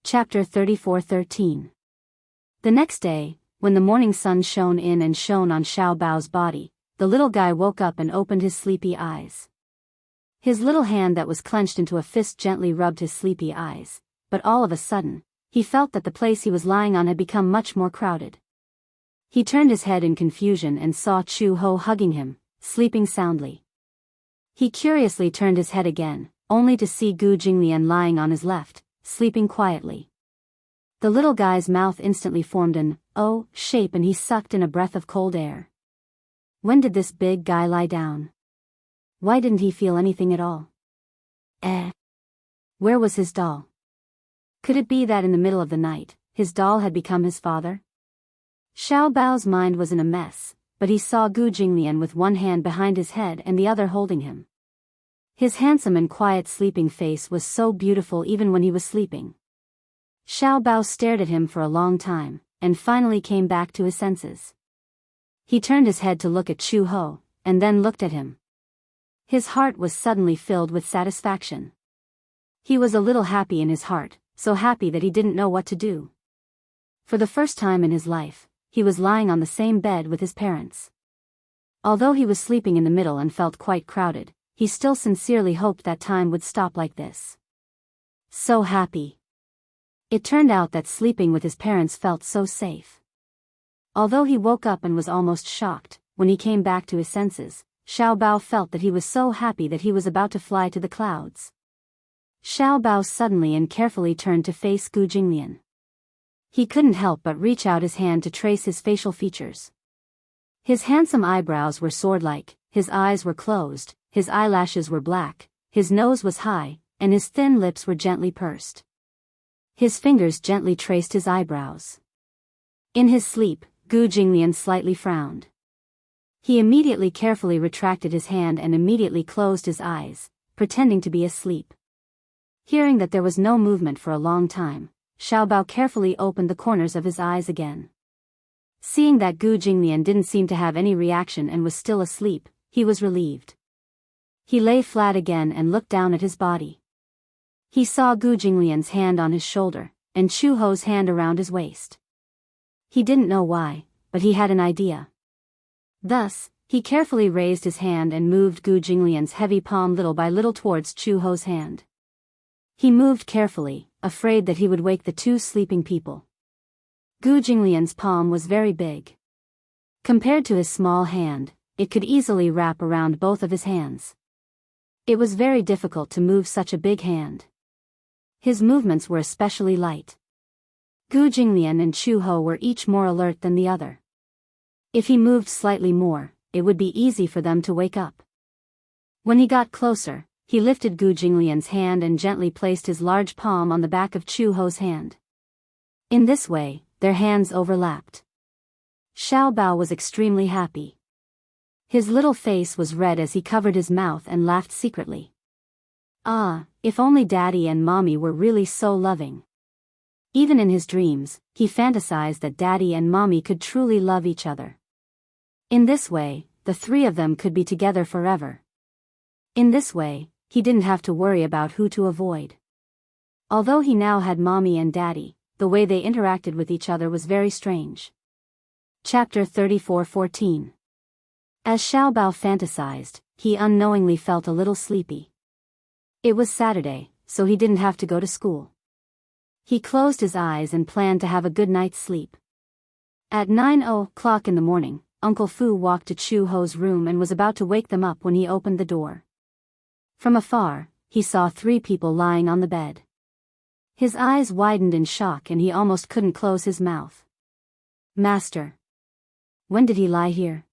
Chapter 34:13. The next day, when the morning sun shone in and shone on Xiao Bao's body, the little guy woke up and opened his sleepy eyes. His little hand that was clenched into a fist gently rubbed his sleepy eyes, but all of a sudden, he felt that the place he was lying on had become much more crowded. He turned his head in confusion and saw Chu Ho hugging him, sleeping soundly. He curiously turned his head again, only to see Gu Jinglian lying on his left, sleeping quietly. The little guy's mouth instantly formed an O shape and he sucked in a breath of cold air. When did this big guy lie down? Why didn't he feel anything at all? Where was his doll? Could it be that in the middle of the night, his doll had become his father? Xiao Bao's mind was in a mess, but he saw Gu Jinglian with one hand behind his head and the other holding him. His handsome and quiet sleeping face was so beautiful even when he was sleeping. Xiao Bao stared at him for a long time, and finally came back to his senses. He turned his head to look at Chu Ho, and then looked at him. His heart was suddenly filled with satisfaction. He was a little happy in his heart, so happy that he didn't know what to do. For the first time in his life, he was lying on the same bed with his parents. Although he was sleeping in the middle and felt quite crowded, he still sincerely hoped that time would stop like this. So happy. It turned out that sleeping with his parents felt so safe. Although he woke up and was almost shocked, when he came back to his senses, Xiao Bao felt that he was so happy that he was about to fly to the clouds. Xiao Bao suddenly and carefully turned to face Gu Jinglian. He couldn't help but reach out his hand to trace his facial features. His handsome eyebrows were sword-like, his eyes were closed, his eyelashes were black, his nose was high, and his thin lips were gently pursed. His fingers gently traced his eyebrows. In his sleep, Gu Jinglian slightly frowned. He immediately carefully retracted his hand and immediately closed his eyes, pretending to be asleep. Hearing that there was no movement for a long time, Xiao Bao carefully opened the corners of his eyes again. Seeing that Gu Jinglian didn't seem to have any reaction and was still asleep, he was relieved. He lay flat again and looked down at his body. He saw Gu Jinglian's hand on his shoulder, and Chu Ho's hand around his waist. He didn't know why, but he had an idea. Thus, he carefully raised his hand and moved Gu Jinglian's heavy palm little by little towards Chu Ho's hand. He moved carefully, afraid that he would wake the two sleeping people. Gu Jinglian's palm was very big. Compared to his small hand, it could easily wrap around both of his hands. It was very difficult to move such a big hand. His movements were especially light. Gu Jinglian and Chu Ho were each more alert than the other. If he moved slightly more, it would be easy for them to wake up. When he got closer, he lifted Gu Jinglian's hand and gently placed his large palm on the back of Chu Ho's hand. In this way, their hands overlapped. Xiao Bao was extremely happy. His little face was red as he covered his mouth and laughed secretly. Ah, if only Daddy and Mommy were really so loving. Even in his dreams, he fantasized that Daddy and Mommy could truly love each other. In this way, the three of them could be together forever. In this way, he didn't have to worry about who to avoid. Although he now had Mommy and Daddy, the way they interacted with each other was very strange. Chapter 34:14. As Xiao Bao fantasized, he unknowingly felt a little sleepy. It was Saturday, so he didn't have to go to school. He closed his eyes and planned to have a good night's sleep. At 9:00 in the morning, Uncle Fu walked to Chu Ho's room and was about to wake them up when he opened the door. From afar, he saw three people lying on the bed. His eyes widened in shock and he almost couldn't close his mouth. Master. When did he lie here?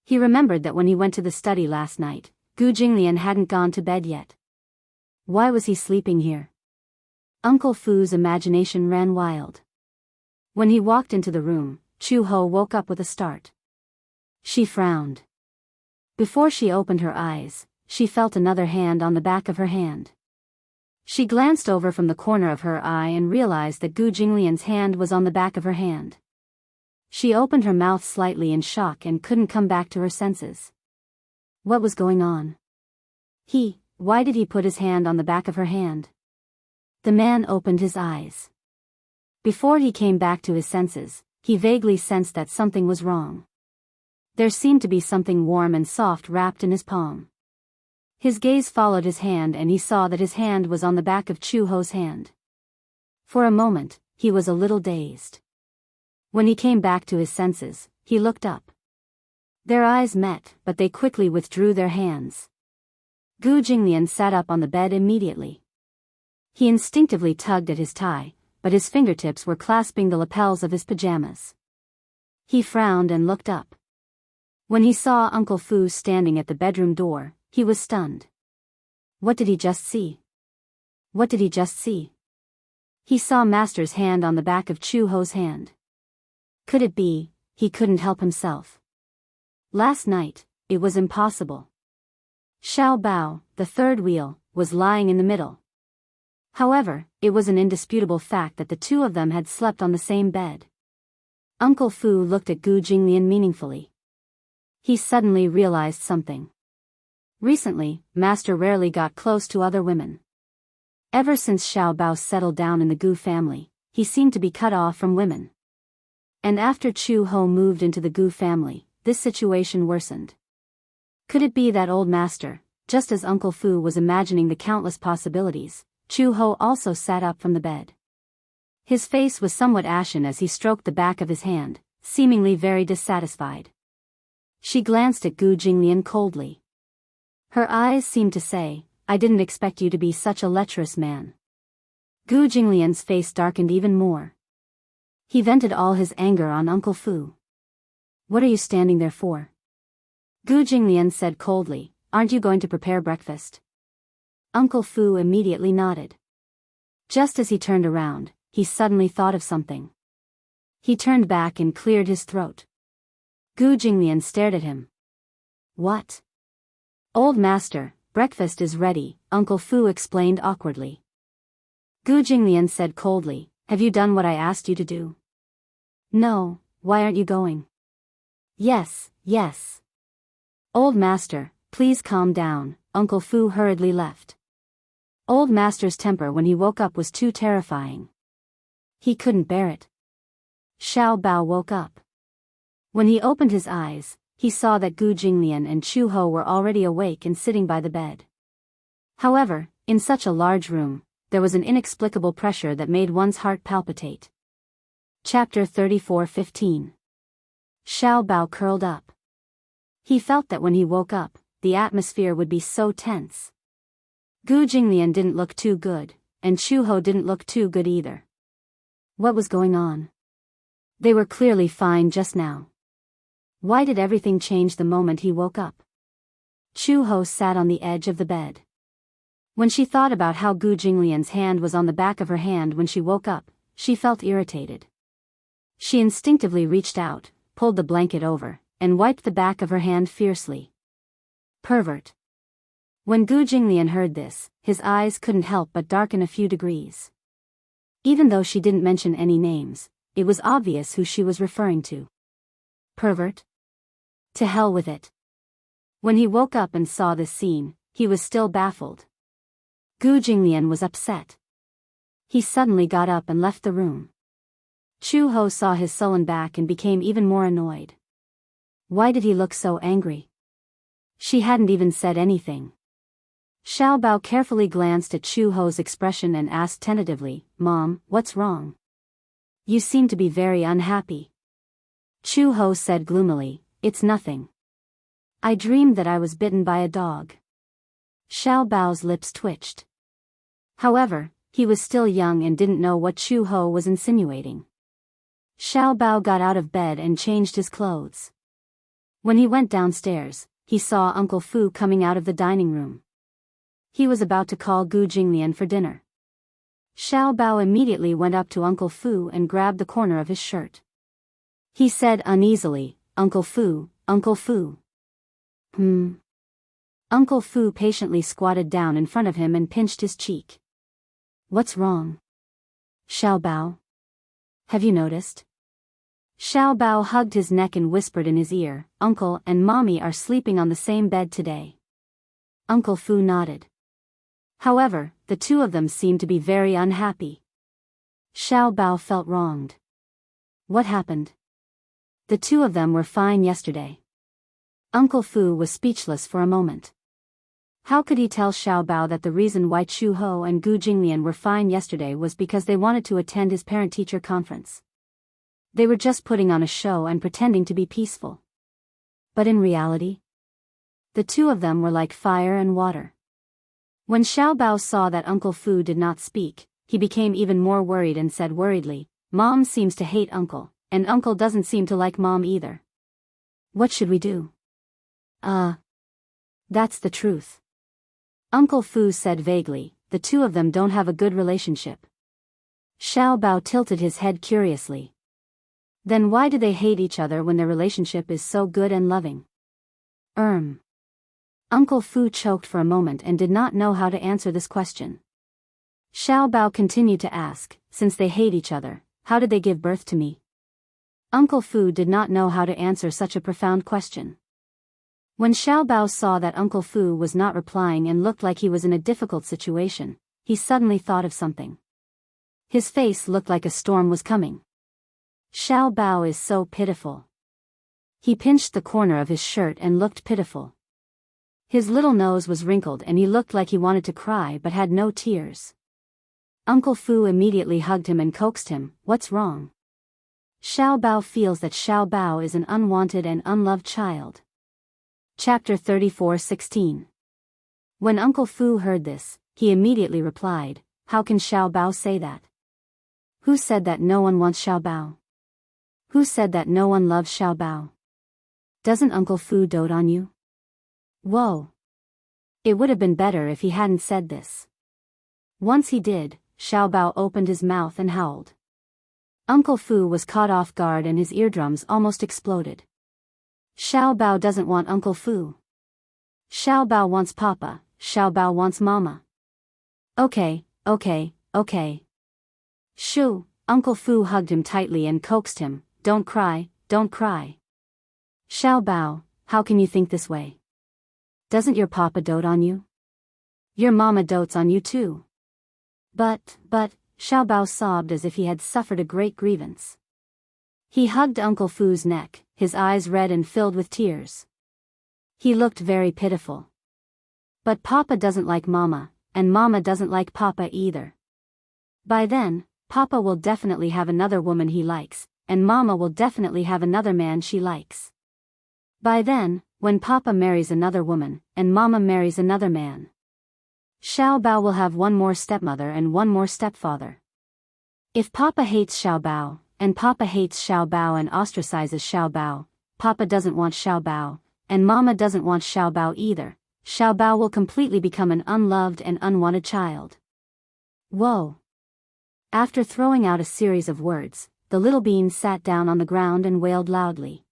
He remembered that when he went to the study last night, Gu Jinglian hadn't gone to bed yet. Why was he sleeping here? Uncle Fu's imagination ran wild. When he walked into the room, Chu Ho woke up with a start. She frowned. Before she opened her eyes, she felt another hand on the back of her hand. She glanced over from the corner of her eye and realized that Gu Jinglian's hand was on the back of her hand. She opened her mouth slightly in shock and couldn't come back to her senses. What was going on? Why did he put his hand on the back of her hand? The man opened his eyes. Before he came back to his senses, he vaguely sensed that something was wrong. There seemed to be something warm and soft wrapped in his palm. His gaze followed his hand and he saw that his hand was on the back of Chu Ho's hand. For a moment, he was a little dazed. When he came back to his senses, he looked up. Their eyes met, but they quickly withdrew their hands. Gu Jinglian sat up on the bed immediately. He instinctively tugged at his tie, but his fingertips were clasping the lapels of his pajamas. He frowned and looked up. When he saw Uncle Fu standing at the bedroom door, he was stunned. What did he just see? What did he just see? He saw Master's hand on the back of Chu Ho's hand. Could it be? He couldn't help himself. Last night, it was impossible. Xiao Bao, the third wheel, was lying in the middle. However, it was an indisputable fact that the two of them had slept on the same bed. Uncle Fu looked at Gu Jinglian meaningfully. He suddenly realized something. Recently, Master rarely got close to other women. Ever since Xiao Bao settled down in the Gu family, he seemed to be cut off from women. And after Chu Ho moved into the Gu family, this situation worsened. Could it be that old master, just as Uncle Fu was imagining the countless possibilities, Chu Ho also sat up from the bed. His face was somewhat ashen as he stroked the back of his hand, seemingly very dissatisfied. She glanced at Gu Jinglian coldly. Her eyes seemed to say, I didn't expect you to be such a lecherous man. Gu Jinglian's face darkened even more. He vented all his anger on Uncle Fu. What are you standing there for? Gu Jinglian said coldly, aren't you going to prepare breakfast? Uncle Fu immediately nodded. Just as he turned around, he suddenly thought of something. He turned back and cleared his throat. Gu Jinglian stared at him. What? Old master, breakfast is ready, Uncle Fu explained awkwardly. Gu Jinglian said coldly, have you done what I asked you to do? No, why aren't you going? Yes, yes. Old master, please calm down, Uncle Fu hurriedly left. Old master's temper when he woke up was too terrifying. He couldn't bear it. Xiao Bao woke up. When he opened his eyes, he saw that Gu Jinglian and Chu Ho were already awake and sitting by the bed. However, in such a large room, there was an inexplicable pressure that made one's heart palpitate. Chapter 34:15. Xiao Bao curled up. He felt that when he woke up, the atmosphere would be so tense. Gu Jinglian didn't look too good, and Chu Ho didn't look too good either. What was going on? They were clearly fine just now. Why did everything change the moment he woke up? Chu Ho sat on the edge of the bed. When she thought about how Gu Jinglian's hand was on the back of her hand when she woke up, she felt irritated. She instinctively reached out, pulled the blanket over, and wiped the back of her hand fiercely. Pervert. When Gu Jinglian heard this, his eyes couldn't help but darken a few degrees. Even though she didn't mention any names, it was obvious who she was referring to. Pervert? To hell with it. When he woke up and saw this scene, he was still baffled. Gu Jinglian was upset. He suddenly got up and left the room. Chu Ho saw his sullen back and became even more annoyed. Why did he look so angry? She hadn't even said anything. Xiao Bao carefully glanced at Chu Ho's expression and asked tentatively, Mom, what's wrong? You seem to be very unhappy. Chu Ho said gloomily, it's nothing. I dreamed that I was bitten by a dog. Xiao Bao's lips twitched. However, he was still young and didn't know what Chu Ho was insinuating. Xiao Bao got out of bed and changed his clothes. When he went downstairs, he saw Uncle Fu coming out of the dining room. He was about to call Gu Jinglian for dinner. Xiao Bao immediately went up to Uncle Fu and grabbed the corner of his shirt. He said uneasily, Uncle Fu, Uncle Fu. Uncle Fu patiently squatted down in front of him and pinched his cheek. What's wrong? Xiao Bao. Have you noticed? Xiao Bao hugged his neck and whispered in his ear, Uncle and Mommy are sleeping on the same bed today. Uncle Fu nodded. However, the two of them seemed to be very unhappy. Xiao Bao felt wronged. What happened? The two of them were fine yesterday. Uncle Fu was speechless for a moment. How could he tell Xiao Bao that the reason why Chu Ho and Gu Jinglian were fine yesterday was because they wanted to attend his parent-teacher conference? They were just putting on a show and pretending to be peaceful. But in reality, the two of them were like fire and water. When Xiao Bao saw that Uncle Fu did not speak, he became even more worried and said worriedly, "Mom seems to hate Uncle, and Uncle doesn't seem to like Mom either. What should we do?" That's the truth. Uncle Fu said vaguely, "The two of them don't have a good relationship." Xiao Bao tilted his head curiously. Then why do they hate each other when their relationship is so good and loving? Uncle Fu choked for a moment and did not know how to answer this question. Xiao Bao continued to ask, "Since they hate each other, how did they give birth to me?" Uncle Fu did not know how to answer such a profound question. When Xiao Bao saw that Uncle Fu was not replying and looked like he was in a difficult situation, he suddenly thought of something. His face looked like a storm was coming. Xiao Bao is so pitiful. He pinched the corner of his shirt and looked pitiful. His little nose was wrinkled and he looked like he wanted to cry but had no tears. Uncle Fu immediately hugged him and coaxed him, "What's wrong?" Xiao Bao feels that Xiao Bao is an unwanted and unloved child. Chapter 34:16. When Uncle Fu heard this, he immediately replied, "How can Xiao Bao say that? Who said that no one wants Xiao Bao? Who said that no one loves Xiao Bao? Doesn't Uncle Fu dote on you?" Whoa. It would have been better if he hadn't said this. Once he did, Xiao Bao opened his mouth and howled. Uncle Fu was caught off guard and his eardrums almost exploded. Xiao Bao doesn't want Uncle Fu. Xiao Bao wants Papa, Xiao Bao wants Mama. Okay. Shoo, Uncle Fu hugged him tightly and coaxed him, don't cry. Xiao Bao, how can you think this way? Doesn't your Papa dote on you? Your Mama dotes on you too. But, Xiao Bao sobbed as if he had suffered a great grievance. He hugged Uncle Fu's neck, his eyes red and filled with tears. He looked very pitiful. But Papa doesn't like Mama, and Mama doesn't like Papa either. By then, Papa will definitely have another woman he likes, and Mama will definitely have another man she likes. By then, when Papa marries another woman, and Mama marries another man, Xiao Bao will have one more stepmother and one more stepfather. If Papa hates Xiao Bao, and Papa hates Xiao Bao and ostracizes Xiao Bao, Papa doesn't want Xiao Bao, and Mama doesn't want Xiao Bao either, Xiao Bao will completely become an unloved and unwanted child. Whoa. After throwing out a series of words, the little bean sat down on the ground and wailed loudly.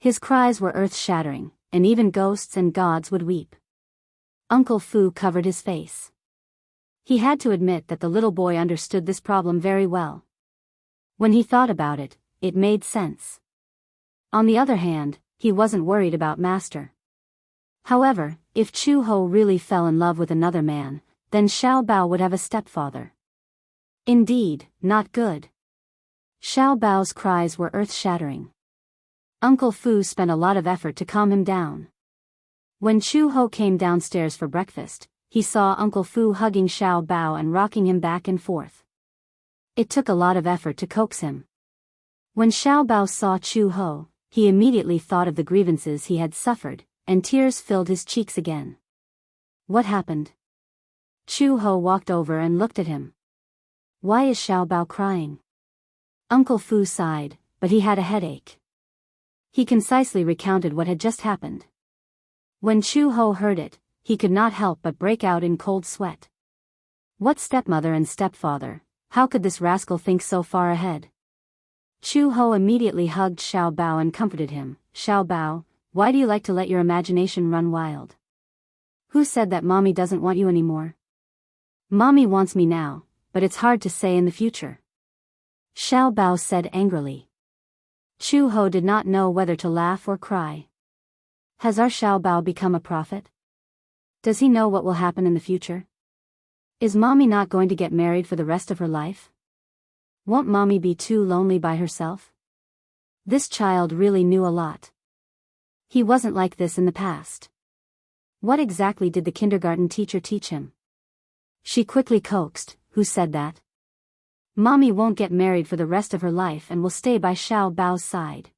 His cries were earth-shattering, and even ghosts and gods would weep. Uncle Fu covered his face. He had to admit that the little boy understood this problem very well. When he thought about it, it made sense. On the other hand, he wasn't worried about Master. However, if Chu Ho really fell in love with another man, then Xiao Bao would have a stepfather. Indeed, not good. Xiao Bao's cries were earth-shattering. Uncle Fu spent a lot of effort to calm him down. When Chu Ho came downstairs for breakfast, he saw Uncle Fu hugging Xiao Bao and rocking him back and forth. It took a lot of effort to coax him. When Xiao Bao saw Chu Ho, he immediately thought of the grievances he had suffered, and tears filled his cheeks again. What happened? Chu Ho walked over and looked at him. Why is Xiao Bao crying? Uncle Fu sighed, but he had a headache. He concisely recounted what had just happened. When Chu Ho heard it, he could not help but break out in cold sweat. What stepmother and stepfather? How could this rascal think so far ahead? Chu Ho immediately hugged Xiao Bao and comforted him. Xiao Bao, why do you like to let your imagination run wild? Who said that Mommy doesn't want you anymore? Mommy wants me now, but it's hard to say in the future. Xiao Bao said angrily. Chu Ho did not know whether to laugh or cry. Has our Xiao Bao become a prophet? Does he know what will happen in the future? Is mommy not going to get married for the rest of her life? Won't mommy be too lonely by herself? This child really knew a lot. He wasn't like this in the past. What exactly did the kindergarten teacher teach him? She quickly coaxed, who said that? Mommy won't get married for the rest of her life and will stay by Xiao Bao's side.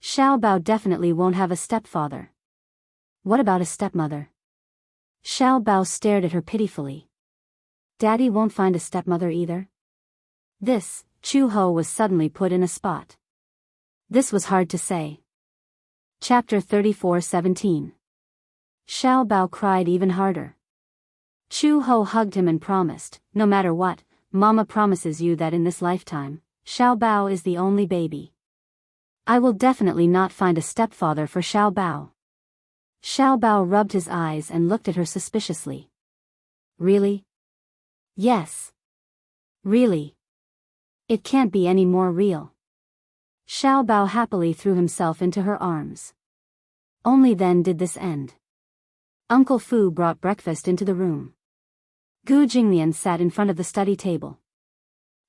Xiao Bao definitely won't have a stepfather. What about a stepmother? Xiao Bao stared at her pitifully. Daddy won't find a stepmother either? This, Chu Ho was suddenly put in a spot. This was hard to say. Chapter 34:17. Xiao Bao cried even harder. Chu Ho hugged him and promised, no matter what, Mama promises you that in this lifetime, Xiao Bao is the only baby. I will definitely not find a stepfather for Xiao Bao. Xiao Bao rubbed his eyes and looked at her suspiciously. Really? Yes. Really. It can't be any more real. Xiao Bao happily threw himself into her arms. Only then did this end. Uncle Fu brought breakfast into the room. Gu Jinglian sat in front of the study table.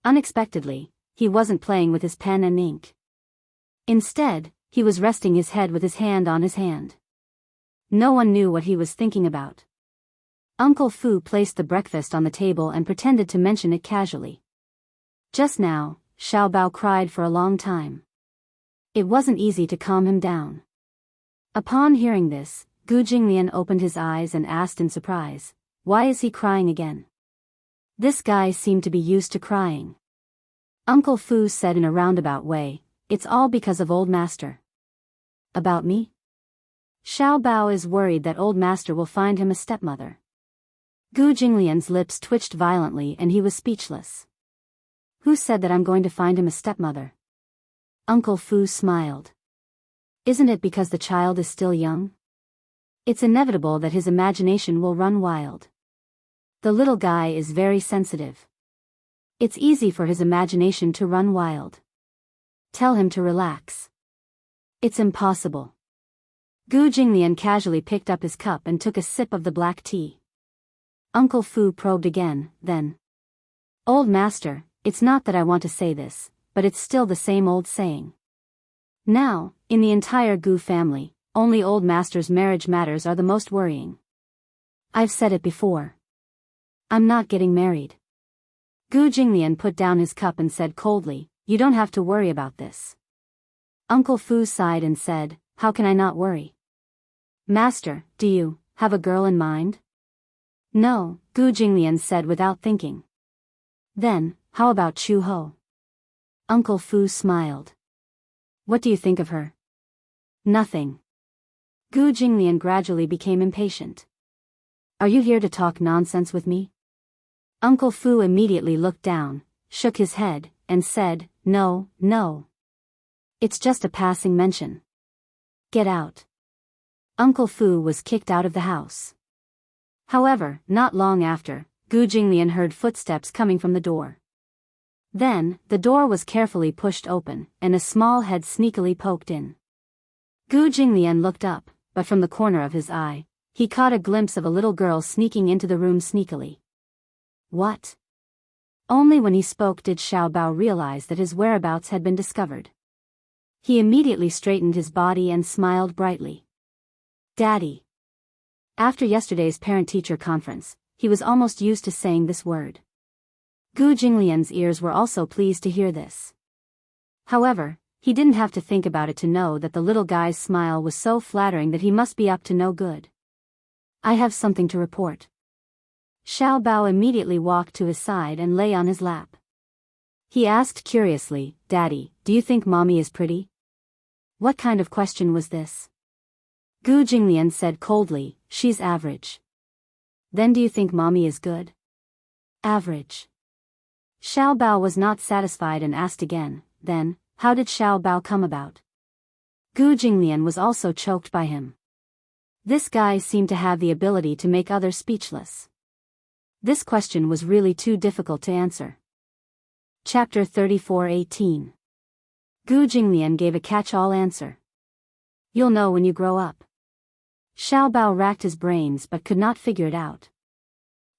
Unexpectedly, he wasn't playing with his pen and ink. Instead, he was resting his head with his hand on his hand. No one knew what he was thinking about. Uncle Fu placed the breakfast on the table and pretended to mention it casually. Just now, Xiao Bao cried for a long time. It wasn't easy to calm him down. Upon hearing this, Gu Jinglian opened his eyes and asked in surprise, "Why is he crying again?" This guy seemed to be used to crying. Uncle Fu said in a roundabout way, "It's all because of old master." About me? Xiao Bao is worried that old master will find him a stepmother. Gu Jinglian's lips twitched violently and he was speechless. Who said that I'm going to find him a stepmother? Uncle Fu smiled. Isn't it because the child is still young? It's inevitable that his imagination will run wild. The little guy is very sensitive. It's easy for his imagination to run wild. Tell him to relax. It's impossible. Gu Jinglian casually picked up his cup and took a sip of the black tea. Uncle Fu probed again, then. Old master, it's not that I want to say this, but it's still the same old saying. Now, in the entire Gu family, only old master's marriage matters are the most worrying. I've said it before. I'm not getting married. Gu Jinglian put down his cup and said coldly, "You don't have to worry about this." Uncle Fu sighed and said, "How can I not worry? Master, do you have a girl in mind?" "No," Gu Jinglian said without thinking. "Then, how about Chu Ho?" Uncle Fu smiled. "What do you think of her?" "Nothing." Gu Jinglian gradually became impatient. "Are you here to talk nonsense with me?" Uncle Fu immediately looked down, shook his head, and said, "No, no. It's just a passing mention. Get out." Uncle Fu was kicked out of the house. However, not long after, Gu Jinglian heard footsteps coming from the door. Then, the door was carefully pushed open, and a small head sneakily poked in. Gu Jinglian looked up, but from the corner of his eye, he caught a glimpse of a little girl sneaking into the room sneakily. What? Only when he spoke did Xiao Bao realize that his whereabouts had been discovered. He immediately straightened his body and smiled brightly. Daddy. After yesterday's parent-teacher conference, he was almost used to saying this word. Gu Jinglian's ears were also pleased to hear this. However, he didn't have to think about it to know that the little guy's smile was so flattering that he must be up to no good. I have something to report. Xiao Bao immediately walked to his side and lay on his lap. He asked curiously, "Daddy, do you think mommy is pretty?" What kind of question was this? Gu Jinglian said coldly, "She's average." Then do you think mommy is good? Average. Xiao Bao was not satisfied and asked again, then, how did Xiao Bao come about? Gu Jinglian was also choked by him. This guy seemed to have the ability to make others speechless. This question was really too difficult to answer. Chapter 34:18. Gu Jinglian gave a catch-all answer. You'll know when you grow up. Xiao Bao racked his brains but could not figure it out.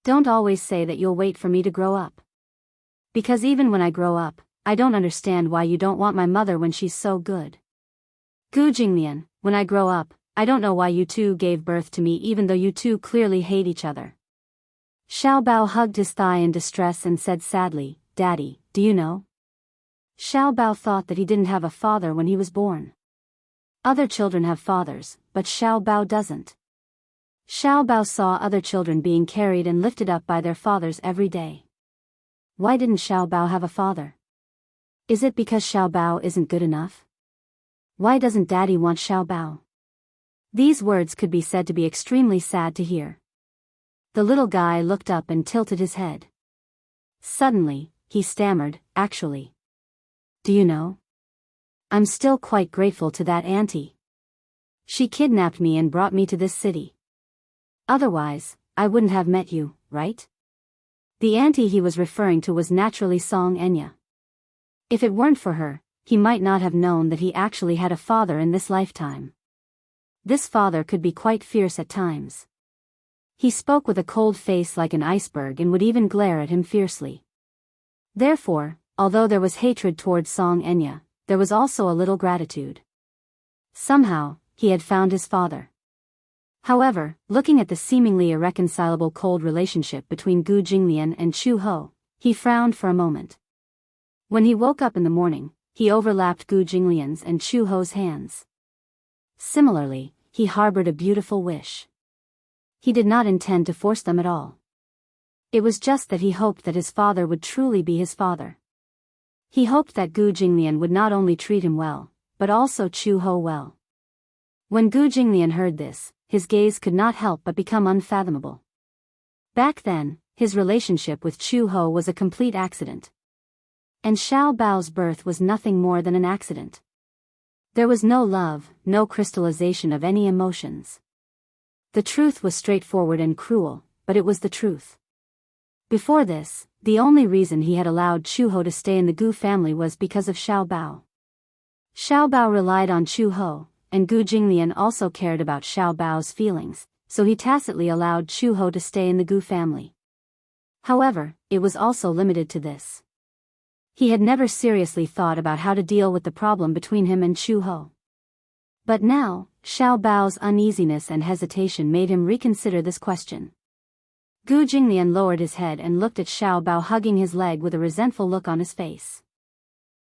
Don't always say that you'll wait for me to grow up. Because even when I grow up, I don't understand why you don't want my mother when she's so good. Gu Jinglian, when I grow up, I don't know why you two gave birth to me even though you two clearly hate each other. Xiao Bao hugged his thigh in distress and said sadly, Daddy, do you know? Xiao Bao thought that he didn't have a father when he was born. Other children have fathers, but Xiao Bao doesn't. Xiao Bao saw other children being carried and lifted up by their fathers every day. Why didn't Xiao Bao have a father? Is it because Xiao Bao isn't good enough? Why doesn't Daddy want Xiao Bao? These words could be said to be extremely sad to hear. The little guy looked up and tilted his head. Suddenly, he stammered, actually. Do you know? I'm still quite grateful to that auntie. She kidnapped me and brought me to this city. Otherwise, I wouldn't have met you, right? The auntie he was referring to was naturally Song Enya. If it weren't for her, he might not have known that he actually had a father in this lifetime. This father could be quite fierce at times. He spoke with a cold face like an iceberg and would even glare at him fiercely. Therefore, although there was hatred towards Song Enya, there was also a little gratitude. Somehow, he had found his father. However, looking at the seemingly irreconcilable cold relationship between Gu Jinglian and Chu Ho, he frowned for a moment. When he woke up in the morning, he overlapped Gu Jinglian's and Chu Ho's hands. Similarly, he harbored a beautiful wish. He did not intend to force them at all. It was just that he hoped that his father would truly be his father. He hoped that Gu Jinglian would not only treat him well, but also Chu Ho well. When Gu Jinglian heard this, his gaze could not help but become unfathomable. Back then, his relationship with Chu Ho was a complete accident. And Xiao Bao's birth was nothing more than an accident. There was no love, no crystallization of any emotions. The truth was straightforward and cruel, but it was the truth. Before this, the only reason he had allowed Chu Ho to stay in the Gu family was because of Xiao Bao. Xiao Bao relied on Chu Ho, and Gu Jinglian also cared about Xiao Bao's feelings, so he tacitly allowed Chu Ho to stay in the Gu family. However, it was also limited to this. He had never seriously thought about how to deal with the problem between him and Chu Ho. But now, Xiao Bao's uneasiness and hesitation made him reconsider this question. Gu Jinglian lowered his head and looked at Xiao Bao hugging his leg with a resentful look on his face.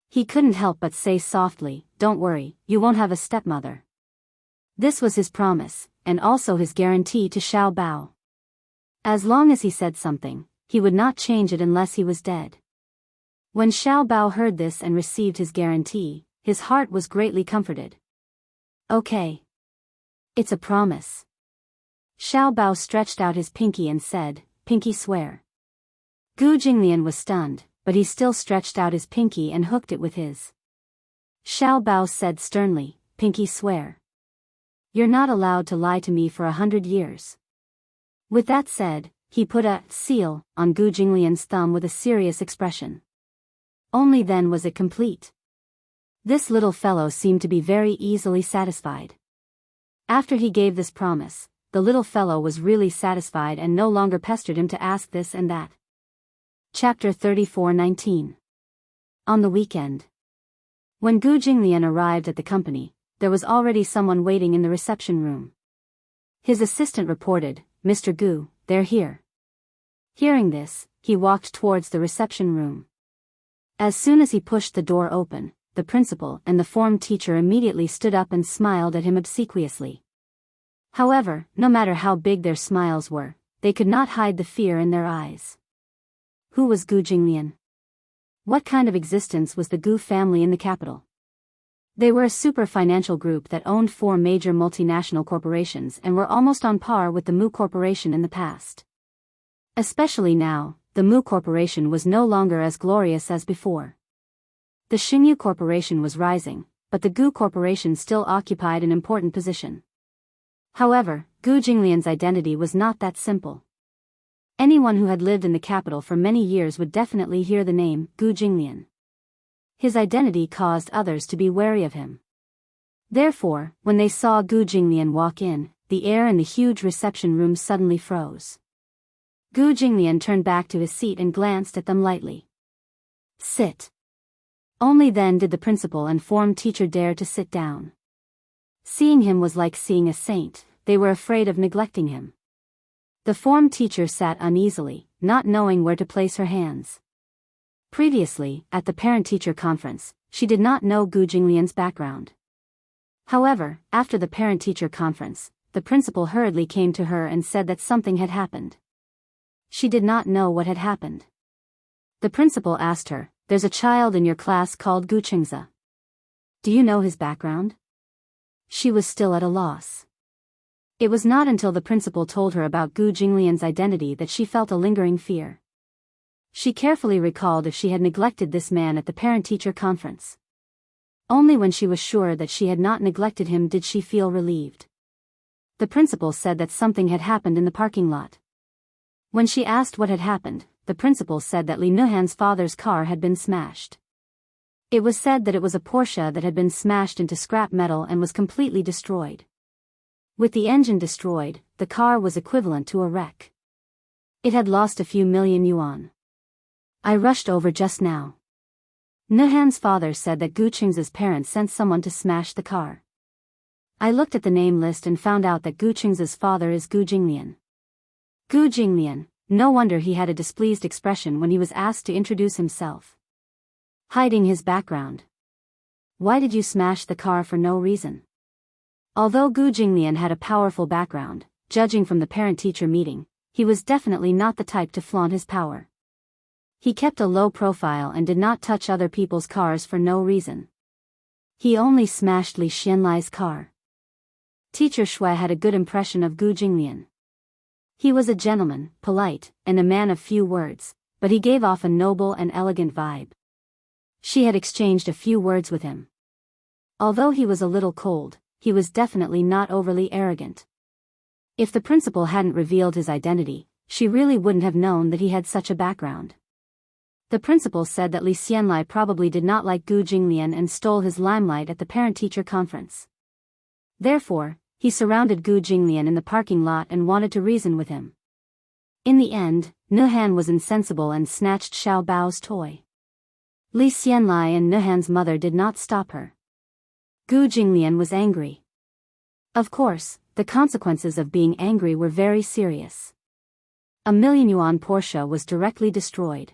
He couldn't help but say softly, Don't worry, you won't have a stepmother. This was his promise, and also his guarantee to Xiao Bao. As long as he said something, he would not change it unless he was dead. When Xiao Bao heard this and received his guarantee, his heart was greatly comforted. Okay. It's a promise. Xiao Bao stretched out his pinky and said, Pinky swear. Gu Jinglian was stunned, but he still stretched out his pinky and hooked it with his. Xiao Bao said sternly, Pinky swear. You're not allowed to lie to me for 100 years. With that said, he put a seal on Gu Jinglian's thumb with a serious expression. Only then was it complete. This little fellow seemed to be very easily satisfied. After he gave this promise, the little fellow was really satisfied and no longer pestered him to ask this and that. Chapter 34:19. On the weekend. When Gu Jinglian arrived at the company, there was already someone waiting in the reception room. His assistant reported, Mr. Gu, they're here. Hearing this, he walked towards the reception room. As soon as he pushed the door open, the principal and the form teacher immediately stood up and smiled at him obsequiously. However, no matter how big their smiles were, they could not hide the fear in their eyes. Who was Gu Jinglian? What kind of existence was the Gu family in the capital? They were a super financial group that owned 4 major multinational corporations and were almost on par with the Mu Corporation in the past. Especially now, the Mu Corporation was no longer as glorious as before. The Xingyu Corporation was rising, but the Gu Corporation still occupied an important position. However, Gu Jinglian's identity was not that simple. Anyone who had lived in the capital for many years would definitely hear the name Gu Jinglian. His identity caused others to be wary of him. Therefore, when they saw Gu Jinglian walk in, the air in the huge reception room suddenly froze. Gu Jinglian turned back to his seat and glanced at them lightly. Sit. Only then did the principal and form teacher dare to sit down. Seeing him was like seeing a saint, they were afraid of neglecting him. The form teacher sat uneasily, not knowing where to place her hands. Previously, at the parent-teacher conference, she did not know Gu Jinglian's background. However, after the parent-teacher conference, the principal hurriedly came to her and said that something had happened. She did not know what had happened. The principal asked her, "There's a child in your class called Gu Xianxia. Do you know his background?" She was still at a loss. It was not until the principal told her about Gu Jinglian's identity that she felt a lingering fear. She carefully recalled if she had neglected this man at the parent-teacher conference. Only when she was sure that she had not neglected him did she feel relieved. The principal said that something had happened in the parking lot. When she asked what had happened, the principal said that Li Nuhan's father's car had been smashed. It was said that it was a Porsche that had been smashed into scrap metal and was completely destroyed. With the engine destroyed, the car was equivalent to a wreck. It had lost a few million yuan. I rushed over just now. Nuhan's father said that Gu Qing's parents sent someone to smash the car. I looked at the name list and found out that Gu Qing's father is Gu Jinglian. Gu Jinglian, no wonder he had a displeased expression when he was asked to introduce himself. Hiding his background. Why did you smash the car for no reason? Although Gu Jinglian had a powerful background, judging from the parent-teacher meeting, he was definitely not the type to flaunt his power. He kept a low profile and did not touch other people's cars for no reason. He only smashed Li Xianlai's car. Teacher Shui had a good impression of Gu Jinglian. He was a gentleman, polite, and a man of few words, but he gave off a noble and elegant vibe. She had exchanged a few words with him. Although he was a little cold, he was definitely not overly arrogant. If the principal hadn't revealed his identity, she really wouldn't have known that he had such a background. The principal said that Li Xianlai probably did not like Gu Jinglian and stole his limelight at the parent-teacher conference. Therefore, he surrounded Gu Jinglian in the parking lot and wanted to reason with him. In the end, Nuhan was insensible and snatched Xiao Bao's toy. Li Xianlai and Nuhan's mother did not stop her. Gu Jinglian was angry. Of course, the consequences of being angry were very serious. A million yuan Porsche was directly destroyed.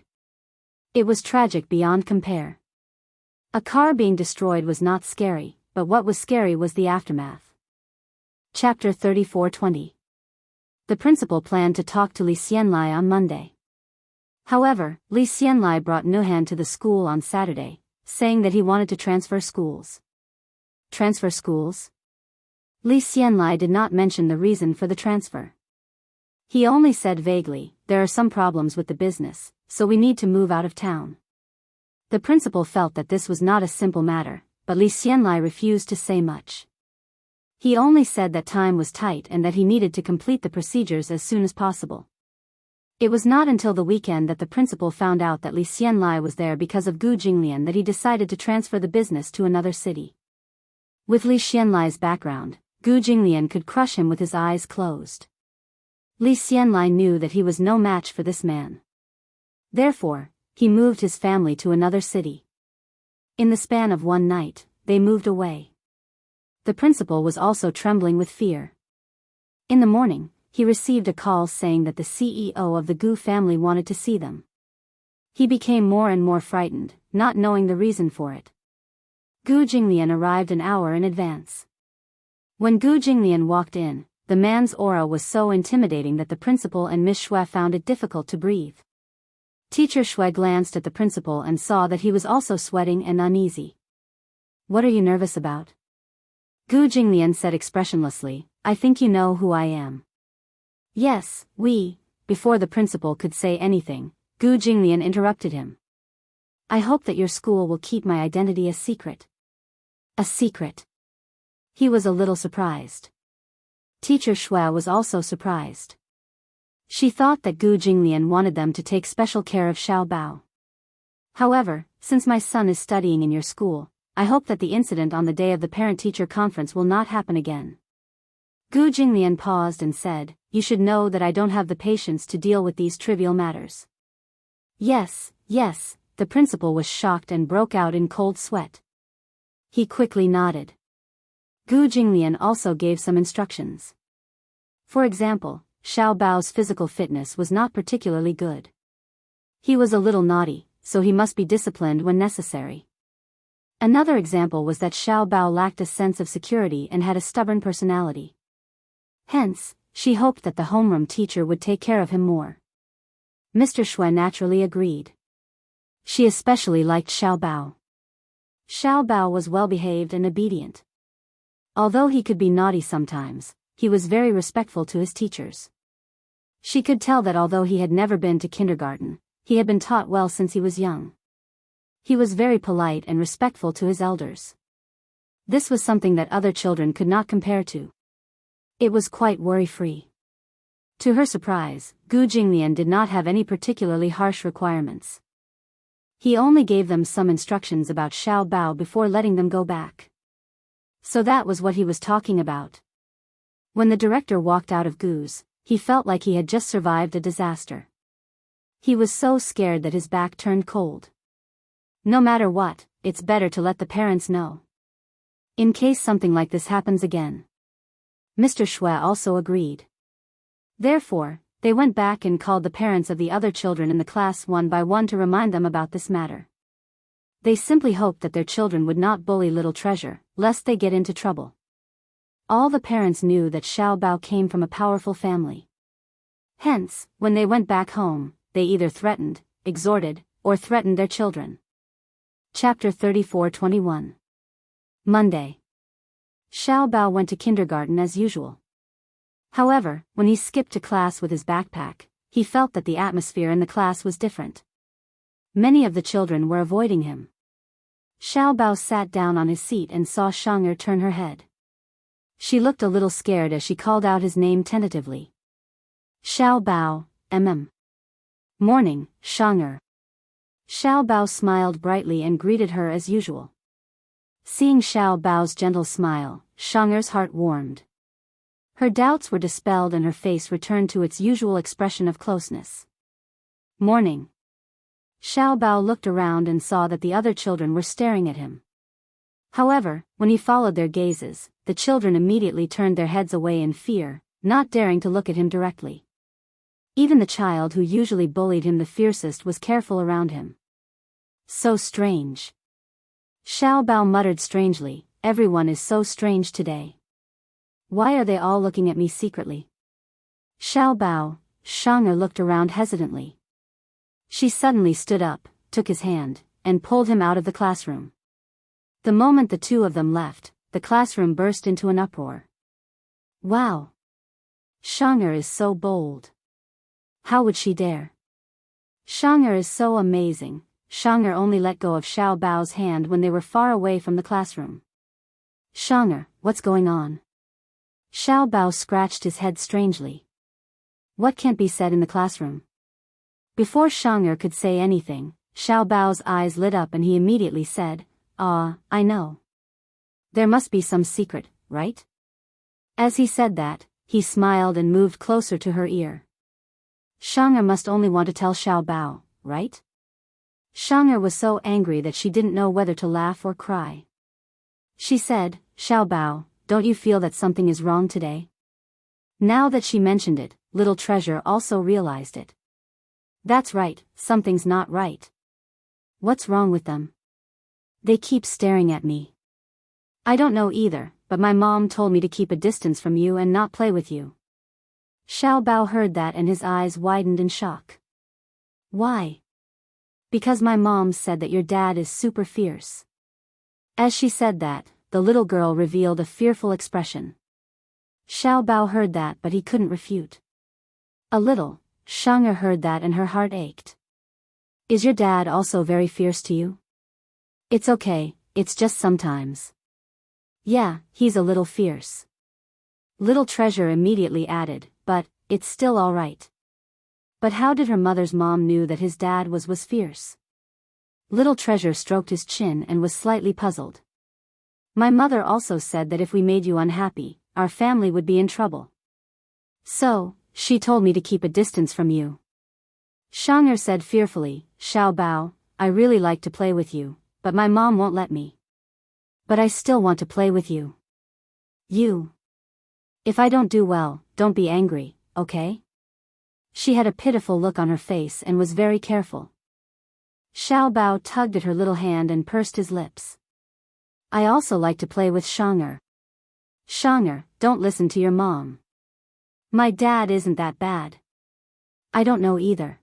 It was tragic beyond compare. A car being destroyed was not scary, but what was scary was the aftermath. Chapter 34-20. The principal planned to talk to Li Xianlai on Monday. However, Li Xianlai brought Nuhan to the school on Saturday, saying that he wanted to transfer schools. Transfer schools? Li Xianlai did not mention the reason for the transfer. He only said vaguely, "There are some problems with the business, so we need to move out of town." The principal felt that this was not a simple matter, but Li Xianlai refused to say much. He only said that time was tight and that he needed to complete the procedures as soon as possible. It was not until the weekend that the principal found out that Li Xianlai was there because of Gu Jinglian that he decided to transfer the business to another city. With Li Xianlai's background, Gu Jinglian could crush him with his eyes closed. Li Xianlai knew that he was no match for this man. Therefore, he moved his family to another city. In the span of one night, they moved away. The principal was also trembling with fear. In the morning, he received a call saying that the CEO of the Gu family wanted to see them. He became more and more frightened, not knowing the reason for it. Gu Jinglian arrived an hour in advance. When Gu Jinglian walked in, the man's aura was so intimidating that the principal and Miss Shui found it difficult to breathe. Teacher Shui glanced at the principal and saw that he was also sweating and uneasy. "What are you nervous about?" Gu Jinglian said expressionlessly, "I think you know who I am." "Yes, Before the principal could say anything, Gu Jinglian interrupted him. "I hope that your school will keep my identity a secret." A secret? He was a little surprised. Teacher Shui was also surprised. She thought that Gu Jinglian wanted them to take special care of Xiao Bao. "However, since my son is studying in your school, I hope that the incident on the day of the parent-teacher conference will not happen again." Gu Jinglian paused and said, "You should know that I don't have the patience to deal with these trivial matters." "Yes, yes," the principal was shocked and broke out in cold sweat. He quickly nodded. Gu Jinglian also gave some instructions. For example, Xiao Bao's physical fitness was not particularly good. He was a little naughty, so he must be disciplined when necessary. Another example was that Xiao Bao lacked a sense of security and had a stubborn personality. Hence, she hoped that the homeroom teacher would take care of him more. Mr. Shui naturally agreed. She especially liked Xiao Bao. Xiao Bao was well-behaved and obedient. Although he could be naughty sometimes, he was very respectful to his teachers. She could tell that although he had never been to kindergarten, he had been taught well since he was young. He was very polite and respectful to his elders. This was something that other children could not compare to. It was quite worry-free. To her surprise, Gu Jinglian did not have any particularly harsh requirements. He only gave them some instructions about Xiao Bao before letting them go back. So that was what he was talking about. When the director walked out of Gu's, he felt like he had just survived a disaster. He was so scared that his back turned cold. No matter what, it's better to let the parents know. In case something like this happens again. Mr. Shui also agreed. Therefore, they went back and called the parents of the other children in the class one by one to remind them about this matter. They simply hoped that their children would not bully little treasure, lest they get into trouble. All the parents knew that Xiao Bao came from a powerful family. Hence, when they went back home, they either threatened, exhorted, or threatened their children. Chapter 34-21. Monday. Xiao Bao went to kindergarten as usual. However, when he skipped to class with his backpack, he felt that the atmosphere in the class was different. Many of the children were avoiding him. Xiao Bao sat down on his seat and saw Xianxia turn her head. She looked a little scared as she called out his name tentatively. "Xiao Bao, Morning, Xianxia." Xiao Bao smiled brightly and greeted her as usual. Seeing Xiao Bao's gentle smile, Xianxia's heart warmed. Her doubts were dispelled and her face returned to its usual expression of closeness. "Morning." Xiao Bao looked around and saw that the other children were staring at him. However, when he followed their gazes, the children immediately turned their heads away in fear, not daring to look at him directly. Even the child who usually bullied him the fiercest was careful around him. So strange. Xiao Bao muttered strangely, "Everyone is so strange today. Why are they all looking at me secretly?" "Xiao Bao," Xianxia looked around hesitantly. She suddenly stood up, took his hand, and pulled him out of the classroom. The moment the two of them left, the classroom burst into an uproar. "Wow! Xianxia is so bold. How would she dare? Xianxia is so amazing." Xianxia only let go of Xiao Bao's hand when they were far away from the classroom. "Xianxia, what's going on?" Xiao Bao scratched his head strangely. What can't be said in the classroom? Before Xianxia could say anything, Xiao Bao's eyes lit up and he immediately said, I know. There must be some secret, right?" As he said that, he smiled and moved closer to her ear. "Xianxia must only want to tell Xiao Bao, right?" Xianxia was so angry that she didn't know whether to laugh or cry. She said, "Xiao Bao, don't you feel that something is wrong today?" Now that she mentioned it, little treasure also realized it. "That's right, something's not right. What's wrong with them? They keep staring at me." "I don't know either, but my mom told me to keep a distance from you and not play with you." Xiao Bao heard that and his eyes widened in shock. "Why?" "Because my mom said that your dad is super fierce." As she said that, the little girl revealed a fearful expression. Xiao Bao heard that but he couldn't refute. A little, Xianxia heard that and her heart ached. "Is your dad also very fierce to you?" "It's okay, it's just sometimes." "Yeah, he's a little fierce." Little treasure immediately added, "But it's still all right." But how did her mother's mom knew that his dad was fierce? Little treasure stroked his chin and was slightly puzzled. "My mother also said that if we made you unhappy, our family would be in trouble. So, she told me to keep a distance from you. Xianxia said fearfully, Xiao Bao, I really like to play with you, but my mom won't let me. But I still want to play with you. You. If I don't do well, don't be angry, okay? She had a pitiful look on her face and was very careful. Xiao Bao tugged at her little hand and pursed his lips. I also like to play with Xianxia. Xianxia, don't listen to your mom. My dad isn't that bad. I don't know either.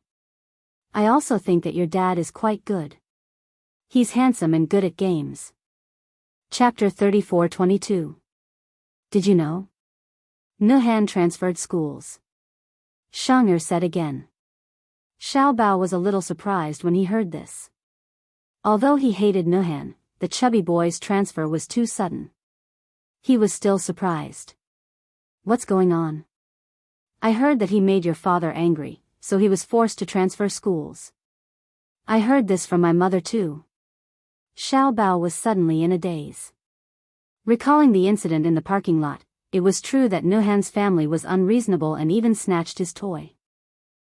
I also think that your dad is quite good. He's handsome and good at games. Chapter 34-22. Did you know? Nuhan transferred schools. Xianxia said again. Xiao Bao was a little surprised when he heard this. Although he hated Nuhan, the chubby boy's transfer was too sudden. He was still surprised. What's going on? I heard that he made your father angry, so he was forced to transfer schools. I heard this from my mother too. Xiao Bao was suddenly in a daze. Recalling the incident in the parking lot, it was true that Nuhan's family was unreasonable and even snatched his toy.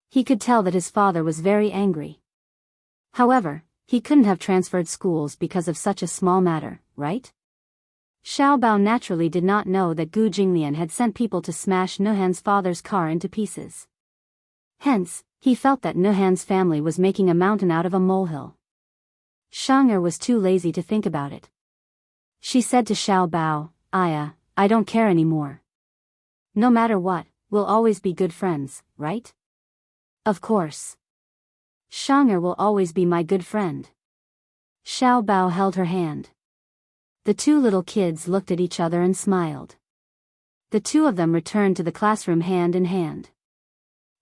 He could tell that his father was very angry. However, he couldn't have transferred schools because of such a small matter, right? Xiao Bao naturally did not know that Gu Jinglian had sent people to smash Nuhan's father's car into pieces. Hence, he felt that Nuhan's family was making a mountain out of a molehill. Xianxia was too lazy to think about it. She said to Xiao Bao, Aya, I don't care anymore. No matter what, we'll always be good friends, right? Of course. Xianxia will always be my good friend. Xiao Bao held her hand. The two little kids looked at each other and smiled. The two of them returned to the classroom hand in hand.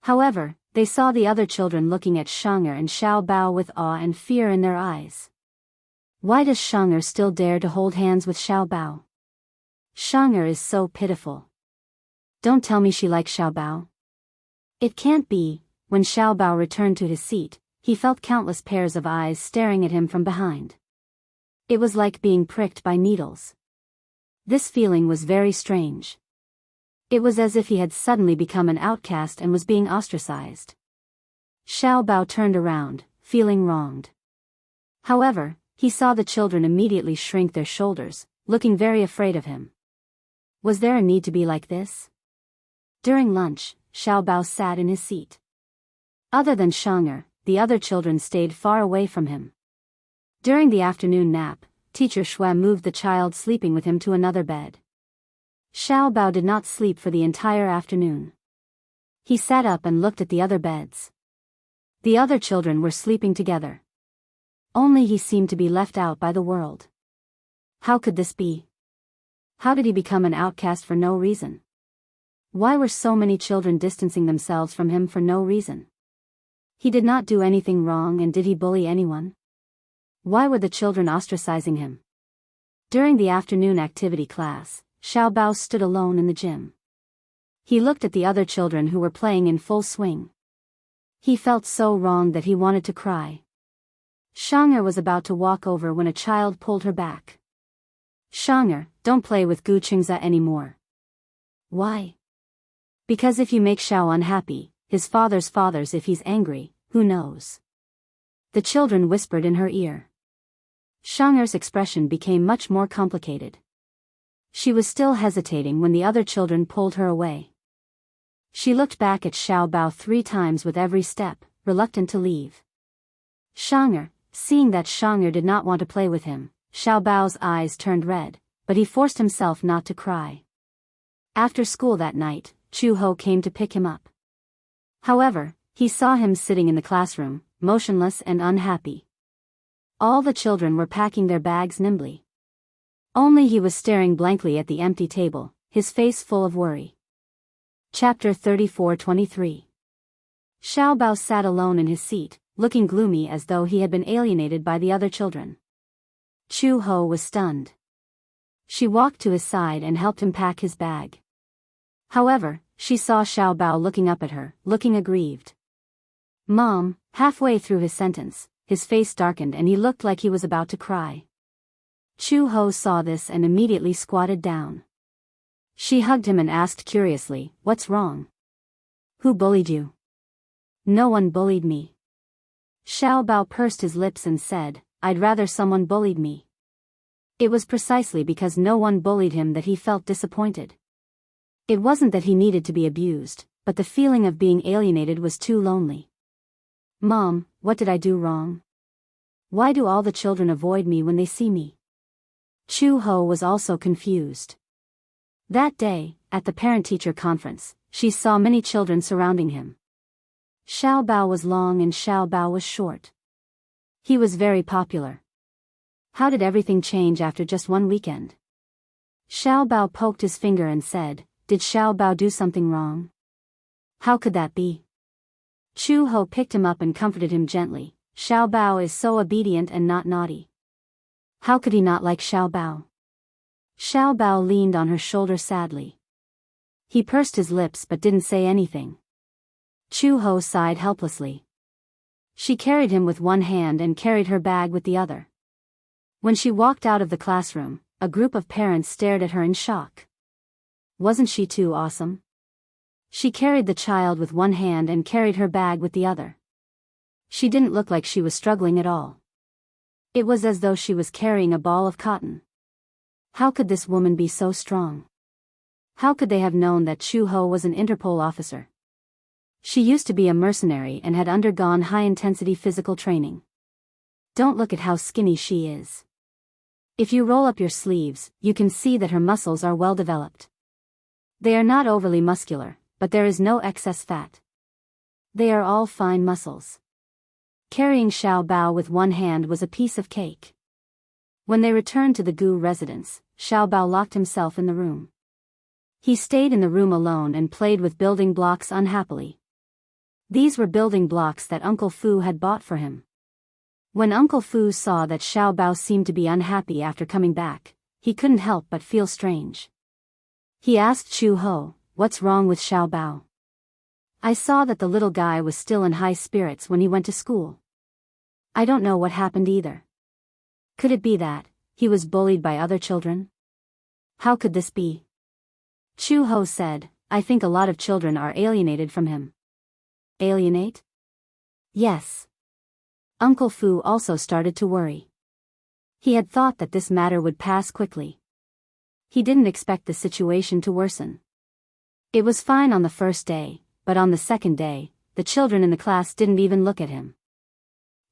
However, they saw the other children looking at Xianxia and Xiao Bao with awe and fear in their eyes. Why does Xianxia still dare to hold hands with Xiao Bao? Xianxia is so pitiful. Don't tell me she likes Xiao Bao. It can't be. When Xiao Bao returned to his seat, he felt countless pairs of eyes staring at him from behind. It was like being pricked by needles. This feeling was very strange. It was as if he had suddenly become an outcast and was being ostracized. Xiao Bao turned around, feeling wronged. However, he saw the children immediately shrink their shoulders, looking very afraid of him. Was there a need to be like this? During lunch, Xiao Bao sat in his seat. Other than Xianxia, the other children stayed far away from him. During the afternoon nap, Teacher Shui moved the child sleeping with him to another bed. Xiao Bao did not sleep for the entire afternoon. He sat up and looked at the other beds. The other children were sleeping together. Only he seemed to be left out by the world. How could this be? How did he become an outcast for no reason? Why were so many children distancing themselves from him for no reason? He did not do anything wrong, and did he bully anyone? Why were the children ostracizing him? During the afternoon activity class, Xiao Bao stood alone in the gym. He looked at the other children who were playing in full swing. He felt so wronged that he wanted to cry. Xianxia was about to walk over when a child pulled her back. Xianxia, don't play with Gu Qingza anymore. Why? Because if you make Xiao unhappy, his father's if he's angry, who knows? The children whispered in her ear. Xianxia's expression became much more complicated. She was still hesitating when the other children pulled her away. She looked back at Xiao Bao 3 times with every step, reluctant to leave. Xianxia, seeing that Xianxia did not want to play with him, Xiao Bao's eyes turned red, but he forced himself not to cry. After school that night, Chu Ho came to pick him up. However, he saw him sitting in the classroom, motionless and unhappy. All the children were packing their bags nimbly. Only he was staring blankly at the empty table, his face full of worry. Chapter 34-23. Xiao Bao sat alone in his seat, looking gloomy as though he had been alienated by the other children. Chu Ho was stunned. She walked to his side and helped him pack his bag. However, she saw Xiao Bao looking up at her, looking aggrieved. Mom, halfway through his sentence, his face darkened and he looked like he was about to cry. Chu Ho saw this and immediately squatted down. She hugged him and asked curiously, "What's wrong? Who bullied you?" "No one bullied me." Xiao Bao pursed his lips and said, "I'd rather someone bullied me." It was precisely because no one bullied him that he felt disappointed. It wasn't that he needed to be abused, but the feeling of being alienated was too lonely. "Mom, what did I do wrong? Why do all the children avoid me when they see me?" Chu Ho was also confused. That day, at the parent-teacher conference, she saw many children surrounding him. Xiao Bao was long and Xiao Bao was short. He was very popular. How did everything change after just one weekend? Xiao Bao poked his finger and said, "Did Xiao Bao do something wrong? How could that be?" Chu Ho picked him up and comforted him gently. "Xiao Bao is so obedient and not naughty. How could he not like Xiao Bao?" Xiao Bao leaned on her shoulder sadly. He pursed his lips but didn't say anything. Chu Ho sighed helplessly. She carried him with one hand and carried her bag with the other. When she walked out of the classroom, a group of parents stared at her in shock. Wasn't she too awesome? She carried the child with one hand and carried her bag with the other. She didn't look like she was struggling at all. It was as though she was carrying a ball of cotton. How could this woman be so strong? How could they have known that Chu Ho was an Interpol officer? She used to be a mercenary and had undergone high-intensity physical training. Don't look at how skinny she is. If you roll up your sleeves, you can see that her muscles are well developed. They are not overly muscular, but there is no excess fat. They are all fine muscles. Carrying Xiao Bao with one hand was a piece of cake. When they returned to the Gu residence, Xiao Bao locked himself in the room. He stayed in the room alone and played with building blocks unhappily. These were building blocks that Uncle Fu had bought for him. When Uncle Fu saw that Xiao Bao seemed to be unhappy after coming back, he couldn't help but feel strange. He asked Chu Ho, "What's wrong with Xiao Bao? I saw that the little guy was still in high spirits when he went to school. I don't know what happened either. Could it be that he was bullied by other children? How could this be?" Chu Ho said, "I think a lot of children are alienated from him." Alienate? Yes. Uncle Fu also started to worry. He had thought that this matter would pass quickly. He didn't expect the situation to worsen. It was fine on the first day, but on the second day, the children in the class didn't even look at him.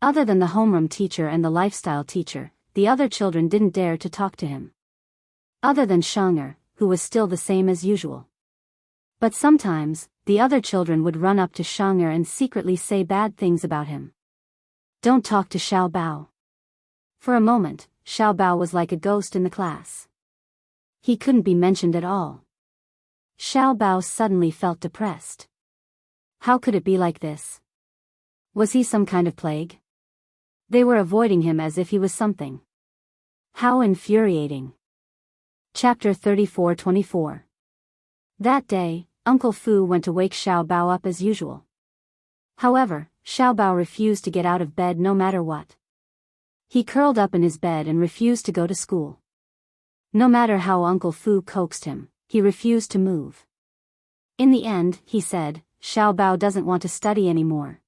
Other than the homeroom teacher and the lifestyle teacher, the other children didn't dare to talk to him. Other than Xianxia, who was still the same as usual. But sometimes, the other children would run up to Xianxia and secretly say bad things about him. "Don't talk to Xiao Bao." For a moment, Xiao Bao was like a ghost in the class. He couldn't be mentioned at all. Xiao Bao suddenly felt depressed. How could it be like this? Was he some kind of plague? They were avoiding him as if he was something. How infuriating. Chapter 34-24. That day, Uncle Fu went to wake Xiao Bao up as usual. However, Xiao Bao refused to get out of bed no matter what. He curled up in his bed and refused to go to school. No matter how Uncle Fu coaxed him, he refused to move. In the end, he said, "Xiao Bao doesn't want to study anymore."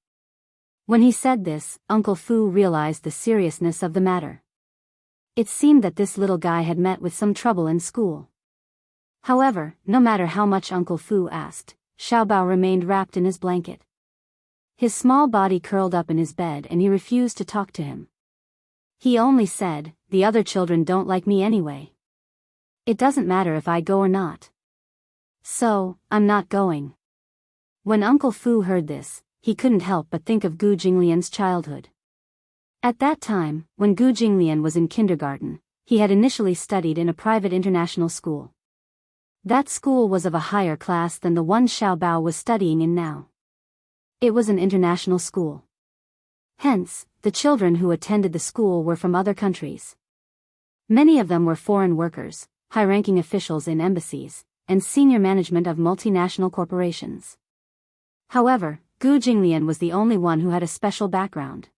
When he said this, Uncle Fu realized the seriousness of the matter. It seemed that this little guy had met with some trouble in school. However, no matter how much Uncle Fu asked, Xiao Bao remained wrapped in his blanket. His small body curled up in his bed and he refused to talk to him. He only said, "The other children don't like me anyway. It doesn't matter if I go or not. So, I'm not going." When Uncle Fu heard this, he couldn't help but think of Gu Jinglian's childhood. At that time, when Gu Jinglian was in kindergarten, he had initially studied in a private international school. That school was of a higher class than the one Xiao Bao was studying in now. It was an international school. Hence, the children who attended the school were from other countries. Many of them were foreign workers, high-ranking officials in embassies, and senior management of multinational corporations. However, Gu Jinglian was the only one who had a special background.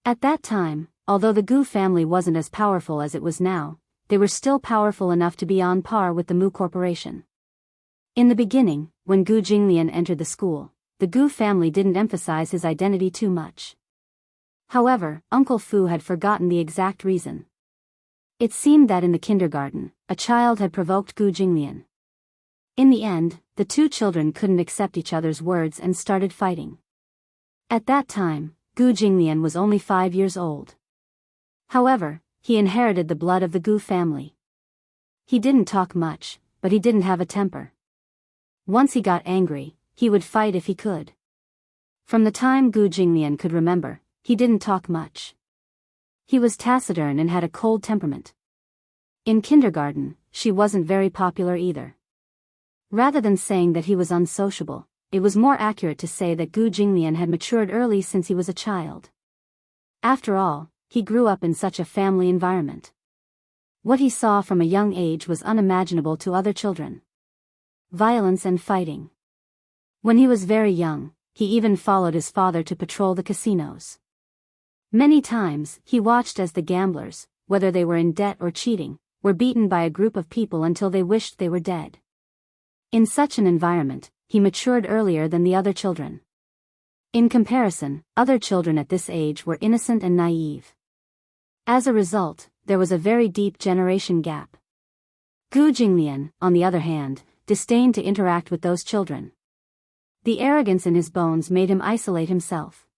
At that time, although the Gu family wasn't as powerful as it was now, they were still powerful enough to be on par with the Mu Corporation. In the beginning, when Gu Jinglian entered the school, the Gu family didn't emphasize his identity too much. However, Uncle Fu had forgotten the exact reason. It seemed that in the kindergarten, a child had provoked Gu Jinglian. In the end, the two children couldn't accept each other's words and started fighting. At that time, Gu Jinglian was only 5 years old. However, he inherited the blood of the Gu family. He didn't talk much, but he didn't have a temper. Once he got angry, he would fight if he could. From the time Gu Jinglian could remember, he didn't talk much. He was taciturn and had a cold temperament. In kindergarten, she wasn't very popular either. Rather than saying that he was unsociable, it was more accurate to say that Gu Jinglian had matured early since he was a child. After all, he grew up in such a family environment. What he saw from a young age was unimaginable to other children. Violence and fighting. When he was very young, he even followed his father to patrol the casinos. Many times, he watched as the gamblers, whether they were in debt or cheating, were beaten by a group of people until they wished they were dead. In such an environment, he matured earlier than the other children. In comparison, other children at this age were innocent and naive. As a result, there was a very deep generation gap. Gu Jinglian, on the other hand, disdained to interact with those children. The arrogance in his bones made him isolate himself.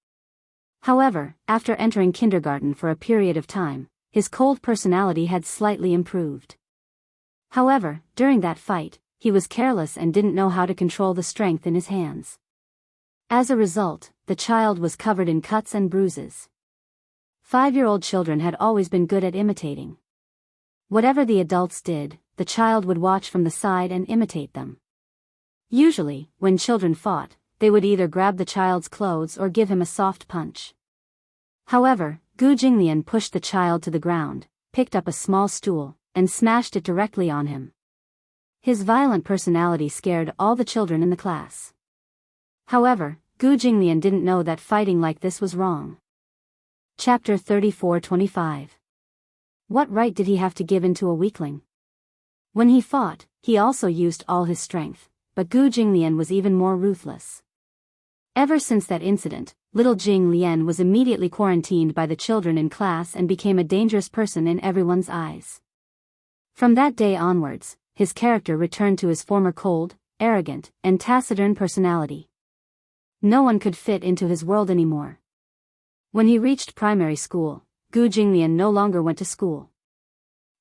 However, after entering kindergarten for a period of time, his cold personality had slightly improved. However, during that fight, he was careless and didn't know how to control the strength in his hands. As a result, the child was covered in cuts and bruises. 5-year-old children had always been good at imitating. Whatever the adults did, the child would watch from the side and imitate them. Usually, when children fought, they would either grab the child's clothes or give him a soft punch. However, Gu Jinglian pushed the child to the ground, picked up a small stool, and smashed it directly on him. His violent personality scared all the children in the class. However, Gu Jinglian didn't know that fighting like this was wrong. Chapter 34-25. What right did he have to give in to a weakling? When he fought, he also used all his strength, but Gu Jinglian was even more ruthless. Ever since that incident, little Jing Lian was immediately quarantined by the children in class and became a dangerous person in everyone's eyes. From that day onwards, his character returned to his former cold, arrogant, and taciturn personality. No one could fit into his world anymore. When he reached primary school, Gu Jinglian no longer went to school.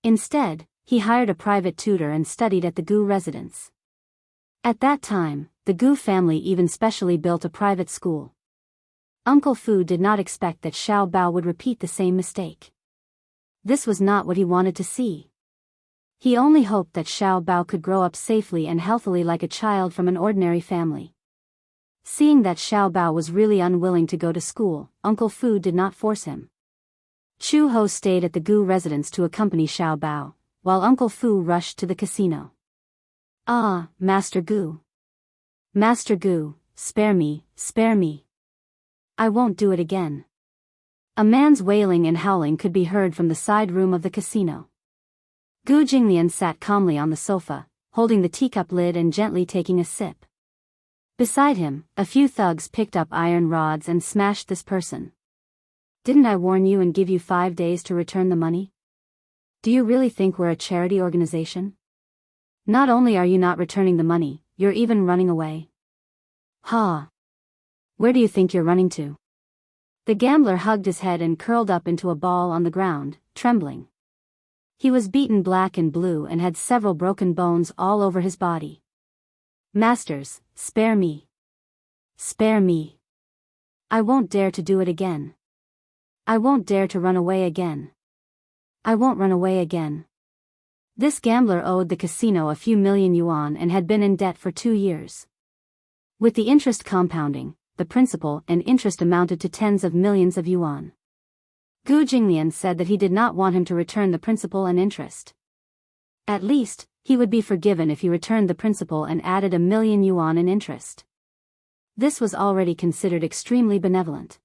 Instead, he hired a private tutor and studied at the Gu residence. At that time, the Gu family even specially built a private school. Uncle Fu did not expect that Xiao Bao would repeat the same mistake. This was not what he wanted to see. He only hoped that Xiao Bao could grow up safely and healthily like a child from an ordinary family. Seeing that Xiao Bao was really unwilling to go to school, Uncle Fu did not force him. Chu Ho stayed at the Gu residence to accompany Xiao Bao, while Uncle Fu rushed to the casino. "Ah, Master Gu. Master Gu, spare me, spare me. I won't do it again." A man's wailing and howling could be heard from the side room of the casino. Gu Jinglian sat calmly on the sofa, holding the teacup lid and gently taking a sip. Beside him, a few thugs picked up iron rods and smashed this person. "Didn't I warn you and give you 5 days to return the money? Do you really think we're a charity organization? Not only are you not returning the money, you're even running away. Ha! Where do you think you're running to?" The gambler hugged his head and curled up into a ball on the ground, trembling. He was beaten black and blue and had several broken bones all over his body. "Masters, spare me. Spare me. I won't dare to do it again. I won't dare to run away again. I won't run away again." This gambler owed the casino a few million yuan and had been in debt for 2 years. With the interest compounding, the principal and interest amounted to tens of millions of yuan. Gu Jinglian said that he did not want him to return the principal and interest. At least, he would be forgiven if he returned the principal and added 1 million yuan in interest. This was already considered extremely benevolent.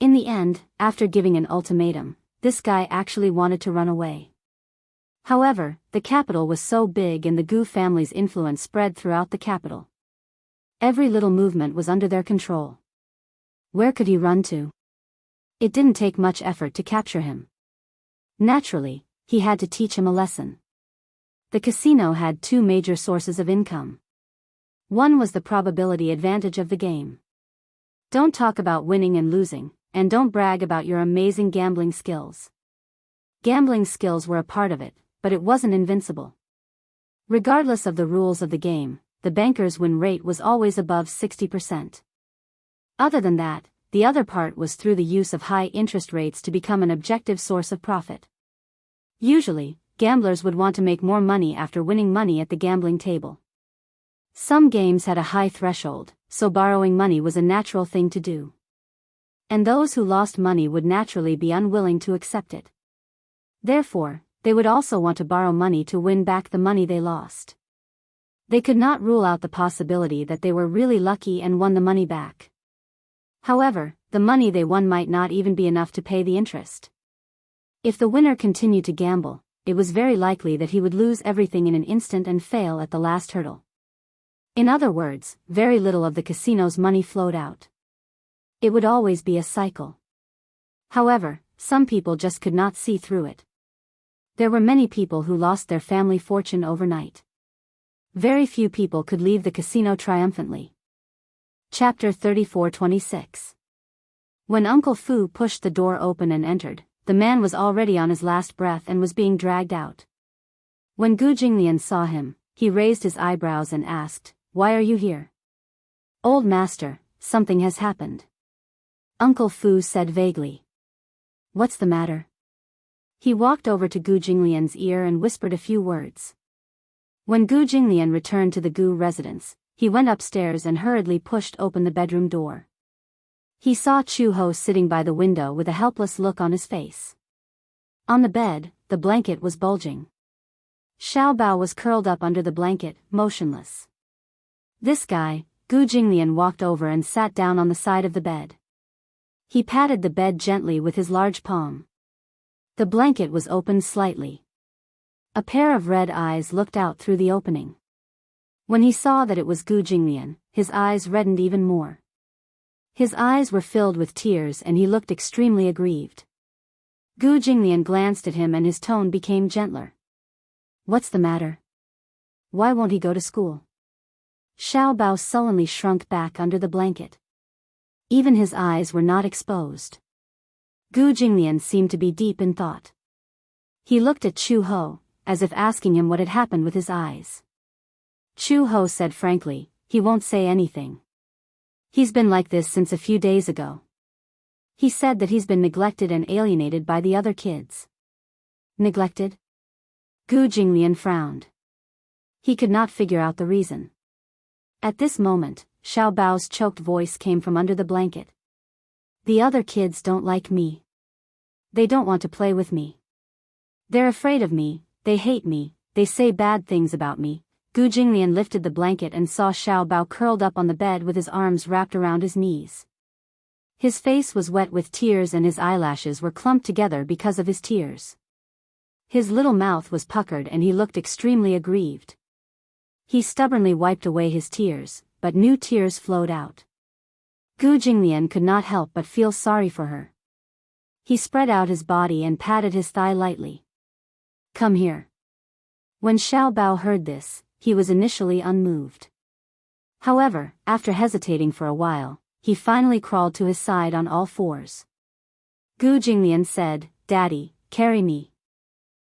In the end, after giving an ultimatum, this guy actually wanted to run away. However, the capital was so big and the Gu family's influence spread throughout the capital. Every little movement was under their control. Where could he run to? It didn't take much effort to capture him. Naturally, he had to teach him a lesson. The casino had two major sources of income. One was the probability advantage of the game. Don't talk about winning and losing, and don't brag about your amazing gambling skills. Gambling skills were a part of it, but it wasn't invincible. Regardless of the rules of the game, the banker's win rate was always above 60%. Other than that, the other part was through the use of high interest rates to become an objective source of profit. Usually, gamblers would want to make more money after winning money at the gambling table. Some games had a high threshold, so borrowing money was a natural thing to do. And those who lost money would naturally be unwilling to accept it. Therefore, they would also want to borrow money to win back the money they lost. They could not rule out the possibility that they were really lucky and won the money back. However, the money they won might not even be enough to pay the interest. If the winner continued to gamble, it was very likely that he would lose everything in an instant and fail at the last hurdle. In other words, very little of the casino's money flowed out. It would always be a cycle. However, some people just could not see through it. There were many people who lost their family fortune overnight. Very few people could leave the casino triumphantly. Chapter 34-26. When Uncle Fu pushed the door open and entered, the man was already on his last breath and was being dragged out. When Gu Jinglian saw him, he raised his eyebrows and asked, "Why are you here?" "Old master, something has happened." Uncle Fu said vaguely. "What's the matter?" He walked over to Gu Jinglian's ear and whispered a few words. When Gu Jinglian returned to the Gu residence, he went upstairs and hurriedly pushed open the bedroom door. He saw Chu Ho sitting by the window with a helpless look on his face. On the bed, the blanket was bulging. Xiao Bao was curled up under the blanket, motionless. This guy, Gu Jinglian walked over and sat down on the side of the bed. He patted the bed gently with his large palm. The blanket was opened slightly. A pair of red eyes looked out through the opening. When he saw that it was Gu Jinglian, his eyes reddened even more. His eyes were filled with tears and he looked extremely aggrieved. Gu Jinglian glanced at him and his tone became gentler. "What's the matter? Why won't he go to school?" Xiao Bao sullenly shrunk back under the blanket. Even his eyes were not exposed. Gu Jinglian seemed to be deep in thought. He looked at Chu Ho, as if asking him what had happened with his eyes. Chu Ho said frankly, "He won't say anything. He's been like this since a few days ago. He said that he's been neglected and alienated by the other kids." "Neglected?" Gu Jinglian frowned. He could not figure out the reason. At this moment, Xiao Bao's choked voice came from under the blanket. "The other kids don't like me. They don't want to play with me. They're afraid of me, they hate me, they say bad things about me." Gu Jinglian lifted the blanket and saw Xiao Bao curled up on the bed with his arms wrapped around his knees. His face was wet with tears and his eyelashes were clumped together because of his tears. His little mouth was puckered and he looked extremely aggrieved. He stubbornly wiped away his tears, but new tears flowed out. Gu Jinglian could not help but feel sorry for her. He spread out his body and patted his thigh lightly. "Come here." When Xiao Bao heard this, he was initially unmoved. However, after hesitating for a while, he finally crawled to his side on all fours. Gu Jinglian said, "Daddy, carry me."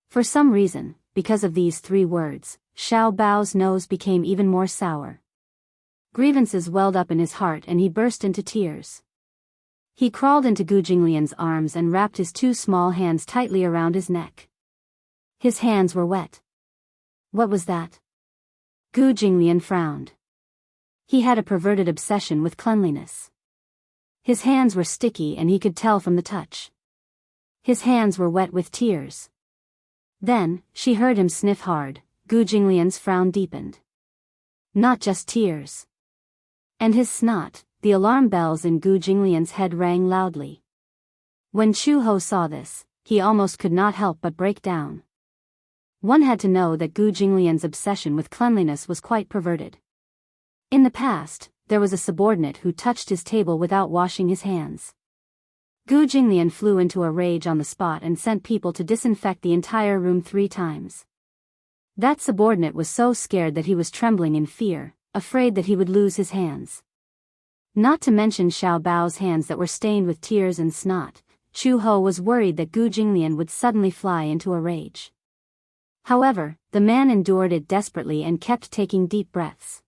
For some reason, because of these three words, Xiao Bao's nose became even more sour. Grievances welled up in his heart and he burst into tears. He crawled into Gu Jinglian's arms and wrapped his two small hands tightly around his neck. His hands were wet. What was that? Gu Jinglian frowned. He had a perverted obsession with cleanliness. His hands were sticky and he could tell from the touch. His hands were wet with tears. Then, she heard him sniff hard. Gu Jinglian's frown deepened. Not just tears. And his snot. The alarm bells in Gu Jinglian's head rang loudly. When Chu Ho saw this, he almost could not help but break down. One had to know that Gu Jinglian's obsession with cleanliness was quite perverted. In the past, there was a subordinate who touched his table without washing his hands. Gu Jinglian flew into a rage on the spot and sent people to disinfect the entire room 3 times. That subordinate was so scared that he was trembling in fear, afraid that he would lose his hands. Not to mention Xiao Bao's hands that were stained with tears and snot, Chu Ho was worried that Gu Jinglian would suddenly fly into a rage. However, the man endured it desperately and kept taking deep breaths.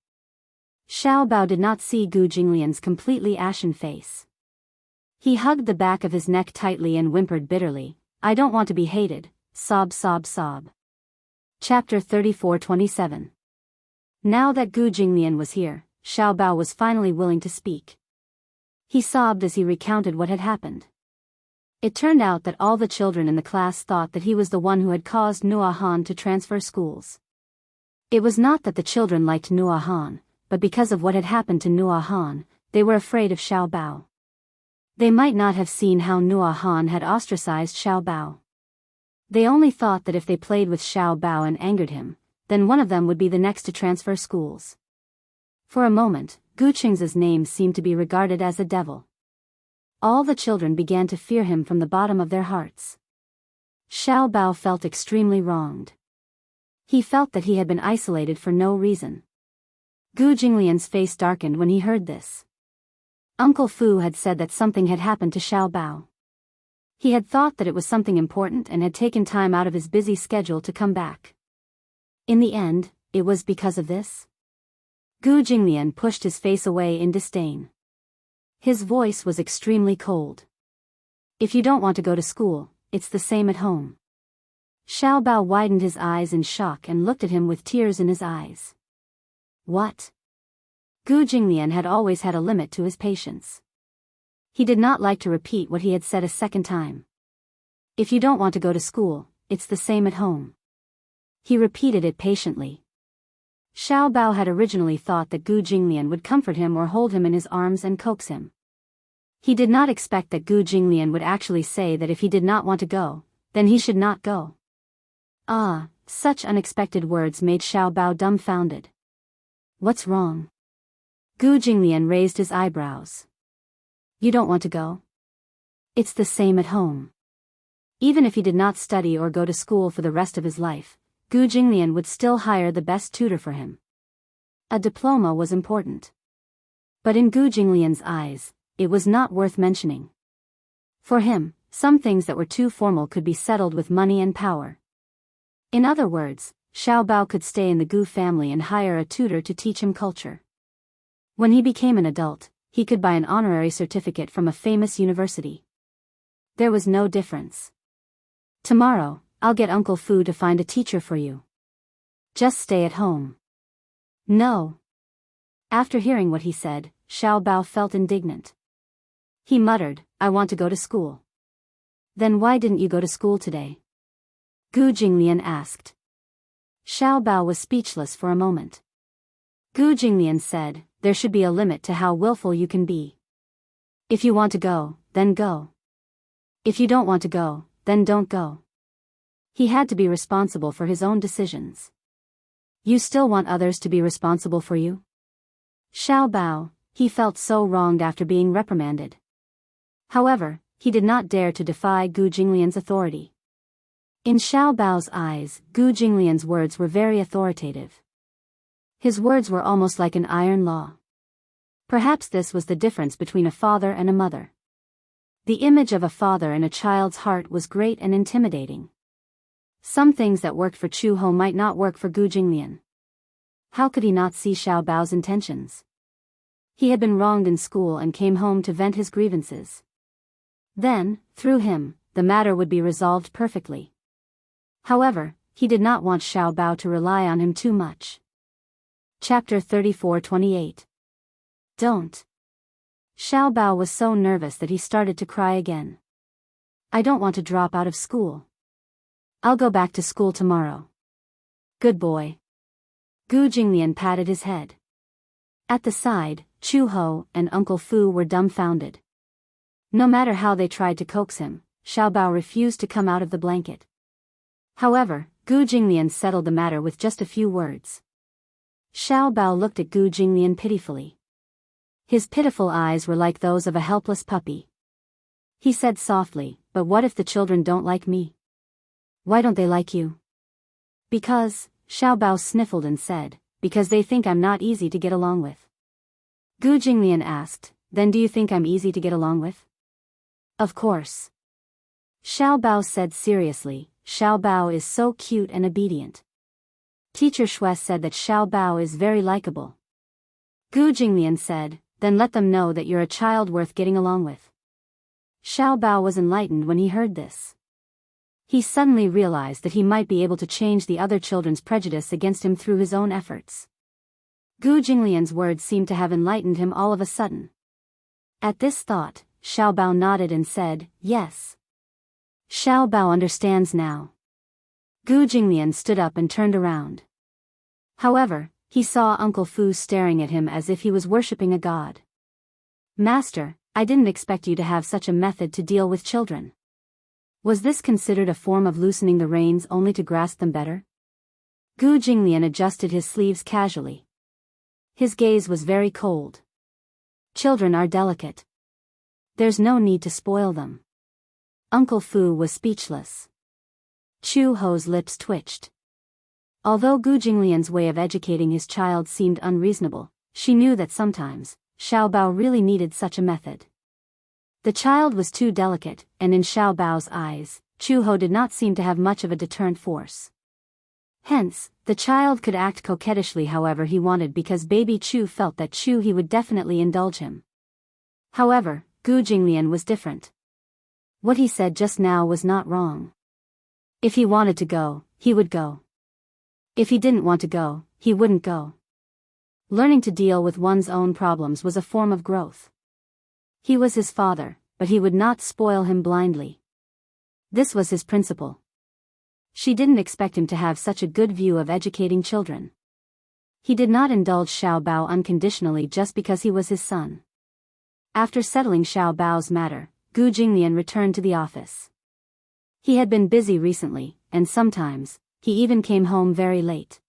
Xiao Bao did not see Gu Jinglian's completely ashen face. He hugged the back of his neck tightly and whimpered bitterly, "I don't want to be hated, sob sob sob." Chapter 34:27. Now that Gu Jinglian was here, Xiao Bao was finally willing to speak. He sobbed as he recounted what had happened. It turned out that all the children in the class thought that he was the one who had caused Nua Han to transfer schools. It was not that the children liked Nua Han, but because of what had happened to Nua Han, they were afraid of Xiao Bao. They might not have seen how Nua Han had ostracized Xiao Bao. They only thought that if they played with Xiao Bao and angered him, then one of them would be the next to transfer schools. For a moment, Gu Qing's name seemed to be regarded as a devil. All the children began to fear him from the bottom of their hearts. Xiao Bao felt extremely wronged. He felt that he had been isolated for no reason. Gu Jinglian's face darkened when he heard this. Uncle Fu had said that something had happened to Xiao Bao. He had thought that it was something important and had taken time out of his busy schedule to come back. In the end, it was because of this? Gu Jinglian pushed his face away in disdain. His voice was extremely cold. "If you don't want to go to school, it's the same at home." Xiao Bao widened his eyes in shock and looked at him with tears in his eyes. What? Gu Jinglian had always had a limit to his patience. He did not like to repeat what he had said a second time. "If you don't want to go to school, it's the same at home." He repeated it patiently. Xiao Bao had originally thought that Gu Jinglian would comfort him or hold him in his arms and coax him. He did not expect that Gu Jinglian would actually say that if he did not want to go, then he should not go. Such unexpected words made Xiao Bao dumbfounded. "What's wrong?" Gu Jinglian raised his eyebrows. "You don't want to go? It's the same at home." Even if he did not study or go to school for the rest of his life, Gu Jinglian would still hire the best tutor for him. A diploma was important. But in Gu Jinglian's eyes, it was not worth mentioning. For him, some things that were too formal could be settled with money and power. In other words, Xiao Bao could stay in the Gu family and hire a tutor to teach him culture. When he became an adult, he could buy an honorary certificate from a famous university. There was no difference. "Tomorrow, I'll get Uncle Fu to find a teacher for you. Just stay at home." "No." After hearing what he said, Xiao Bao felt indignant. He muttered, "I want to go to school." "Then why didn't you go to school today?" Gu Jinglian asked. Xiao Bao was speechless for a moment. Gu Jinglian said, "There should be a limit to how willful you can be. If you want to go, then go. If you don't want to go, then don't go." He had to be responsible for his own decisions. "You still want others to be responsible for you?" Xiao Bao, he felt so wronged after being reprimanded. However, he did not dare to defy Gu Jinglian's authority. In Xiao Bao's eyes, Gu Jinglian's words were very authoritative. His words were almost like an iron law. Perhaps this was the difference between a father and a mother. The image of a father in a child's heart was great and intimidating. Some things that worked for Chu Ho might not work for Gu Jinglian. How could he not see Xiao Bao's intentions? He had been wronged in school and came home to vent his grievances. Then, through him, the matter would be resolved perfectly. However, he did not want Xiao Bao to rely on him too much. Chapter 34:28. Don't. Xiao Bao was so nervous that he started to cry again. "I don't want to drop out of school. I'll go back to school tomorrow." "Good boy." Gu Jinglian patted his head. At the side, Chu Ho and Uncle Fu were dumbfounded. No matter how they tried to coax him, Xiao Bao refused to come out of the blanket. However, Gu Jinglian settled the matter with just a few words. Xiao Bao looked at Gu Jinglian pitifully. His pitiful eyes were like those of a helpless puppy. He said softly, "But what if the children don't like me? Why don't they like you?" "Because," Xiao Bao sniffled and said, "because they think I'm not easy to get along with." Gu Jinglian asked, "Then do you think I'm easy to get along with?" "Of course." Xiao Bao said seriously, "Xiao Bao is so cute and obedient. Teacher Shui said that Xiao Bao is very likable." Gu Jinglian said, "Then let them know that you're a child worth getting along with." Xiao Bao was enlightened when he heard this. He suddenly realized that he might be able to change the other children's prejudice against him through his own efforts. Gu Jinglian's words seemed to have enlightened him all of a sudden. At this thought, Xiao Bao nodded and said, "Yes. Xiao Bao understands now." Gu Jinglian stood up and turned around. However, he saw Uncle Fu staring at him as if he was worshipping a god. "Master, I didn't expect you to have such a method to deal with children. Was this considered a form of loosening the reins only to grasp them better?" Gu Jinglian adjusted his sleeves casually. His gaze was very cold. "Children are delicate. There's no need to spoil them." Uncle Fu was speechless. Chu Ho's lips twitched. Although Gu Jinglian's way of educating his child seemed unreasonable, she knew that sometimes, Xiao Bao really needed such a method. The child was too delicate, and in Xiao Bao's eyes, Chu Ho did not seem to have much of a deterrent force. Hence, the child could act coquettishly however he wanted because baby Chu felt that he would definitely indulge him. However, Gu Jinglian was different. What he said just now was not wrong. If he wanted to go, he would go. If he didn't want to go, he wouldn't go. Learning to deal with one's own problems was a form of growth. He was his father, but he would not spoil him blindly. This was his principle. She didn't expect him to have such a good view of educating children. He did not indulge Xiao Bao unconditionally just because he was his son. After settling Xiao Bao's matter, Gu Jinglian returned to the office. He had been busy recently, and sometimes, he even came home very late.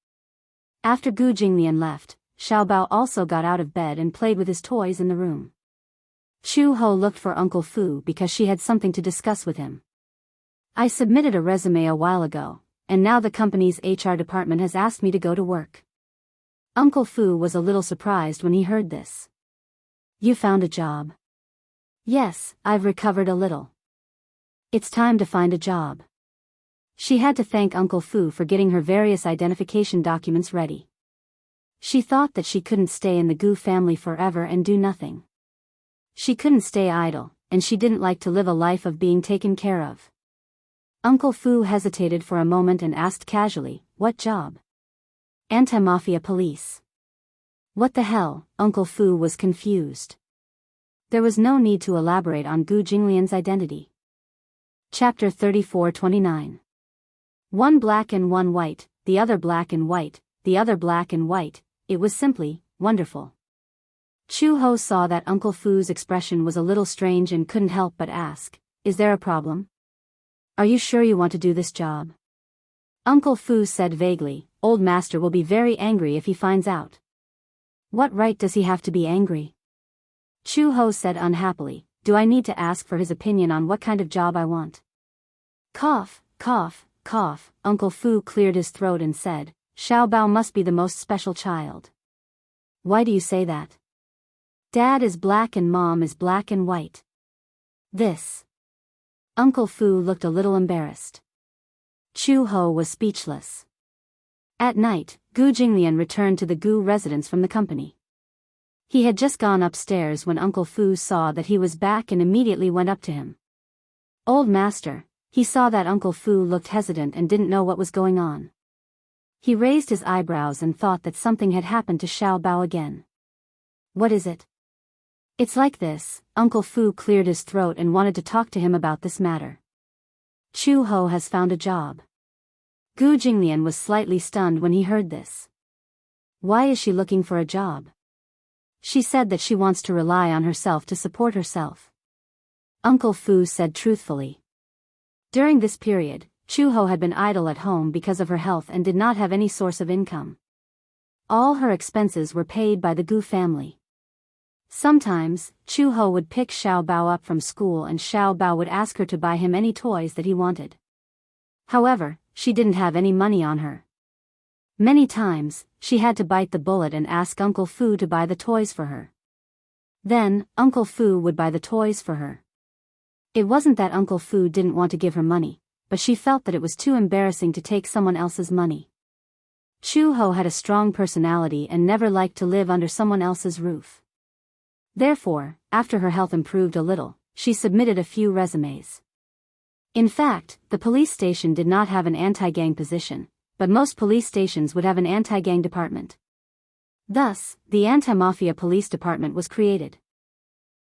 After Gu Jinglian left, Xiao Bao also got out of bed and played with his toys in the room. Chu Ho looked for Uncle Fu because she had something to discuss with him. "I submitted a resume a while ago, and now the company's HR department has asked me to go to work." Uncle Fu was a little surprised when he heard this. "You found a job?" "Yes, I've recovered a little. It's time to find a job." She had to thank Uncle Fu for getting her various identification documents ready. She thought that she couldn't stay in the Gu family forever and do nothing. She couldn't stay idle, and she didn't like to live a life of being taken care of. Uncle Fu hesitated for a moment and asked casually, "What job?" "Anti-mafia police." "What the hell?" Uncle Fu was confused. There was no need to elaborate on Gu Jinglian's identity. Chapter 34-29. One black and one white, the other black and white, the other black and white, it was simply wonderful. Chu Ho saw that Uncle Fu's expression was a little strange and couldn't help but ask, "Is there a problem? Are you sure you want to do this job?" Uncle Fu said vaguely, "Old master will be very angry if he finds out." "What right does he have to be angry?" Chu Ho said unhappily, "Do I need to ask for his opinion on what kind of job I want?" Cough, cough, cough, Uncle Fu cleared his throat and said, "Xiao Bao must be the most special child." "Why do you say that?" "Dad is black and Mom is black and white." This. Uncle Fu looked a little embarrassed. Chu Ho was speechless. At night, Gu Jinglian returned to the Gu residence from the company. He had just gone upstairs when Uncle Fu saw that he was back and immediately went up to him. "Old master." He saw that Uncle Fu looked hesitant and didn't know what was going on. He raised his eyebrows and thought that something had happened to Xiao Bao again. "What is it?" "It's like this." Uncle Fu cleared his throat and wanted to talk to him about this matter. "Chu Ho has found a job." Gu Jinglian was slightly stunned when he heard this. "Why is she looking for a job?" "She said that she wants to rely on herself to support herself." Uncle Fu said truthfully. During this period, Chuho had been idle at home because of her health and did not have any source of income. All her expenses were paid by the Gu family. Sometimes, Chuho would pick Xiaobao up from school and Xiaobao would ask her to buy him any toys that he wanted. However, she didn't have any money on her. Many times, she had to bite the bullet and ask Uncle Fu to buy the toys for her. Then, Uncle Fu would buy the toys for her. It wasn't that Uncle Fu didn't want to give her money, but she felt that it was too embarrassing to take someone else's money. Chuho had a strong personality and never liked to live under someone else's roof. Therefore, after her health improved a little, she submitted a few resumes. In fact, the police station did not have an anti-gang position, but most police stations would have an anti-gang department. Thus, the anti-mafia police department was created.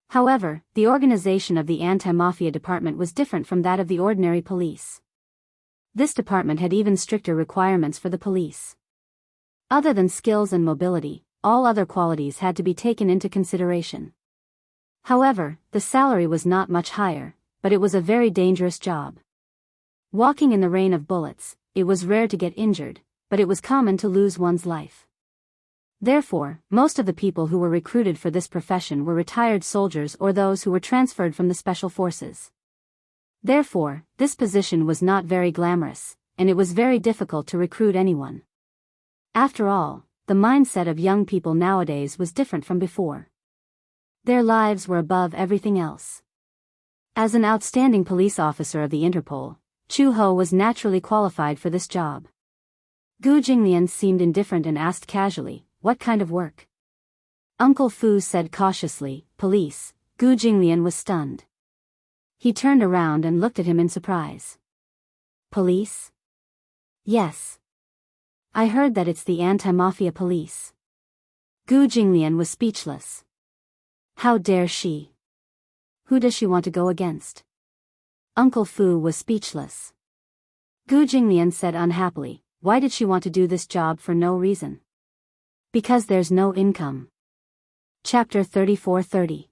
However, the organization of the anti-mafia department was different from that of the ordinary police. This department had even stricter requirements for the police. Other than skills and mobility, all other qualities had to be taken into consideration. However, the salary was not much higher, but it was a very dangerous job. Walking in the rain of bullets, it was rare to get injured, but it was common to lose one's life. Therefore, most of the people who were recruited for this profession were retired soldiers or those who were transferred from the special forces. Therefore, this position was not very glamorous, and it was very difficult to recruit anyone. After all, the mindset of young people nowadays was different from before. Their lives were above everything else. As an outstanding police officer of the Interpol, Chuho was naturally qualified for this job. Gu Jinglian seemed indifferent and asked casually, "What kind of work?" Uncle Fu said cautiously, "Police." Gu Jinglian was stunned. He turned around and looked at him in surprise. "Police?" "Yes. I heard that it's the anti-mafia police." Gu Jinglian was speechless. How dare she? Who does she want to go against? Uncle Fu was speechless. Gu Jinglian said unhappily, "Why did she want to do this job for no reason?" "Because there's no income." Chapter 34:30.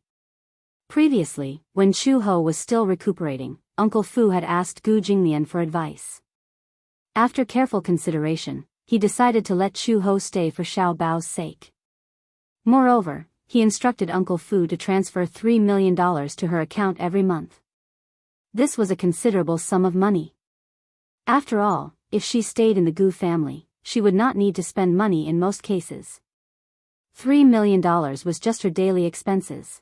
Previously, when Chuho was still recuperating, Uncle Fu had asked Gu Jinglian for advice. After careful consideration, he decided to let Chuho stay for Xiaobao's sake. Moreover, he instructed Uncle Fu to transfer $3 million to her account every month. This was a considerable sum of money. After all, if she stayed in the Gu family, she would not need to spend money in most cases. $3 million was just her daily expenses.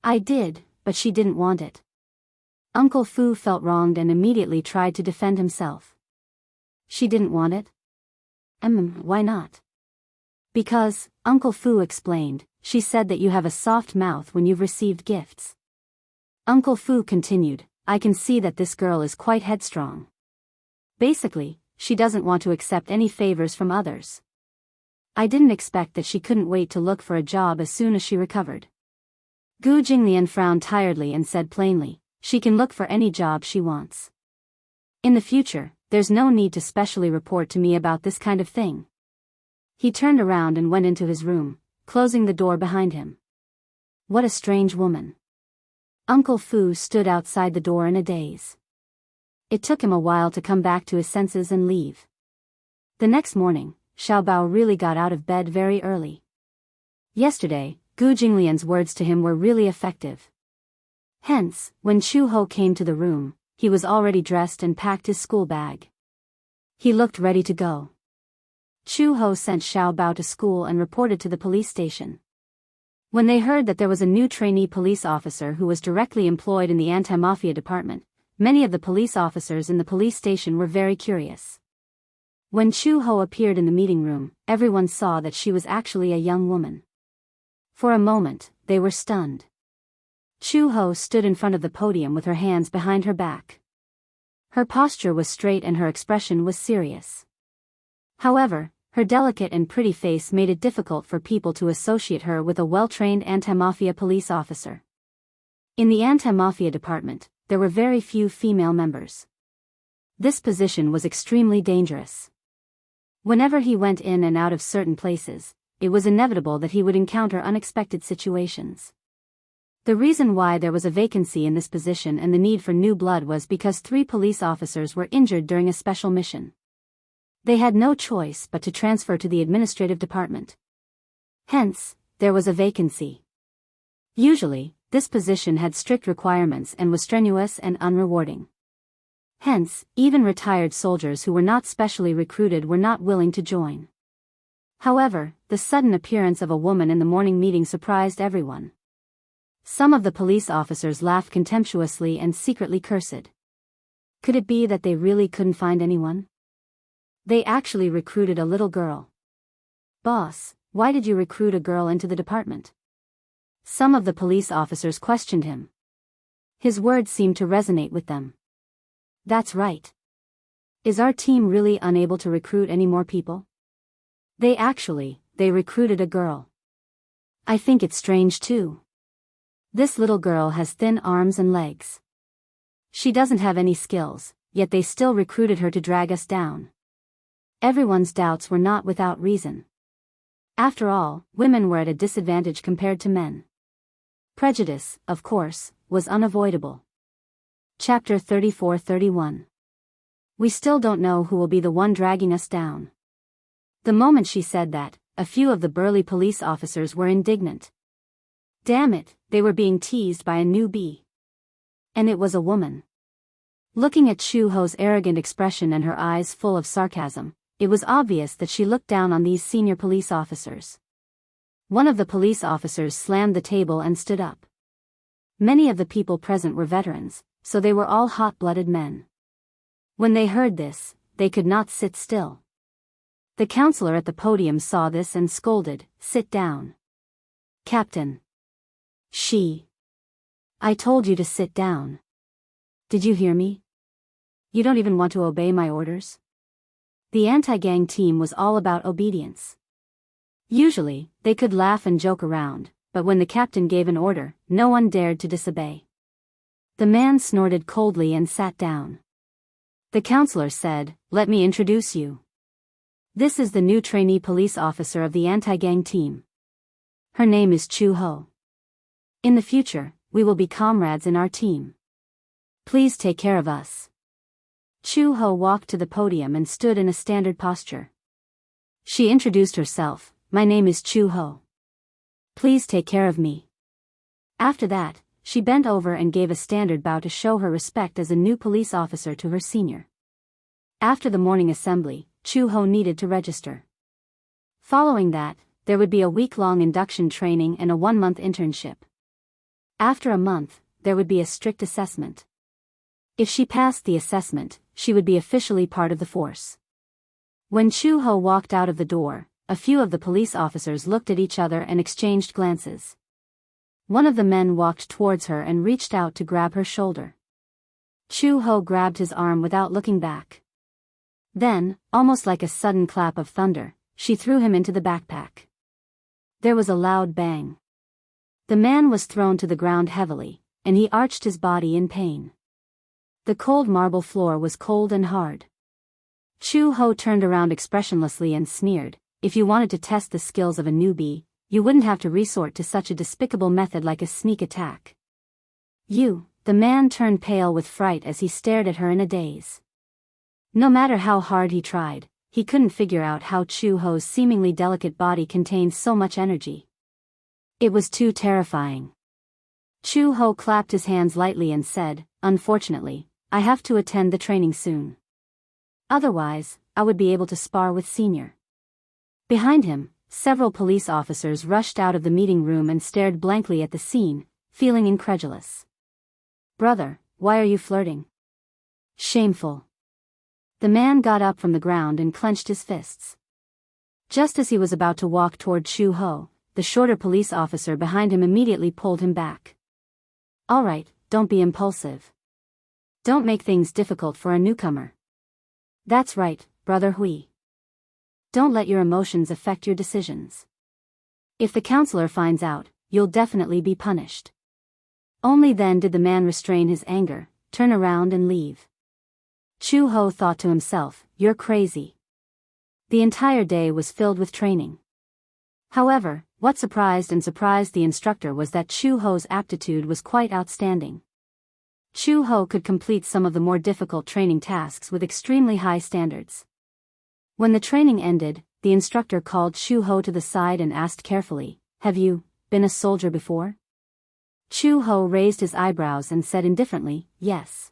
"I did, but she didn't want it." Uncle Fu felt wronged and immediately tried to defend himself. "She didn't want it?" Why not?" "Because," Uncle Fu explained, "she said that you have a soft mouth when you've received gifts." Uncle Fu continued, "I can see that this girl is quite headstrong. Basically, she doesn't want to accept any favors from others. I didn't expect that she couldn't wait to look for a job as soon as she recovered." Gu Jinglian frowned tiredly and said plainly, "She can look for any job she wants. In the future, there's no need to specially report to me about this kind of thing." He turned around and went into his room, closing the door behind him. What a strange woman. Uncle Fu stood outside the door in a daze. It took him a while to come back to his senses and leave. The next morning, Xiaobao really got out of bed very early. Yesterday, Gu Jinglian's words to him were really effective. Hence, when Chuho came to the room, he was already dressed and packed his school bag. He looked ready to go. Chuho sent Xiaobao to school and reported to the police station. When they heard that there was a new trainee police officer who was directly employed in the anti-mafia department, many of the police officers in the police station were very curious. When Chuho appeared in the meeting room, everyone saw that she was actually a young woman. For a moment, they were stunned. Chuho stood in front of the podium with her hands behind her back. Her posture was straight and her expression was serious. However, her delicate and pretty face made it difficult for people to associate her with a well-trained anti-mafia police officer. In the anti-mafia department, there were very few female members. This position was extremely dangerous. Whenever he went in and out of certain places, it was inevitable that he would encounter unexpected situations. The reason why there was a vacancy in this position and the need for new blood was because 3 police officers were injured during a special mission. They had no choice but to transfer to the administrative department. Hence, there was a vacancy. Usually, this position had strict requirements and was strenuous and unrewarding. Hence, even retired soldiers who were not specially recruited were not willing to join. However, the sudden appearance of a woman in the morning meeting surprised everyone. Some of the police officers laughed contemptuously and secretly cursed. Could it be that they really couldn't find anyone? They actually recruited a little girl. Boss, why did you recruit a girl into the department? Some of the police officers questioned him. His words seemed to resonate with them. That's right. Is our team really unable to recruit any more people? They recruited a girl. I think it's strange too. This little girl has thin arms and legs. She doesn't have any skills, yet they still recruited her to drag us down. Everyone's doubts were not without reason. After all, women were at a disadvantage compared to men. Prejudice, of course, was unavoidable. Chapter 34-31. We still don't know who will be the one dragging us down. The moment she said that, a few of the burly police officers were indignant. Damn it, they were being teased by a newbie. And it was a woman. Looking at Chu Ho's arrogant expression and her eyes full of sarcasm, it was obvious that she looked down on these senior police officers. One of the police officers slammed the table and stood up. Many of the people present were veterans, so they were all hot-blooded men. When they heard this, they could not sit still. The counselor at the podium saw this and scolded, "Sit down. Captain. I told you to sit down. Did you hear me? You don't even want to obey my orders?" The anti-gang team was all about obedience. Usually, they could laugh and joke around, but when the captain gave an order, no one dared to disobey. The man snorted coldly and sat down. The counselor said, "Let me introduce you. This is the new trainee police officer of the anti-gang team. Her name is Chu Ho. In the future, we will be comrades in our team. Please take care of us." Chu Ho walked to the podium and stood in a standard posture. She introduced herself, "My name is Chu Ho. Please take care of me." After that, she bent over and gave a standard bow to show her respect as a new police officer to her senior. After the morning assembly, Chu Ho needed to register. Following that, there would be a week-long induction training and a 1-month internship. After a month, there would be a strict assessment. If she passed the assessment, she would be officially part of the force. When Chu Ho walked out of the door, a few of the police officers looked at each other and exchanged glances. One of the men walked towards her and reached out to grab her shoulder. Chu Ho grabbed his arm without looking back. Then, almost like a sudden clap of thunder, she threw him into the backpack. There was a loud bang. The man was thrown to the ground heavily, and he arched his body in pain. The cold marble floor was cold and hard. Chu Ho turned around expressionlessly and sneered, "If you wanted to test the skills of a newbie, you wouldn't have to resort to such a despicable method like a sneak attack." The man turned pale with fright as he stared at her in a daze. No matter how hard he tried, he couldn't figure out how Chu Ho's seemingly delicate body contained so much energy. It was too terrifying. Chu Ho clapped his hands lightly and said, "Unfortunately, I have to attend the training soon. Otherwise, I would be able to spar with Senior." Behind him, several police officers rushed out of the meeting room and stared blankly at the scene, feeling incredulous. "Brother, why are you flirting? Shameful." The man got up from the ground and clenched his fists. Just as he was about to walk toward Chu Ho, the shorter police officer behind him immediately pulled him back. "All right, don't be impulsive. Don't make things difficult for a newcomer." "That's right, Brother Hui. Don't let your emotions affect your decisions. If the counselor finds out, you'll definitely be punished." Only then did the man restrain his anger, turn around and leave. Chu Ho thought to himself, "You're crazy." The entire day was filled with training. However, What surprised the instructor was that Chu Ho's aptitude was quite outstanding. Chu Ho could complete some of the more difficult training tasks with extremely high standards. When the training ended, the instructor called Chu Ho to the side and asked carefully, "Have you been a soldier before?" Chu Ho raised his eyebrows and said indifferently, "Yes."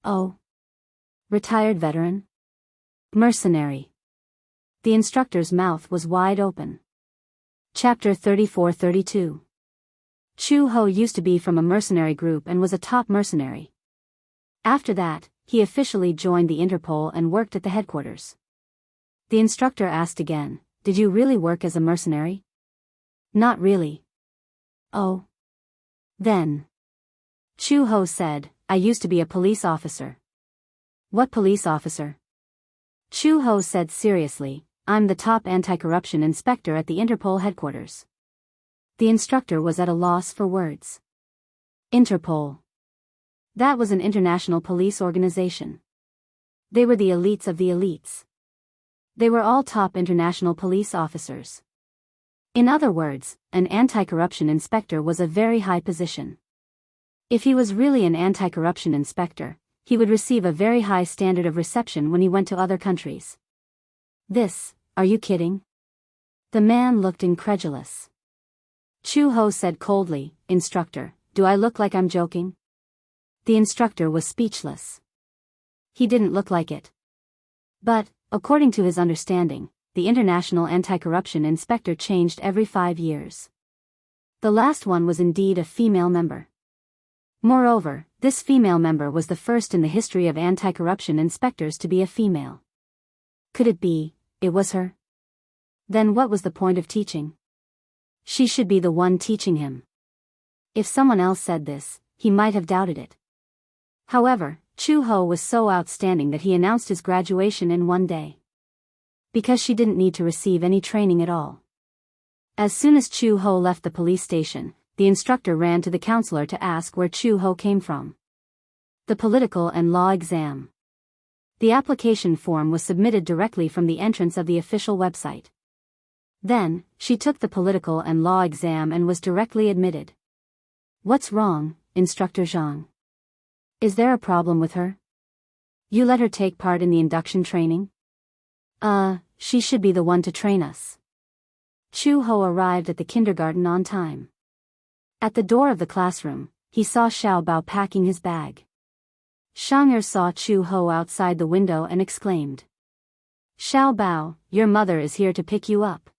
"Oh. Retired veteran? Mercenary?" The instructor's mouth was wide open. Chapter 34-32. Chu Ho used to be from a mercenary group and was a top mercenary. After that, he officially joined the Interpol and worked at the headquarters. The instructor asked again, "Did you really work as a mercenary?" "Not really." "Oh. Then." Chu Ho said, "I used to be a police officer." "What police officer?" Chu Ho said seriously, "I'm the top anti-corruption inspector at the Interpol headquarters." The instructor was at a loss for words. Interpol. That was an international police organization. They were the elites of the elites. They were all top international police officers. In other words, an anti-corruption inspector was a very high position. If he was really an anti-corruption inspector, he would receive a very high standard of reception when he went to other countries. Are you kidding?" The man looked incredulous. Chu Ho said coldly, "Instructor, do I look like I'm joking?" The instructor was speechless. He didn't look like it. But, according to his understanding, the international anti-corruption inspector changed every 5 years. The last one was indeed a female member. Moreover, this female member was the first in the history of anti-corruption inspectors to be a female. Could it be, it was her? Then what was the point of teaching? She should be the one teaching him. If someone else said this, he might have doubted it. However, Chu Ho was so outstanding that he announced his graduation in one day. Because she didn't need to receive any training at all. As soon as Chu Ho left the police station, the instructor ran to the counselor to ask where Chu Ho came from. The political and law exam. The application form was submitted directly from the entrance of the official website. Then, she took the political and law exam and was directly admitted. "What's wrong, Instructor Zhang? Is there a problem with her? You let her take part in the induction training?" She should be the one to train us." Chu Ho arrived at the kindergarten on time. At the door of the classroom, he saw Xiao Bao packing his bag. Xianxia saw Chu Ho outside the window and exclaimed, "Xiao Bao, your mother is here to pick you up."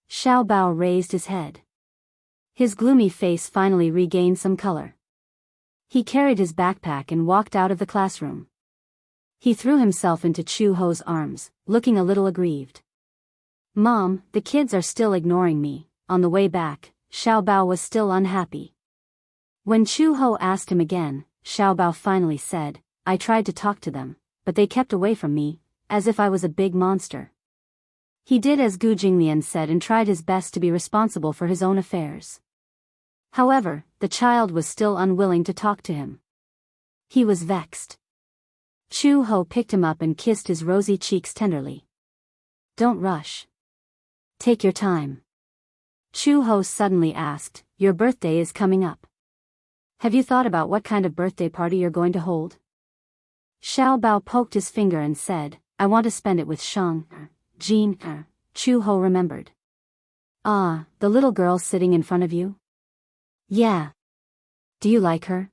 Xiao Bao raised his head. His gloomy face finally regained some color. He carried his backpack and walked out of the classroom. He threw himself into Chu Ho's arms, looking a little aggrieved. "Mom, the kids are still ignoring me." On the way back, Xiao Bao was still unhappy. When Chu Ho asked him again, Xiao Bao finally said, "I tried to talk to them, but they kept away from me, as if I was a big monster." He did as Gu Jinglian said and tried his best to be responsible for his own affairs. However, the child was still unwilling to talk to him. He was vexed. Chu Ho picked him up and kissed his rosy cheeks tenderly. "Don't rush. Take your time." Chu Ho suddenly asked, "Your birthday is coming up. Have you thought about what kind of birthday party you're going to hold?" Xiao Bao poked his finger and said, "I want to spend it with Shang, Jean." Chu Ho remembered. "Ah, the little girl sitting in front of you?" "Yeah. Do you like her?"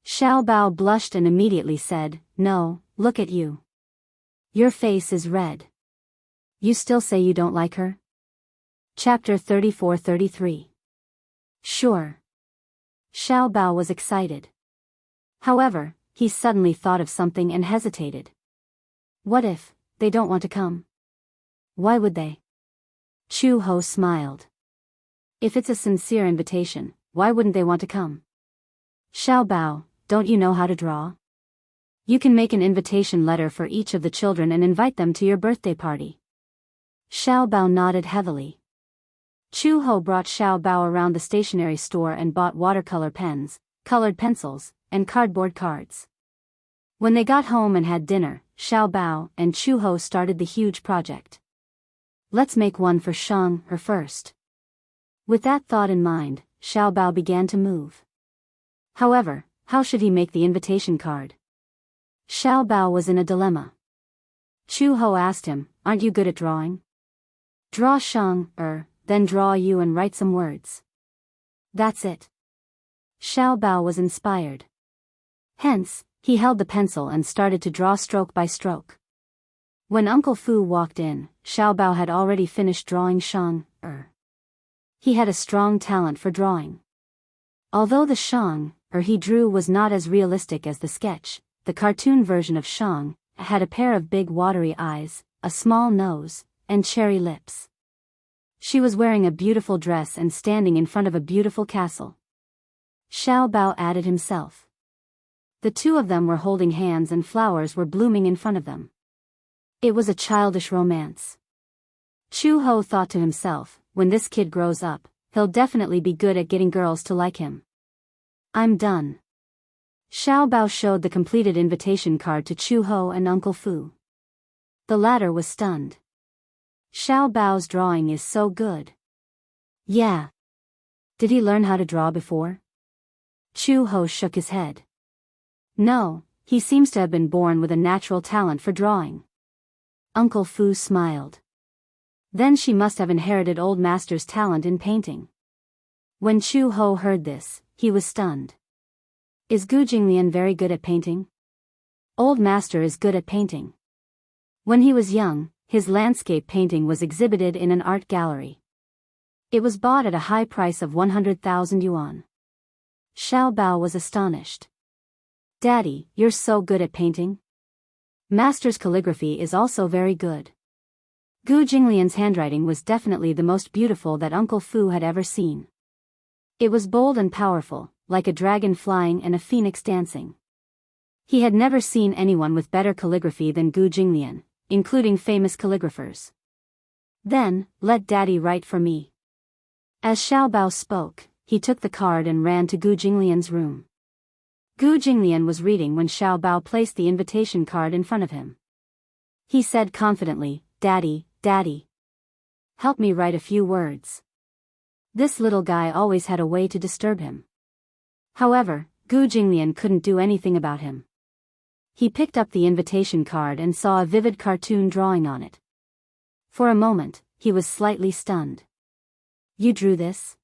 Xiao Bao blushed and immediately said, "No, look at you. Your face is red. You still say you don't like her?" Chapter 34-33. Sure. Xiao Bao was excited. However, he suddenly thought of something and hesitated. What if they don't want to come? Why would they? Chu Ho smiled. If it's a sincere invitation, why wouldn't they want to come? Xiao Bao, don't you know how to draw? You can make an invitation letter for each of the children and invite them to your birthday party. Xiao Bao nodded heavily. Chu Ho brought Xiao Bao around the stationery store and bought watercolor pens, colored pencils, and cardboard cards. When they got home and had dinner, Xiao Bao and Chu Ho started the huge project. Let's make one for Shang, her first, With that thought in mind, Xiao Bao began to move. However, how should he make the invitation card? Xiao Bao was in a dilemma. Chu Ho asked him, "Aren't you good at drawing? Draw Shang, then draw you and write some words." That's it. Xiao Bao was inspired. Hence, he held the pencil and started to draw stroke by stroke. When Uncle Fu walked in, Xiao Bao had already finished drawing Shang, He had a strong talent for drawing. Although the Shang, he drew was not as realistic as the sketch, the cartoon version of Shang had a pair of big watery eyes, a small nose, and cherry lips. She was wearing a beautiful dress and standing in front of a beautiful castle. Xiao Bao added himself. The two of them were holding hands and flowers were blooming in front of them. It was a childish romance. Chu Ho thought to himself, when this kid grows up, he'll definitely be good at getting girls to like him. I'm done. Xiao Bao showed the completed invitation card to Chu Ho and Uncle Fu. The latter was stunned. Xiao Bao's drawing is so good. Yeah. Did he learn how to draw before? Chu Ho shook his head. No, he seems to have been born with a natural talent for drawing. Uncle Fu smiled. Then she must have inherited old master's talent in painting. When Chu Ho heard this, he was stunned. Is Gu Jinglian very good at painting? Old master is good at painting. When he was young, his landscape painting was exhibited in an art gallery. It was bought at a high price of 100,000 yuan. Xiao Bao was astonished. Daddy, you're so good at painting? Master's calligraphy is also very good. Gu Jinglian's handwriting was definitely the most beautiful that Uncle Fu had ever seen. It was bold and powerful, like a dragon flying and a phoenix dancing. He had never seen anyone with better calligraphy than Gu Jinglian, including famous calligraphers. Then, let Daddy write for me. As Xiao Bao spoke, he took the card and ran to Gu Jinglian's room. Gu Jinglian was reading when Xiao Bao placed the invitation card in front of him. He said confidently, "Daddy, Daddy. Help me write a few words." This little guy always had a way to disturb him. However, Gu Jinglian couldn't do anything about him. He picked up the invitation card and saw a vivid cartoon drawing on it. For a moment, he was slightly stunned. "You drew this?"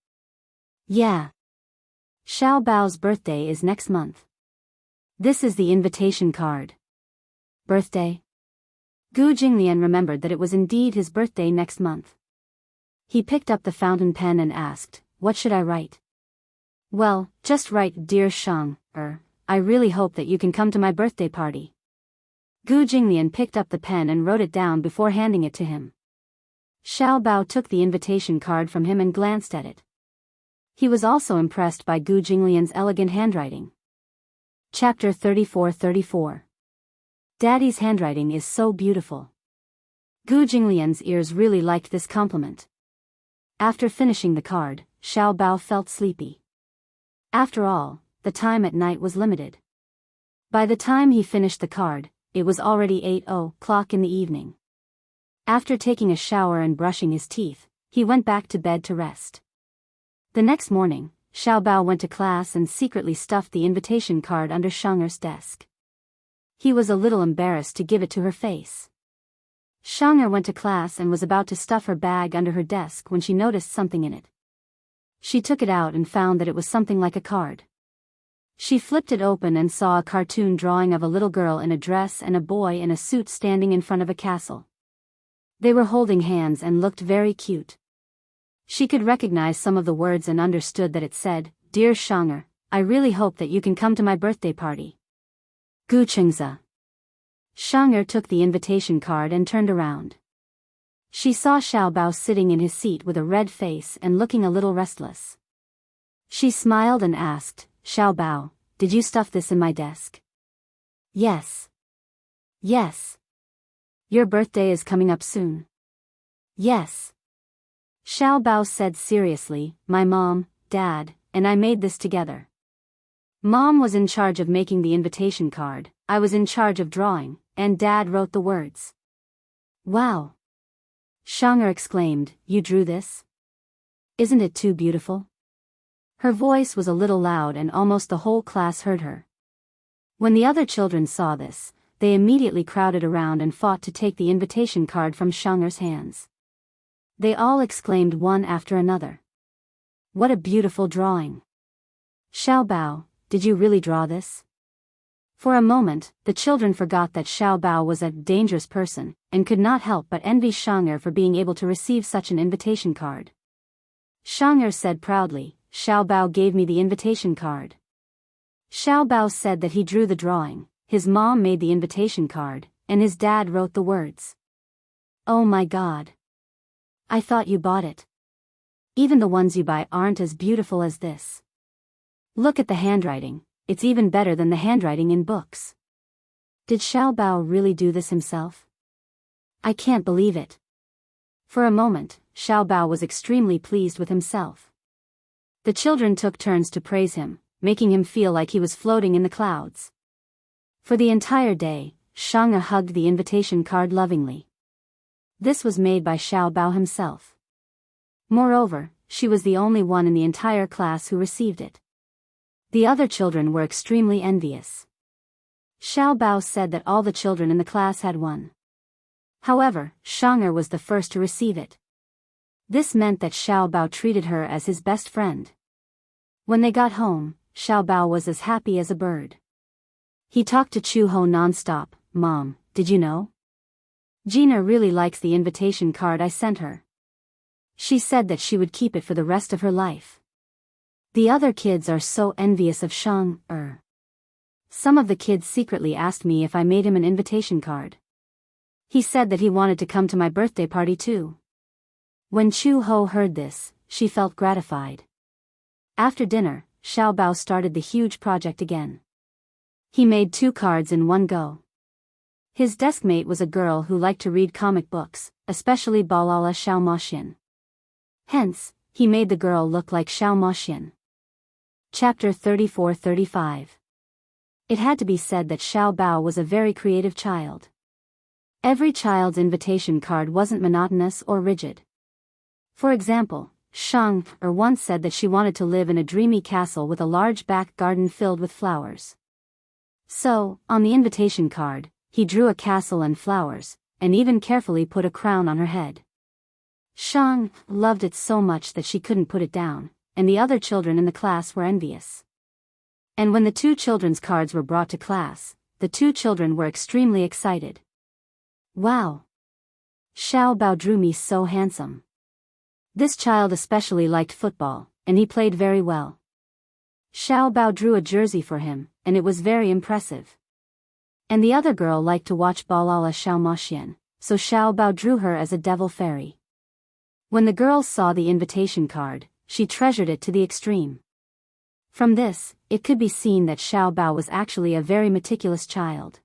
"Yeah. Xiao Bao's birthday is next month. This is the invitation card." Birthday? Gu Jinglian remembered that it was indeed his birthday next month. He picked up the fountain pen and asked, "What should I write?" "Well, just write, Dear Shang, I really hope that you can come to my birthday party." Gu Jinglian picked up the pen and wrote it down before handing it to him. Xiao Bao took the invitation card from him and glanced at it. He was also impressed by Gu Jinglian's elegant handwriting. Chapter 34-34. Daddy's handwriting is so beautiful. Gu Jinglian's ears really liked this compliment. After finishing the card, Xiao Bao felt sleepy. After all, the time at night was limited. By the time he finished the card, it was already 8:00 in the evening. After taking a shower and brushing his teeth, he went back to bed to rest. The next morning, Xiao Bao went to class and secretly stuffed the invitation card under Shang'er's desk. He was a little embarrassed to give it to her face. Shang'er went to class and was about to stuff her bag under her desk when she noticed something in it. She took it out and found that it was something like a card. She flipped it open and saw a cartoon drawing of a little girl in a dress and a boy in a suit standing in front of a castle. They were holding hands and looked very cute. She could recognize some of the words and understood that it said, "Dear Shang'er, I really hope that you can come to my birthday party." Gu Chengza. Shang'er took the invitation card and turned around. She saw Xiao Bao sitting in his seat with a red face and looking a little restless. She smiled and asked, "Xiao Bao, did you stuff this in my desk?" "Yes." "Yes. Your birthday is coming up soon." "Yes." Xiao Bao said seriously, "My mom, Dad, and I made this together. Mom was in charge of making the invitation card, I was in charge of drawing, and Dad wrote the words." "Wow!" Shang'er exclaimed, "You drew this?" Isn't it too beautiful? Her voice was a little loud and almost the whole class heard her. When the other children saw this, they immediately crowded around and fought to take the invitation card from Xianger's hands. They all exclaimed one after another. What a beautiful drawing! Xiao Bao, did you really draw this? For a moment, the children forgot that Xiao Bao was a dangerous person, and could not help but envy Xianger for being able to receive such an invitation card. Xianger said proudly, Xiao Bao gave me the invitation card. Xiao Bao said that he drew the drawing, his mom made the invitation card, and his dad wrote the words. Oh my God! I thought you bought it. Even the ones you buy aren't as beautiful as this. Look at the handwriting, it's even better than the handwriting in books. Did Xiao Bao really do this himself? I can't believe it. For a moment, Xiao Bao was extremely pleased with himself. The children took turns to praise him, making him feel like he was floating in the clouds. For the entire day, Xiang'e hugged the invitation card lovingly. This was made by Xiao Bao himself. Moreover, she was the only one in the entire class who received it. The other children were extremely envious. Xiao Bao said that all the children in the class had one. However, Xiang'e was the first to receive it. This meant that Xiao Bao treated her as his best friend. When they got home, Xiao Bao was as happy as a bird. He talked to Chu Ho non-stop. Mom, did you know? Gina really likes the invitation card I sent her. She said that she would keep it for the rest of her life. The other kids are so envious of Xiang. Some of the kids secretly asked me if I made him an invitation card. He said that he wanted to come to my birthday party too. When Chu Ho heard this, she felt gratified. After dinner, Xiao Bao started the huge project again. He made 2 cards in one go. His deskmate was a girl who liked to read comic books, especially Balala Xiao Moxian. Hence, he made the girl look like Xiao Moxian. Chapter 34-35. It had to be said that Xiao Bao was a very creative child. Every child's invitation card wasn't monotonous or rigid. For example, Shang once said that she wanted to live in a dreamy castle with a large back garden filled with flowers. So, on the invitation card, he drew a castle and flowers, and even carefully put a crown on her head. Shang loved it so much that she couldn't put it down, and the other children in the class were envious. And when the 2 children's cards were brought to class, the 2 children were extremely excited. Wow! Xiao Bao drew me so handsome. This child especially liked football, and he played very well. Xiao Bao drew a jersey for him, and it was very impressive. And the other girl liked to watch Balala Xiao Moxian, so Xiao Bao drew her as a devil fairy. When the girl saw the invitation card, she treasured it to the extreme. From this, it could be seen that Xiao Bao was actually a very meticulous child.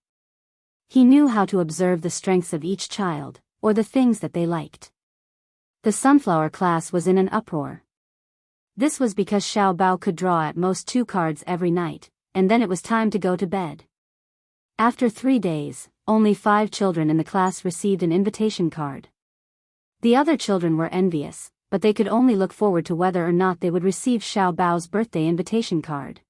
He knew how to observe the strengths of each child, or the things that they liked. The sunflower class was in an uproar. This was because Xiao Bao could draw at most 2 cards every night, and then it was time to go to bed. After 3 days, only 5 children in the class received an invitation card. The other children were envious, but they could only look forward to whether or not they would receive Xiao Bao's birthday invitation card.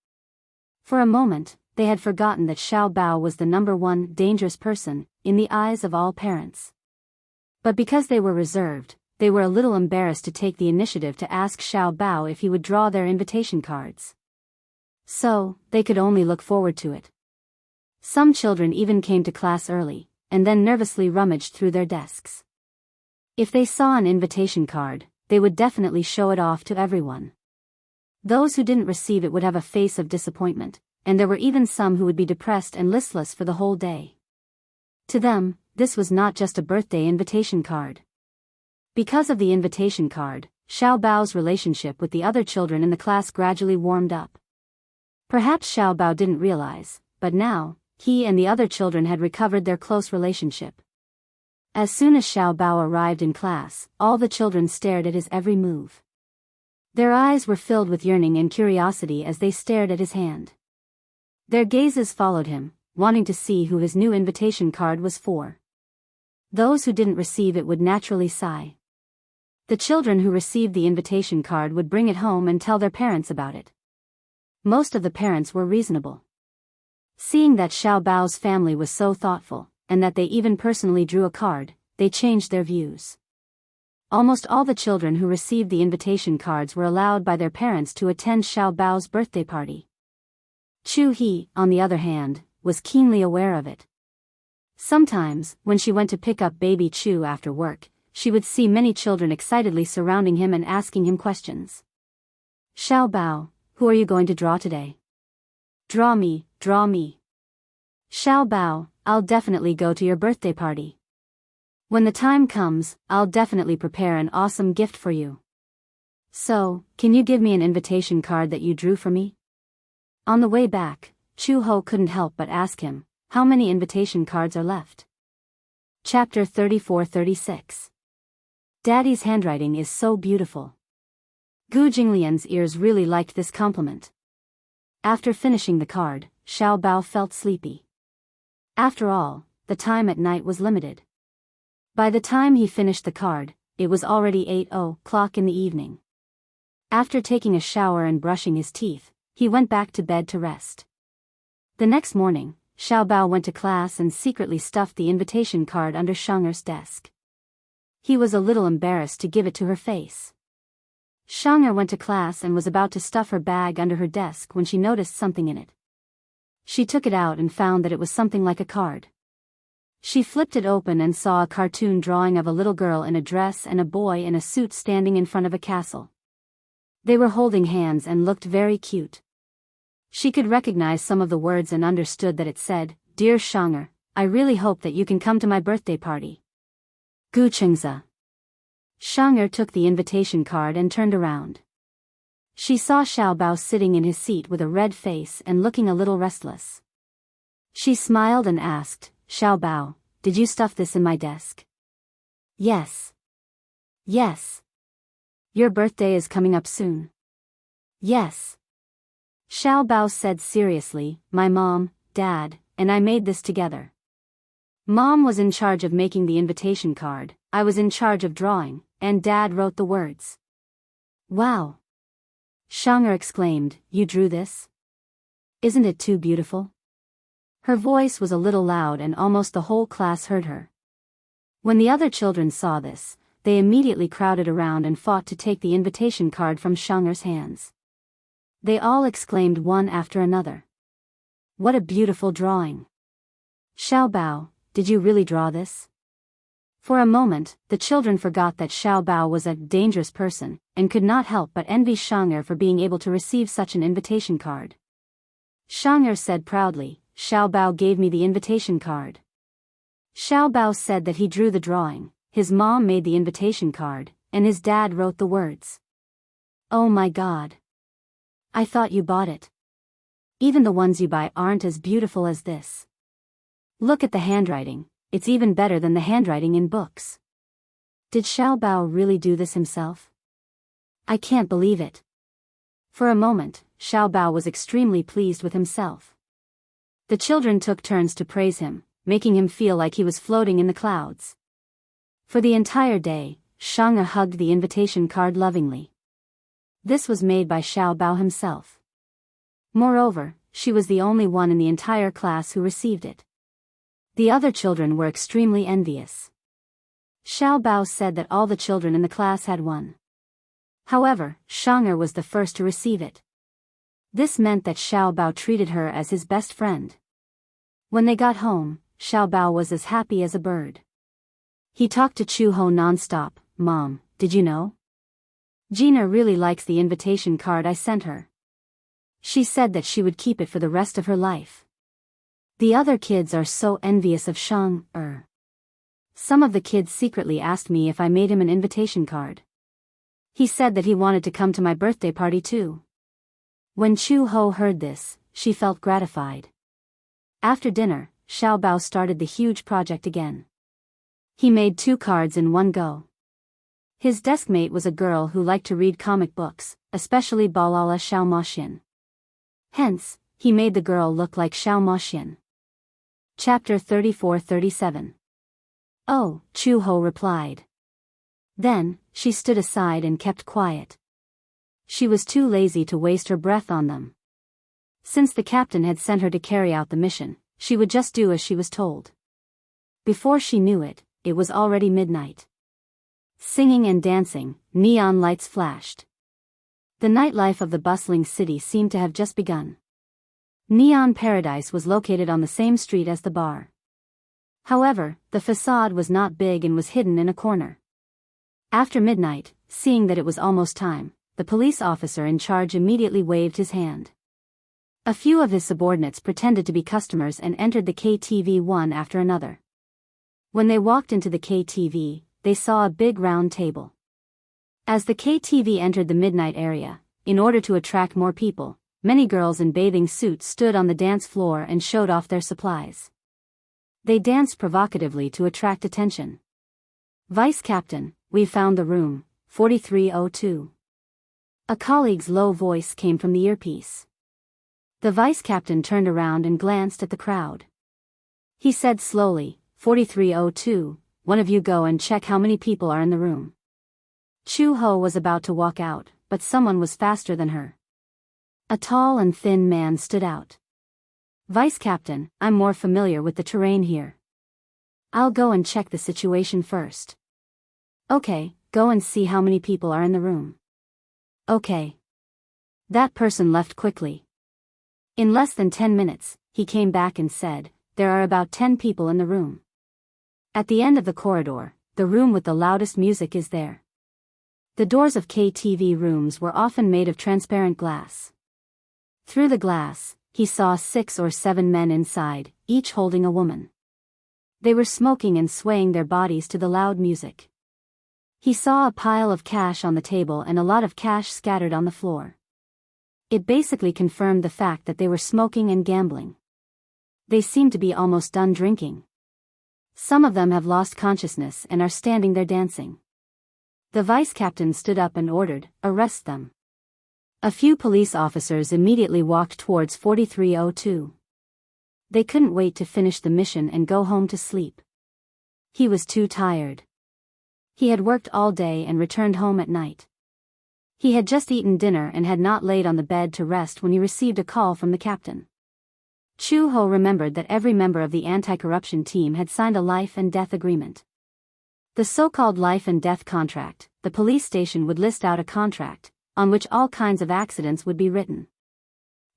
For a moment, they had forgotten that Xiao Bao was the number 1 dangerous person in the eyes of all parents. But because they were reserved, they were a little embarrassed to take the initiative to ask Xiao Bao if he would draw their invitation cards. So, they could only look forward to it. Some children even came to class early, and then nervously rummaged through their desks. If they saw an invitation card, they would definitely show it off to everyone. Those who didn't receive it would have a face of disappointment, and there were even some who would be depressed and listless for the whole day. To them, this was not just a birthday invitation card. Because of the invitation card, Xiao Bao's relationship with the other children in the class gradually warmed up. Perhaps Xiao Bao didn't realize, but now, he and the other children had recovered their close relationship. As soon as Xiao Bao arrived in class, all the children stared at his every move. Their eyes were filled with yearning and curiosity as they stared at his hand. Their gazes followed him, wanting to see who his new invitation card was for. Those who didn't receive it would naturally sigh. The children who received the invitation card would bring it home and tell their parents about it. Most of the parents were reasonable. Seeing that Xiao Bao's family was so thoughtful, and that they even personally drew a card, they changed their views. Almost all the children who received the invitation cards were allowed by their parents to attend Xiao Bao's birthday party. Chu He, on the other hand, was keenly aware of it. Sometimes, when she went to pick up baby Chu after work, she would see many children excitedly surrounding him and asking him questions. "Xiao Bao, who are you going to draw today?" "Draw me, draw me." "Xiao Bao, I'll definitely go to your birthday party. When the time comes, I'll definitely prepare an awesome gift for you. So, can you give me an invitation card that you drew for me?" On the way back, Chu Ho couldn't help but ask him, "How many invitation cards are left?" Chapter 34-36. Daddy's handwriting is so beautiful. Gu Jinglian's ears really liked this compliment. After finishing the card, Xiao Bao felt sleepy. After all, the time at night was limited. By the time he finished the card, it was already 8:00 in the evening. After taking a shower and brushing his teeth, he went back to bed to rest. The next morning, Xiao Bao went to class and secretly stuffed the invitation card under Shang'er's desk. He was a little embarrassed to give it to her face. Xiang'er went to class and was about to stuff her bag under her desk when she noticed something in it. She took it out and found that it was something like a card. She flipped it open and saw a cartoon drawing of a little girl in a dress and a boy in a suit standing in front of a castle. They were holding hands and looked very cute. She could recognize some of the words and understood that it said, "Dear Shang'er, I really hope that you can come to my birthday party. Gu Chengza." Shang'er took the invitation card and turned around. She saw Xiao Bao sitting in his seat with a red face and looking a little restless. She smiled and asked, "Xiao Bao, did you stuff this in my desk?" "Yes. Yes." "Your birthday is coming up soon." "Yes." Xiao Bao said seriously, "My mom, Dad, and I made this together. Mom was in charge of making the invitation card, I was in charge of drawing, and Dad wrote the words." "Wow!" Shang'er exclaimed, "You drew this? Isn't it too beautiful?" Her voice was a little loud and almost the whole class heard her. When the other children saw this, they immediately crowded around and fought to take the invitation card from Shang'er's hands. They all exclaimed one after another, "What a beautiful drawing! Xiao Bao, did you really draw this?" For a moment, the children forgot that Xiao Bao was a dangerous person, and could not help but envy Shang'er for being able to receive such an invitation card. Shang'er said proudly, "Xiao Bao gave me the invitation card." Xiao Bao said that he drew the drawing, his mom made the invitation card, and his dad wrote the words. "Oh my God! I thought you bought it. Even the ones you buy aren't as beautiful as this. Look at the handwriting, it's even better than the handwriting in books. Did Xiao Bao really do this himself? I can't believe it." For a moment, Xiao Bao was extremely pleased with himself. The children took turns to praise him, making him feel like he was floating in the clouds. For the entire day, Shang'er hugged the invitation card lovingly. This was made by Xiao Bao himself. Moreover, she was the only one in the entire class who received it. The other children were extremely envious. Xiao Bao said that all the children in the class had one. However, Shang'er was the first to receive it. This meant that Xiao Bao treated her as his best friend. When they got home, Xiao Bao was as happy as a bird. He talked to Chu Ho non-stop. "Mom, did you know? Gina really likes the invitation card I sent her. She said that she would keep it for the rest of her life. The other kids are so envious of Shang-er. Some of the kids secretly asked me if I made him an invitation card. He said that he wanted to come to my birthday party too." When Chu Ho heard this, she felt gratified. After dinner, Xiao Bao started the huge project again. He made 2 cards in one go. His deskmate was a girl who liked to read comic books, especially Balala Xiao Moxian. Hence, he made the girl look like Xiao Moxian. Chapter 34-37. "Oh," Chu Ho replied. Then, she stood aside and kept quiet. She was too lazy to waste her breath on them. Since the captain had sent her to carry out the mission, she would just do as she was told. Before she knew it, it was already midnight. Singing and dancing, neon lights flashed. The nightlife of the bustling city seemed to have just begun. Neon Paradise was located on the same street as the bar. However, the facade was not big and was hidden in a corner. After midnight, seeing that it was almost time, the police officer in charge immediately waved his hand. A few of his subordinates pretended to be customers and entered the KTV one after another. When they walked into the KTV, they saw a big round table. As the KTV entered the midnight area, in order to attract more people, many girls in bathing suits stood on the dance floor and showed off their supplies. They danced provocatively to attract attention. "Vice Captain, we've found the room, 4302. A colleague's low voice came from the earpiece. The vice captain turned around and glanced at the crowd. He said slowly, 4302, one of you go and check how many people are in the room. Chu Ho was about to walk out, but someone was faster than her. A tall and thin man stood out. Vice Captain, I'm more familiar with the terrain here. I'll go and check the situation first. Okay, go and see how many people are in the room. Okay. That person left quickly. In less than 10 minutes, he came back and said, there are about 10 people in the room. At the end of the corridor, the room with the loudest music is there. The doors of KTV rooms were often made of transparent glass. Through the glass, he saw 6 or 7 men inside, each holding a woman. They were smoking and swaying their bodies to the loud music. He saw a pile of cash on the table and a lot of cash scattered on the floor. It basically confirmed the fact that they were smoking and gambling. They seemed to be almost done drinking. Some of them have lost consciousness and are standing there dancing. The vice captain stood up and ordered, arrest them. A few police officers immediately walked towards 4302. They couldn't wait to finish the mission and go home to sleep. He was too tired. He had worked all day and returned home at night. He had just eaten dinner and had not laid on the bed to rest when he received a call from the captain. Chu Ho remembered that every member of the anti-corruption team had signed a life and death agreement. The so-called life and death contract, the police station would list out a contract, on which all kinds of accidents would be written.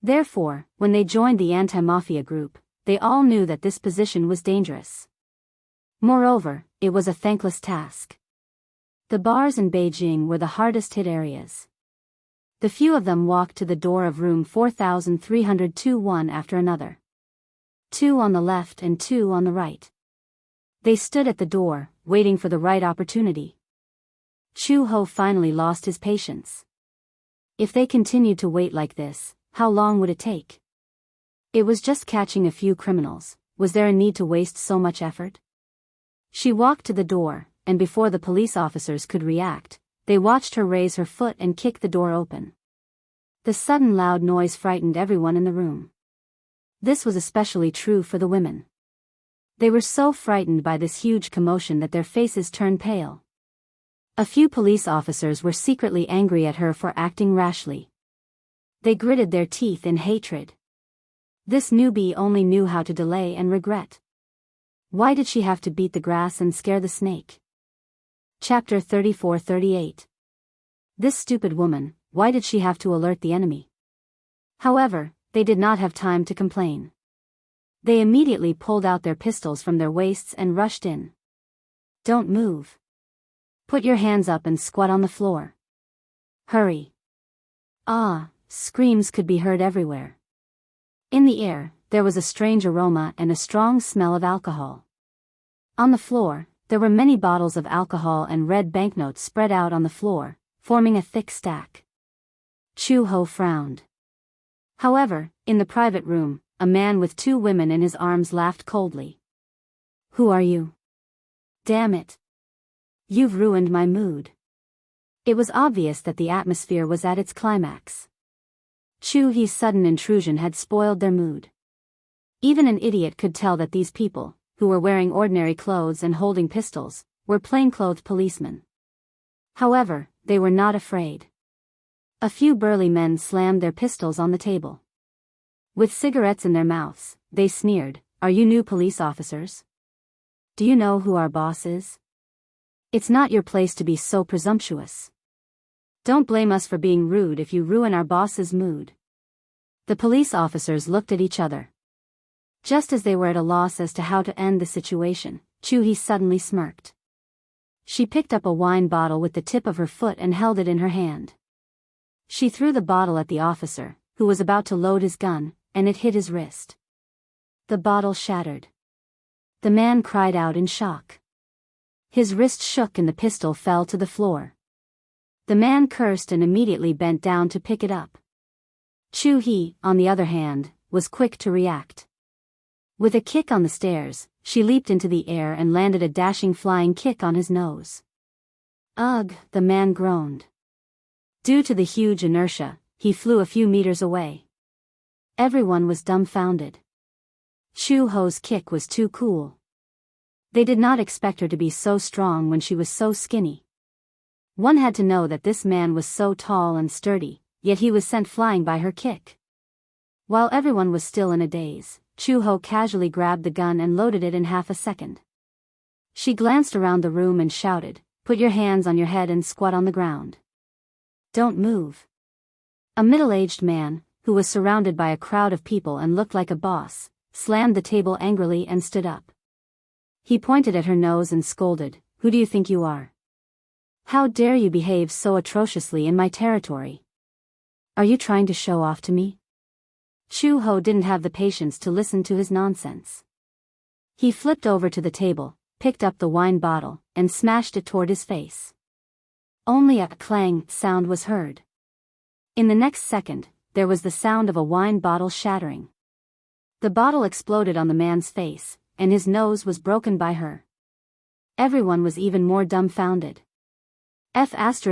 Therefore, when they joined the anti-mafia group, they all knew that this position was dangerous. Moreover, it was a thankless task. The bars in Beijing were the hardest hit areas. The few of them walked to the door of room 4302 one after another. 2 on the left and 2 on the right. They stood at the door, waiting for the right opportunity. Chu Ho finally lost his patience. If they continued to wait like this, how long would it take? It was just catching a few criminals. Was there a need to waste so much effort? She walked to the door, and before the police officers could react, they watched her raise her foot and kick the door open. The sudden loud noise frightened everyone in the room. This was especially true for the women. They were so frightened by this huge commotion that their faces turned pale. A few police officers were secretly angry at her for acting rashly. They gritted their teeth in hatred. This newbie only knew how to delay and regret. Why did she have to beat the grass and scare the snake? Chapter 34-38. This stupid woman, why did she have to alert the enemy? However, they did not have time to complain. They immediately pulled out their pistols from their waists and rushed in. Don't move. Put your hands up and squat on the floor. Hurry. Ah, screams could be heard everywhere. In the air, there was a strange aroma and a strong smell of alcohol. On the floor, there were many bottles of alcohol and red banknotes spread out on the floor, forming a thick stack. Chu Ho frowned. However, in the private room, a man with 2 women in his arms laughed coldly. Who are you? Damn it. You've ruined my mood. It was obvious that the atmosphere was at its climax. Chu He's sudden intrusion had spoiled their mood. Even an idiot could tell that these people, who were wearing ordinary clothes and holding pistols, were plainclothes policemen. However, they were not afraid. A few burly men slammed their pistols on the table. With cigarettes in their mouths, they sneered, "Are you new police officers? Do you know who our boss is? It's not your place to be so presumptuous. Don't blame us for being rude if you ruin our boss's mood." The police officers looked at each other. Just as they were at a loss as to how to end the situation, Chuhi suddenly smirked. She picked up a wine bottle with the tip of her foot and held it in her hand. She threw the bottle at the officer, who was about to load his gun, and it hit his wrist. The bottle shattered. The man cried out in shock. His wrist shook and the pistol fell to the floor. The man cursed and immediately bent down to pick it up. Chu-hee, on the other hand, was quick to react. With a kick on the stairs, she leaped into the air and landed a dashing flying kick on his nose. "Ugh," the man groaned. Due to the huge inertia, he flew a few meters away. Everyone was dumbfounded. Chu-ho's kick was too cool. They did not expect her to be so strong when she was so skinny. One had to know that this man was so tall and sturdy, yet he was sent flying by her kick. While everyone was still in a daze, Chu-ho casually grabbed the gun and loaded it in half a second. She glanced around the room and shouted, "Put your hands on your head and squat on the ground. Don't move." A middle-aged man, who was surrounded by a crowd of people and looked like a boss, slammed the table angrily and stood up. He pointed at her nose and scolded, "Who do you think you are? How dare you behave so atrociously in my territory? Are you trying to show off to me?" Chu-ho didn't have the patience to listen to his nonsense. He flipped over to the table, picked up the wine bottle, and smashed it toward his face. Only a clang sound was heard. In the next second, there was the sound of a wine bottle shattering. The bottle exploded on the man's face, and his nose was broken by her. Everyone was even more dumbfounded. F***ck,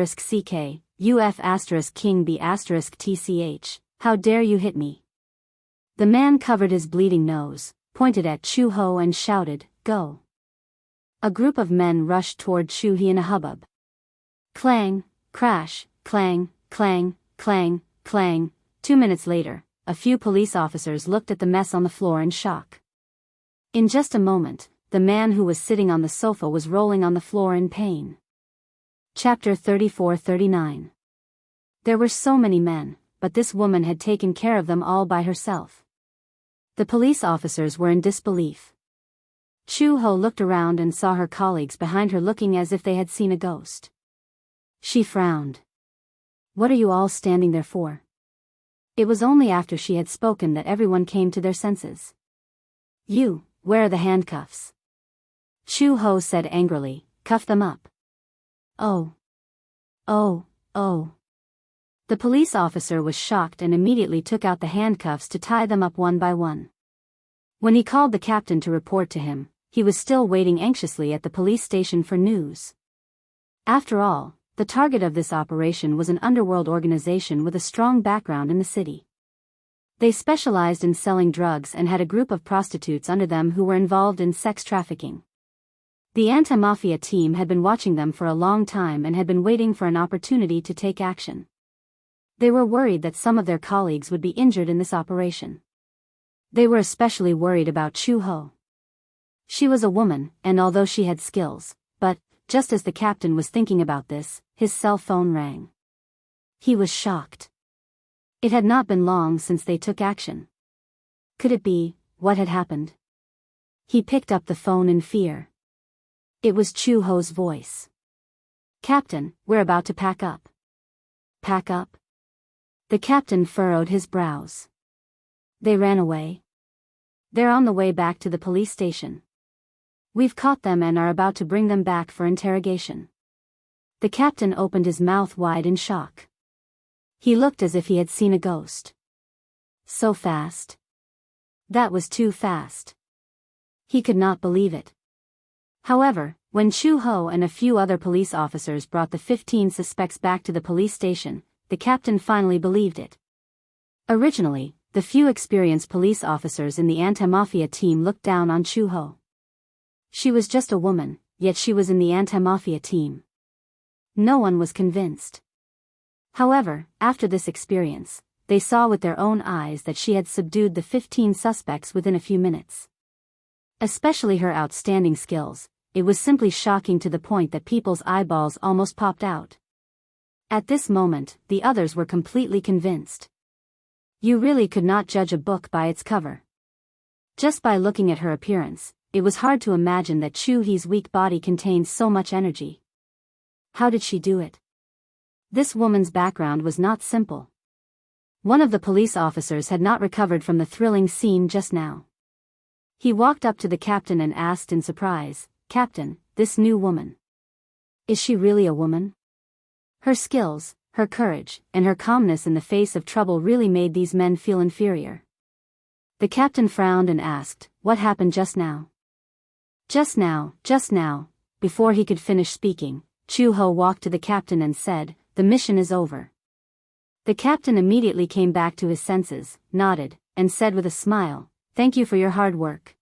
UF***king B***tch, how dare you hit me? The man covered his bleeding nose, pointed at Chu-ho and shouted, "Go." A group of men rushed toward Chu-hee in a hubbub. Clang, crash, clang, clang, clang, clang. 2 minutes later, a few police officers looked at the mess on the floor in shock. In just a moment, the man who was sitting on the sofa was rolling on the floor in pain. Chapter 34-39. There were so many men, but this woman had taken care of them all by herself. The police officers were in disbelief. Chu-ho looked around and saw her colleagues behind her looking as if they had seen a ghost. She frowned. "What are you all standing there for?" It was only after she had spoken that everyone came to their senses. "You, where are the handcuffs?" Chu-ho said angrily, "Cuff them up." Oh. The police officer was shocked and immediately took out the handcuffs to tie them up one by one. When he called the captain to report to him, he was still waiting anxiously at the police station for news. After all, the target of this operation was an underworld organization with a strong background in the city. They specialized in selling drugs and had a group of prostitutes under them who were involved in sex trafficking. The anti-mafia team had been watching them for a long time and had been waiting for an opportunity to take action. They were worried that some of their colleagues would be injured in this operation. They were especially worried about Chu-ho. She was a woman, and although she had skills, but, just as the captain was thinking about this, his cell phone rang. He was shocked. It had not been long since they took action. Could it be, what had happened? He picked up the phone in fear. It was Chu-ho's voice. "Captain, we're about to pack up." "Pack up?" The captain furrowed his brows. "They ran away. They're on the way back to the police station. We've caught them and are about to bring them back for interrogation." The captain opened his mouth wide in shock. He looked as if he had seen a ghost. So fast. That was too fast. He could not believe it. However, when Chu-ho and a few other police officers brought the 15 suspects back to the police station, the captain finally believed it. Originally, the few experienced police officers in the anti-mafia team looked down on Chu-ho. She was just a woman, yet she was in the anti-mafia team. No one was convinced. However, after this experience, they saw with their own eyes that she had subdued the 15 suspects within a few minutes. Especially her outstanding skills, it was simply shocking to the point that people's eyeballs almost popped out. At this moment, the others were completely convinced. You really could not judge a book by its cover. Just by looking at her appearance, it was hard to imagine that Chu He's weak body contained so much energy. How did she do it? This woman's background was not simple. One of the police officers had not recovered from the thrilling scene just now. He walked up to the captain and asked in surprise, "Captain, this new woman. Is she really a woman?" Her skills, her courage, and her calmness in the face of trouble really made these men feel inferior. The captain frowned and asked, "What happened just now?" Just now. Before he could finish speaking, Chu Ho walked to the captain and said, "The mission is over." The captain immediately came back to his senses, nodded, and said with a smile, "Thank you for your hard work."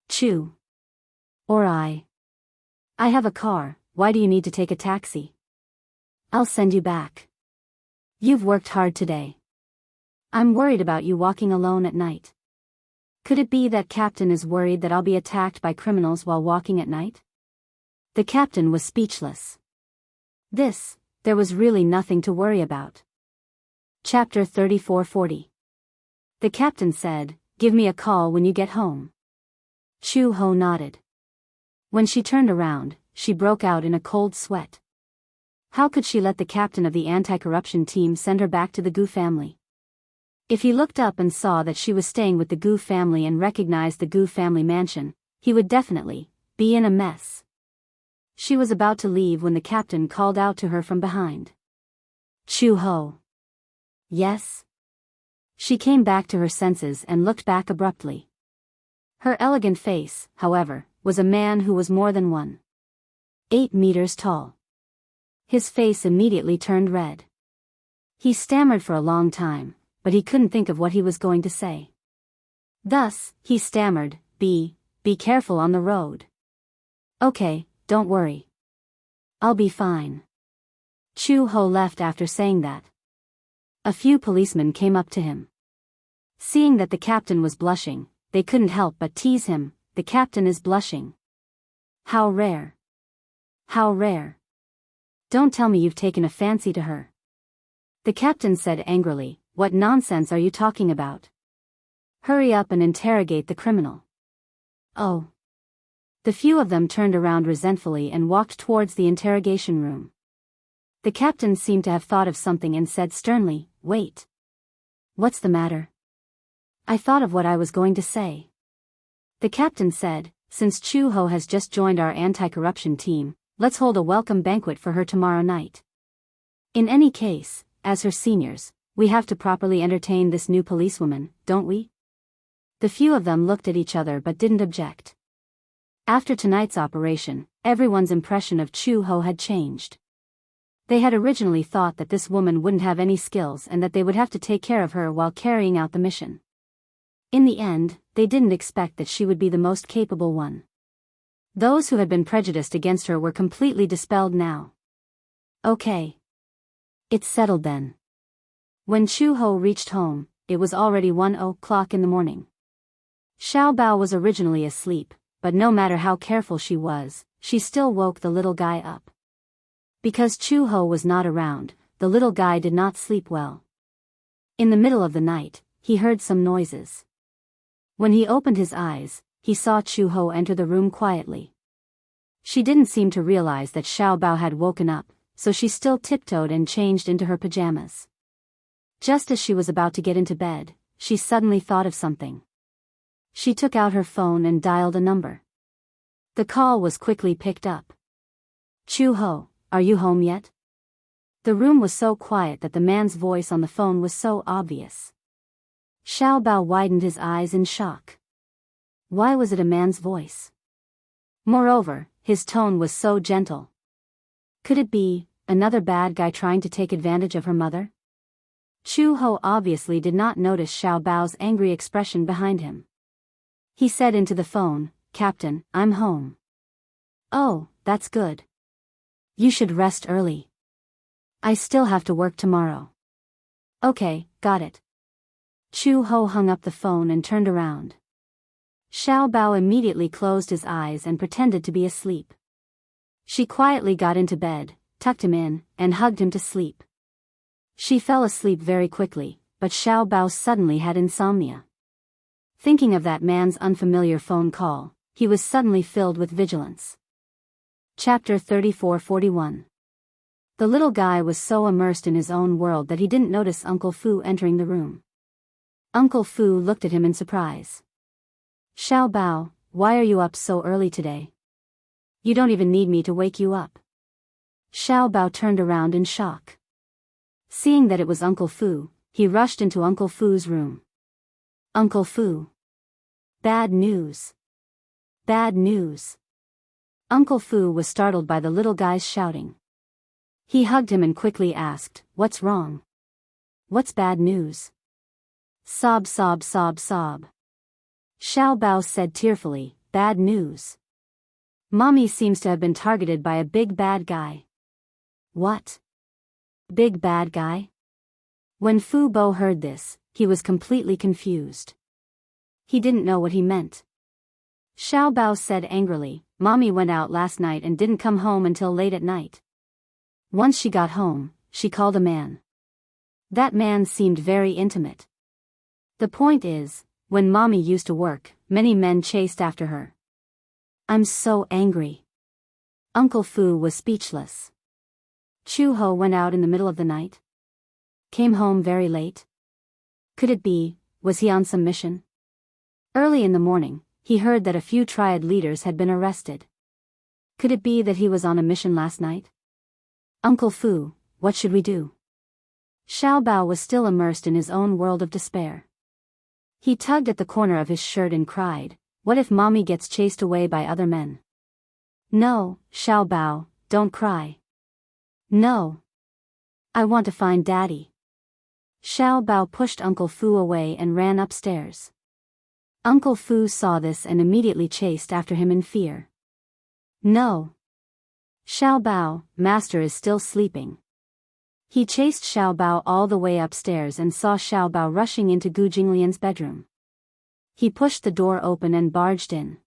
Chu. Or I have a car, why do you need to take a taxi? I'll send you back. You've worked hard today. I'm worried about you walking alone at night. Could it be that captain is worried that I'll be attacked by criminals while walking at night? The captain was speechless. There was really nothing to worry about. Chapter 3440. The captain said, "Give me a call when you get home." Chu Ho nodded. When she turned around, she broke out in a cold sweat. How could she let the captain of the anti-corruption team send her back to the Gu family? If he looked up and saw that she was staying with the Gu family and recognized the Gu family mansion, he would definitely be in a mess. She was about to leave when the captain called out to her from behind. "Chu Ho." "Yes?" She came back to her senses and looked back abruptly. Her elegant face, however, was a man who was more than 1.8 meters tall. His face immediately turned red. He stammered for a long time, but he couldn't think of what he was going to say. Thus, he stammered, Be careful on the road." "Okay, don't worry. I'll be fine." Chu Ho left after saying that. A few policemen came up to him. Seeing that the captain was blushing, they couldn't help but tease him, "The captain is blushing. How rare. How rare. Don't tell me you've taken a fancy to her." The captain said angrily, "What nonsense are you talking about? Hurry up and interrogate the criminal." "Oh." The few of them turned around resentfully and walked towards the interrogation room. The captain seemed to have thought of something and said sternly, "Wait. What's the matter?" "I thought of what I was going to say." The captain said, "Since Chu Ho has just joined our anti-corruption team, let's hold a welcome banquet for her tomorrow night. In any case, as her seniors, we have to properly entertain this new policewoman, don't we?" The few of them looked at each other but didn't object. After tonight's operation, everyone's impression of Chu Ho had changed. They had originally thought that this woman wouldn't have any skills and that they would have to take care of her while carrying out the mission. In the end, they didn't expect that she would be the most capable one. Those who had been prejudiced against her were completely dispelled now. Okay. It's settled then. When Chu Ho reached home, it was already 1:00 in the morning. Xiao Bao was originally asleep, but no matter how careful she was, she still woke the little guy up. Because Chu Ho was not around, the little guy did not sleep well. In the middle of the night, he heard some noises. When he opened his eyes, he saw Chu Ho enter the room quietly. She didn't seem to realize that Xiao Bao had woken up, so she still tiptoed and changed into her pajamas. Just as she was about to get into bed, she suddenly thought of something. She took out her phone and dialed a number. The call was quickly picked up. "Chu Ho, are you home yet?" The room was so quiet that the man's voice on the phone was so obvious. Xiao Bao widened his eyes in shock. Why was it a man's voice? Moreover, his tone was so gentle. Could it be another bad guy trying to take advantage of her mother? Chu Ho obviously did not notice Xiao Bao's angry expression behind him. He said into the phone, "Captain, I'm home." "Oh, that's good. You should rest early. I still have to work tomorrow. Okay, got it. Chu Ho hung up the phone and turned around. Xiao Bao immediately closed his eyes and pretended to be asleep. She quietly got into bed, tucked him in, and hugged him to sleep. She fell asleep very quickly, but Xiao Bao suddenly had insomnia. Thinking of that man's unfamiliar phone call, he was suddenly filled with vigilance. Chapter 34-41. The little guy was so immersed in his own world that he didn't notice Uncle Fu entering the room. Uncle Fu looked at him in surprise. Xiao Bao, why are you up so early today? You don't even need me to wake you up. Xiao Bao turned around in shock. Seeing that it was Uncle Fu, he rushed into Uncle Fu's room. Uncle Fu. Bad news. Bad news. Uncle Fu was startled by the little guy's shouting. He hugged him and quickly asked, "What's wrong? What's bad news?" Sob, sob, sob, sob. Xiao Bao said tearfully, "Bad news. Mommy seems to have been targeted by a big bad guy." What? Big bad guy? When Fu Bo heard this, he was completely confused. He didn't know what he meant. Xiao Bao said angrily, "Mommy went out last night and didn't come home until late at night. Once she got home, she called a man. That man seemed very intimate. The point is, when Mommy used to work, many men chased after her. I'm so angry." Uncle Fu was speechless. Chu Ho went out in the middle of the night? Came home very late? Could it be, was he on some mission? Early in the morning, he heard that a few triad leaders had been arrested. Could it be that he was on a mission last night? Uncle Fu, what should we do? Xiao Bao was still immersed in his own world of despair. He tugged at the corner of his shirt and cried, "What if Mommy gets chased away by other men?" No, Xiao Bao, don't cry. No. I want to find Daddy. Xiao Bao pushed Uncle Fu away and ran upstairs. Uncle Fu saw this and immediately chased after him in fear. No. Xiao Bao, Master is still sleeping. He chased Xiao Bao all the way upstairs and saw Xiao Bao rushing into Gu Jinglian's bedroom. He pushed the door open and barged in.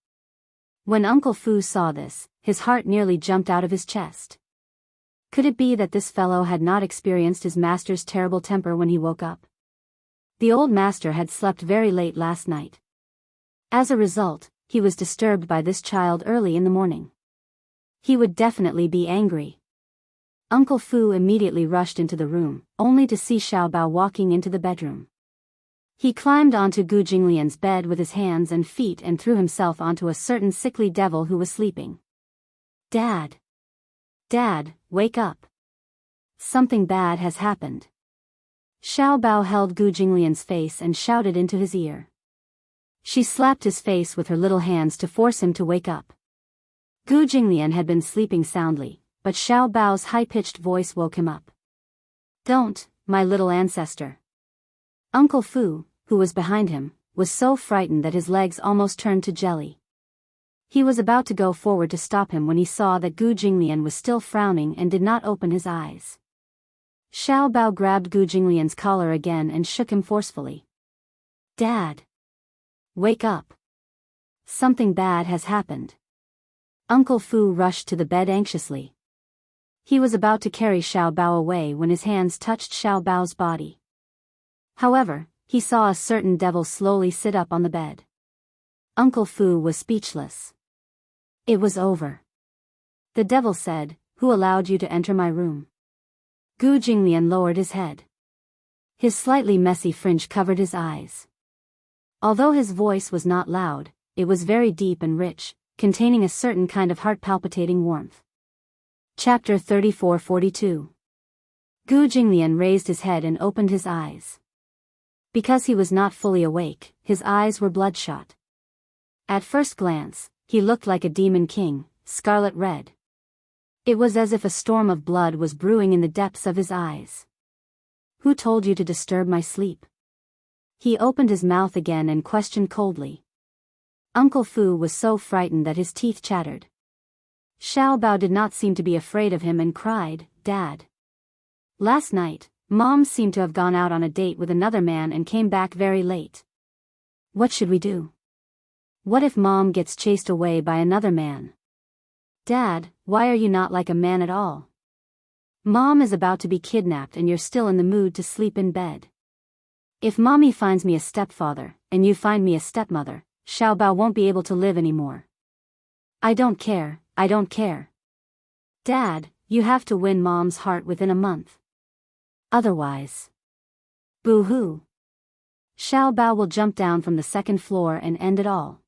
When Uncle Fu saw this, his heart nearly jumped out of his chest. Could it be that this fellow had not experienced his master's terrible temper when he woke up? The old master had slept very late last night. As a result, he was disturbed by this child early in the morning. He would definitely be angry. Uncle Fu immediately rushed into the room, only to see Xiao Bao walking into the bedroom. He climbed onto Gu Jinglian's bed with his hands and feet and threw himself onto a certain sickly devil who was sleeping. Dad! Dad, wake up! Something bad has happened. Xiao Bao held Gu Jinglian's face and shouted into his ear. She slapped his face with her little hands to force him to wake up. Gu Jinglian had been sleeping soundly, but Xiao Bao's high-pitched voice woke him up. Don't, my little ancestor. Uncle Fu, who was behind him, was so frightened that his legs almost turned to jelly. He was about to go forward to stop him when he saw that Gu Jinglian was still frowning and did not open his eyes. Xiao Bao grabbed Gu Jinglian's collar again and shook him forcefully. Dad! Wake up! Something bad has happened. Uncle Fu rushed to the bed anxiously. He was about to carry Xiao Bao away when his hands touched Xiao Bao's body. However, he saw a certain devil slowly sit up on the bed. Uncle Fu was speechless. It was over. The devil said, "Who allowed you to enter my room?" Gu Jinglian lowered his head. His slightly messy fringe covered his eyes. Although his voice was not loud, it was very deep and rich, containing a certain kind of heart-palpitating warmth. Chapter 34-42. Gu Jinglian raised his head and opened his eyes. Because he was not fully awake, his eyes were bloodshot. At first glance, he looked like a demon king, scarlet red. It was as if a storm of blood was brewing in the depths of his eyes. Who told you to disturb my sleep? He opened his mouth again and questioned coldly. Uncle Fu was so frightened that his teeth chattered. Xiao Bao did not seem to be afraid of him and cried, "Dad. Last night, Mom seemed to have gone out on a date with another man and came back very late. What should we do? What if Mom gets chased away by another man? Dad, why are you not like a man at all? Mom is about to be kidnapped and you're still in the mood to sleep in bed. If Mommy finds me a stepfather, and you find me a stepmother, Xiao Bao won't be able to live anymore. I don't care, I don't care. Dad, you have to win Mom's heart within a month. Otherwise. Boo-hoo. Xiao Bao will jump down from the second floor and end it all."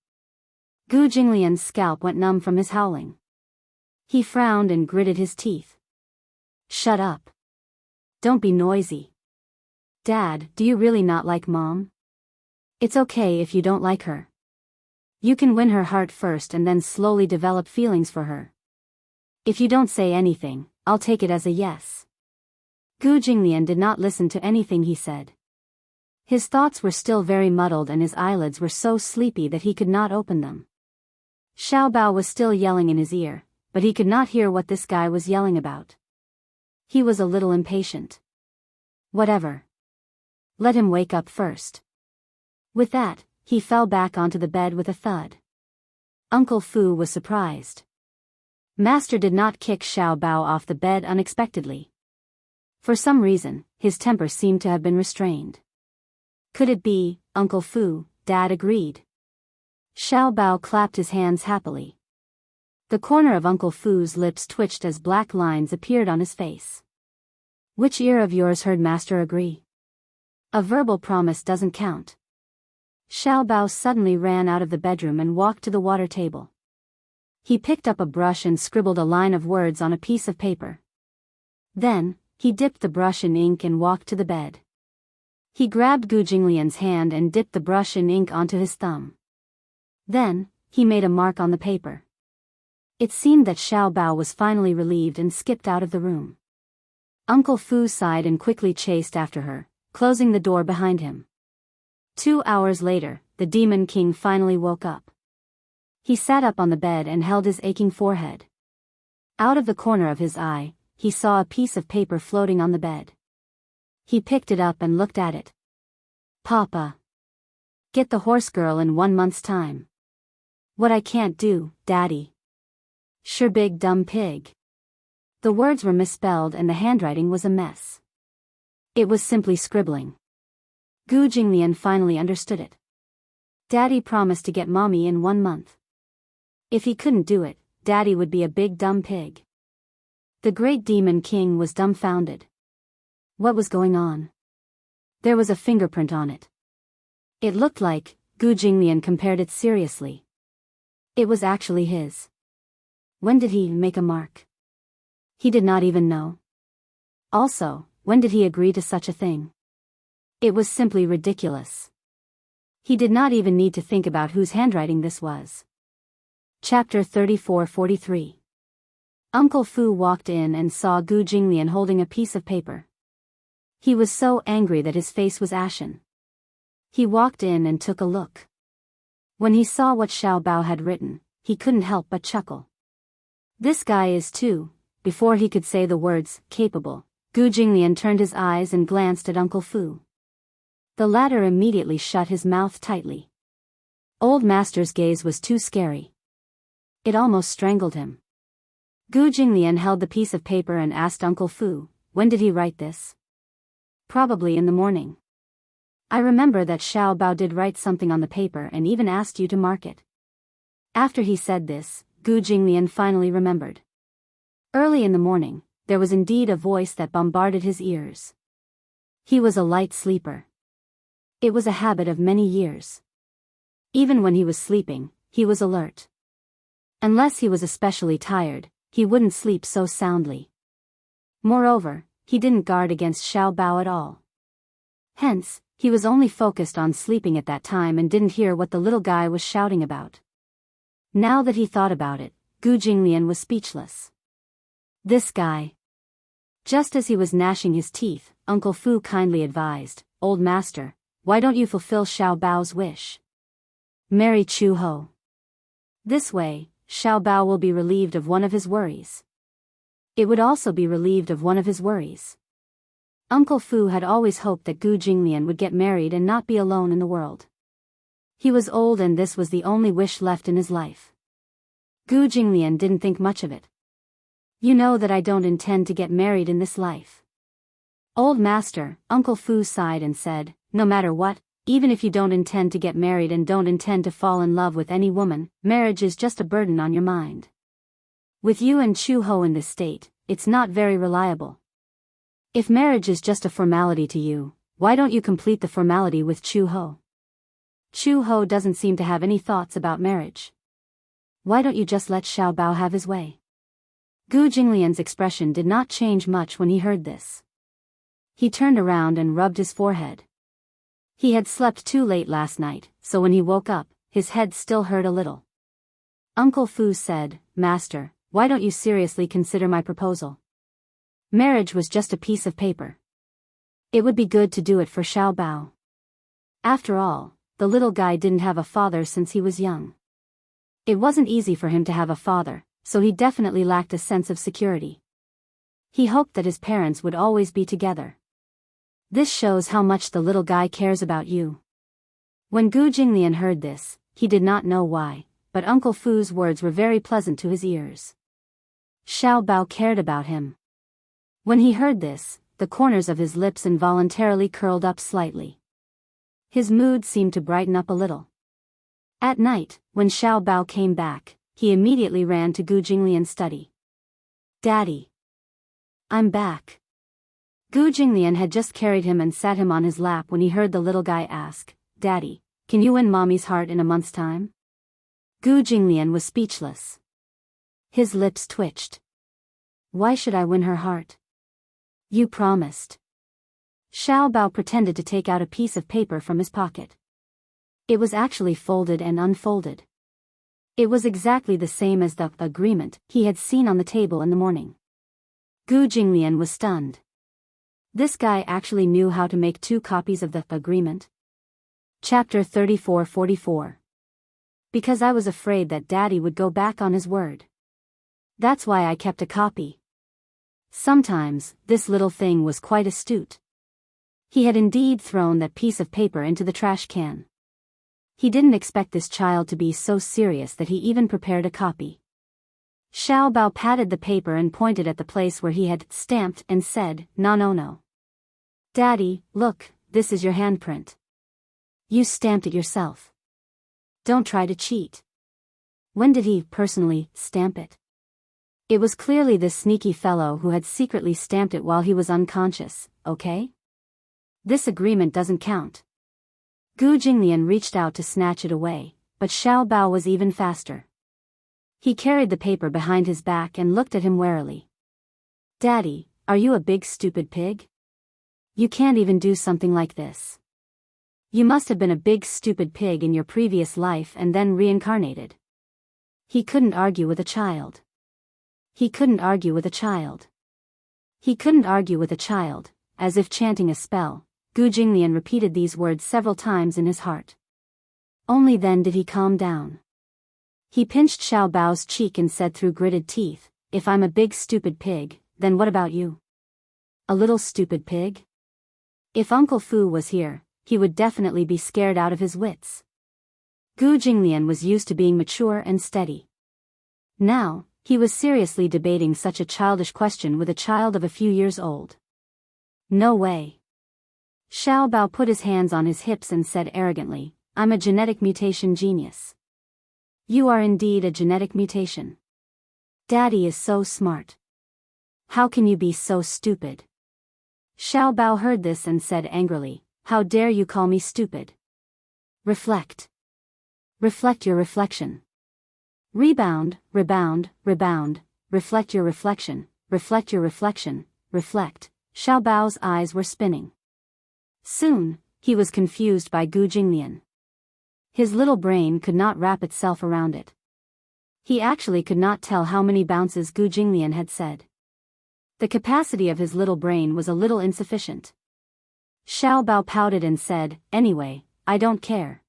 Gu Jinglian's scalp went numb from his howling. He frowned and gritted his teeth. "Shut up. Don't be noisy. Dad, do you really not like Mom? It's okay if you don't like her. You can win her heart first and then slowly develop feelings for her. If you don't say anything, I'll take it as a yes." Gu Jinglian did not listen to anything he said. His thoughts were still very muddled and his eyelids were so sleepy that he could not open them. Xiao Bao was still yelling in his ear, but he could not hear what this guy was yelling about. He was a little impatient. Whatever. Let him wake up first. With that, he fell back onto the bed with a thud. Uncle Fu was surprised. Master did not kick Xiao Bao off the bed unexpectedly. For some reason, his temper seemed to have been restrained. Could it be, Uncle Fu? Dad agreed. Xiao Bao clapped his hands happily. The corner of Uncle Fu's lips twitched as black lines appeared on his face. Which ear of yours heard Master agree? A verbal promise doesn't count. Xiao Bao suddenly ran out of the bedroom and walked to the water table. He picked up a brush and scribbled a line of words on a piece of paper. Then, he dipped the brush in ink and walked to the bed. He grabbed Gu Jinglian's hand and dipped the brush in ink onto his thumb. Then, he made a mark on the paper. It seemed that Xiao Bao was finally relieved and skipped out of the room. Uncle Fu sighed and quickly chased after her, closing the door behind him. 2 hours later, the Demon King finally woke up. He sat up on the bed and held his aching forehead. Out of the corner of his eye, he saw a piece of paper floating on the bed. He picked it up and looked at it. "Papa. Get the horse girl in 1 month's time." "What I can't do, Daddy." "Sure big dumb pig." The words were misspelled and the handwriting was a mess. It was simply scribbling. Gu Jinglian finally understood it. Daddy promised to get Mommy in 1 month. If he couldn't do it, Daddy would be a big dumb pig. The great Demon King was dumbfounded. What was going on? There was a fingerprint on it. It looked like, Gu Jinglian compared it seriously. It was actually his. When did he make a mark? He did not even know. Also, when did he agree to such a thing? It was simply ridiculous. He did not even need to think about whose handwriting this was. Chapter 34-43. Uncle Fu walked in and saw Gu Jinglian holding a piece of paper. He was so angry that his face was ashen. He walked in and took a look. When he saw what Xiao Bao had written, he couldn't help but chuckle. This guy is too. Before he could say the words, capable, Gu Jinglian turned his eyes and glanced at Uncle Fu. The latter immediately shut his mouth tightly. Old Master's gaze was too scary. It almost strangled him. Gu Jinglian held the piece of paper and asked Uncle Fu, "When did he write this?" "Probably in the morning. I remember that Xiao Bao did write something on the paper and even asked you to mark it." After he said this, Gu Jinglian finally remembered. Early in the morning, there was indeed a voice that bombarded his ears. He was a light sleeper. It was a habit of many years. Even when he was sleeping, he was alert. Unless he was especially tired, he wouldn't sleep so soundly. Moreover, he didn't guard against Xiao Bao at all. Hence, he was only focused on sleeping at that time and didn't hear what the little guy was shouting about. Now that he thought about it, Gu Jinglian was speechless. This guy. Just as he was gnashing his teeth, Uncle Fu kindly advised, "Old Master, why don't you fulfill Xiao Bao's wish? Marry Chu Ho. This way, Xiao Bao will be relieved of one of his worries. It would also be relieved of one of his worries. Uncle Fu had always hoped that Gu Jinglian would get married and not be alone in the world. He was old and this was the only wish left in his life. Gu Jinglian didn't think much of it. You know that I don't intend to get married in this life. Old master, Uncle Fu sighed and said, no matter what, even if you don't intend to get married and don't intend to fall in love with any woman, marriage is just a burden on your mind. With you and Chu Ho in this state, it's not very reliable. If marriage is just a formality to you, why don't you complete the formality with Chu Ho? Chu Ho doesn't seem to have any thoughts about marriage. Why don't you just let Xiao Bao have his way? Gu Jinglian's expression did not change much when he heard this. He turned around and rubbed his forehead. He had slept too late last night, so when he woke up, his head still hurt a little. Uncle Fu said, Master, why don't you seriously consider my proposal? Marriage was just a piece of paper. It would be good to do it for Xiao Bao. After all, the little guy didn't have a father since he was young. It wasn't easy for him to have a father, so he definitely lacked a sense of security. He hoped that his parents would always be together. This shows how much the little guy cares about you. When Gu Jinglian heard this, he did not know why, but Uncle Fu's words were very pleasant to his ears. Xiao Bao cared about him. When he heard this, the corners of his lips involuntarily curled up slightly. His mood seemed to brighten up a little. At night, when Xiao Bao came back, he immediately ran to Gu Jinglian's study. Daddy. I'm back. Gu Jinglian had just carried him and sat him on his lap when he heard the little guy ask, Daddy, can you win Mommy's heart in a month's time? Gu Jinglian was speechless. His lips twitched. Why should I win her heart? You promised. Xiao Bao pretended to take out a piece of paper from his pocket. It was actually folded and unfolded. It was exactly the same as the agreement he had seen on the table in the morning. Gu Jinglian was stunned. This guy actually knew how to make 2 copies of the agreement. Chapter 34-44. Because I was afraid that Daddy would go back on his word. That's why I kept a copy. Sometimes, this little thing was quite astute. He had indeed thrown that piece of paper into the trash can. He didn't expect this child to be so serious that he even prepared a copy. Xiao Bao patted the paper and pointed at the place where he had stamped and said, No. Daddy, look, this is your handprint. You stamped it yourself. Don't try to cheat. When did he personally stamp it? It was clearly this sneaky fellow who had secretly stamped it while he was unconscious, okay? This agreement doesn't count. Gu Jinglian reached out to snatch it away, but Xiao Bao was even faster. He carried the paper behind his back and looked at him warily. Daddy, are you a big stupid pig? You can't even do something like this. You must have been a big stupid pig in your previous life and then reincarnated. He couldn't argue with a child. He couldn't argue with a child. He couldn't argue with a child, as if chanting a spell. Gu Jinglian repeated these words several times in his heart. Only then did he calm down. He pinched Xiao Bao's cheek and said through gritted teeth, If I'm a big stupid pig, then what about you? A little stupid pig? If Uncle Fu was here, he would definitely be scared out of his wits. Gu Jinglian was used to being mature and steady. Now, he was seriously debating such a childish question with a child of a few years old. No way. Xiao Bao put his hands on his hips and said arrogantly, I'm a genetic mutation genius. You are indeed a genetic mutation. Daddy is so smart. How can you be so stupid? Xiao Bao heard this and said angrily, How dare you call me stupid? Reflect. Reflect your reflection. Rebound, rebound, rebound, reflect your reflection, reflect your reflection, reflect. Xiao Bao's eyes were spinning. Soon, he was confused by Gu Jinglian. His little brain could not wrap itself around it. He actually could not tell how many bounces Gu Jinglian had said. The capacity of his little brain was a little insufficient. Xiao Bao pouted and said, Anyway, I don't care.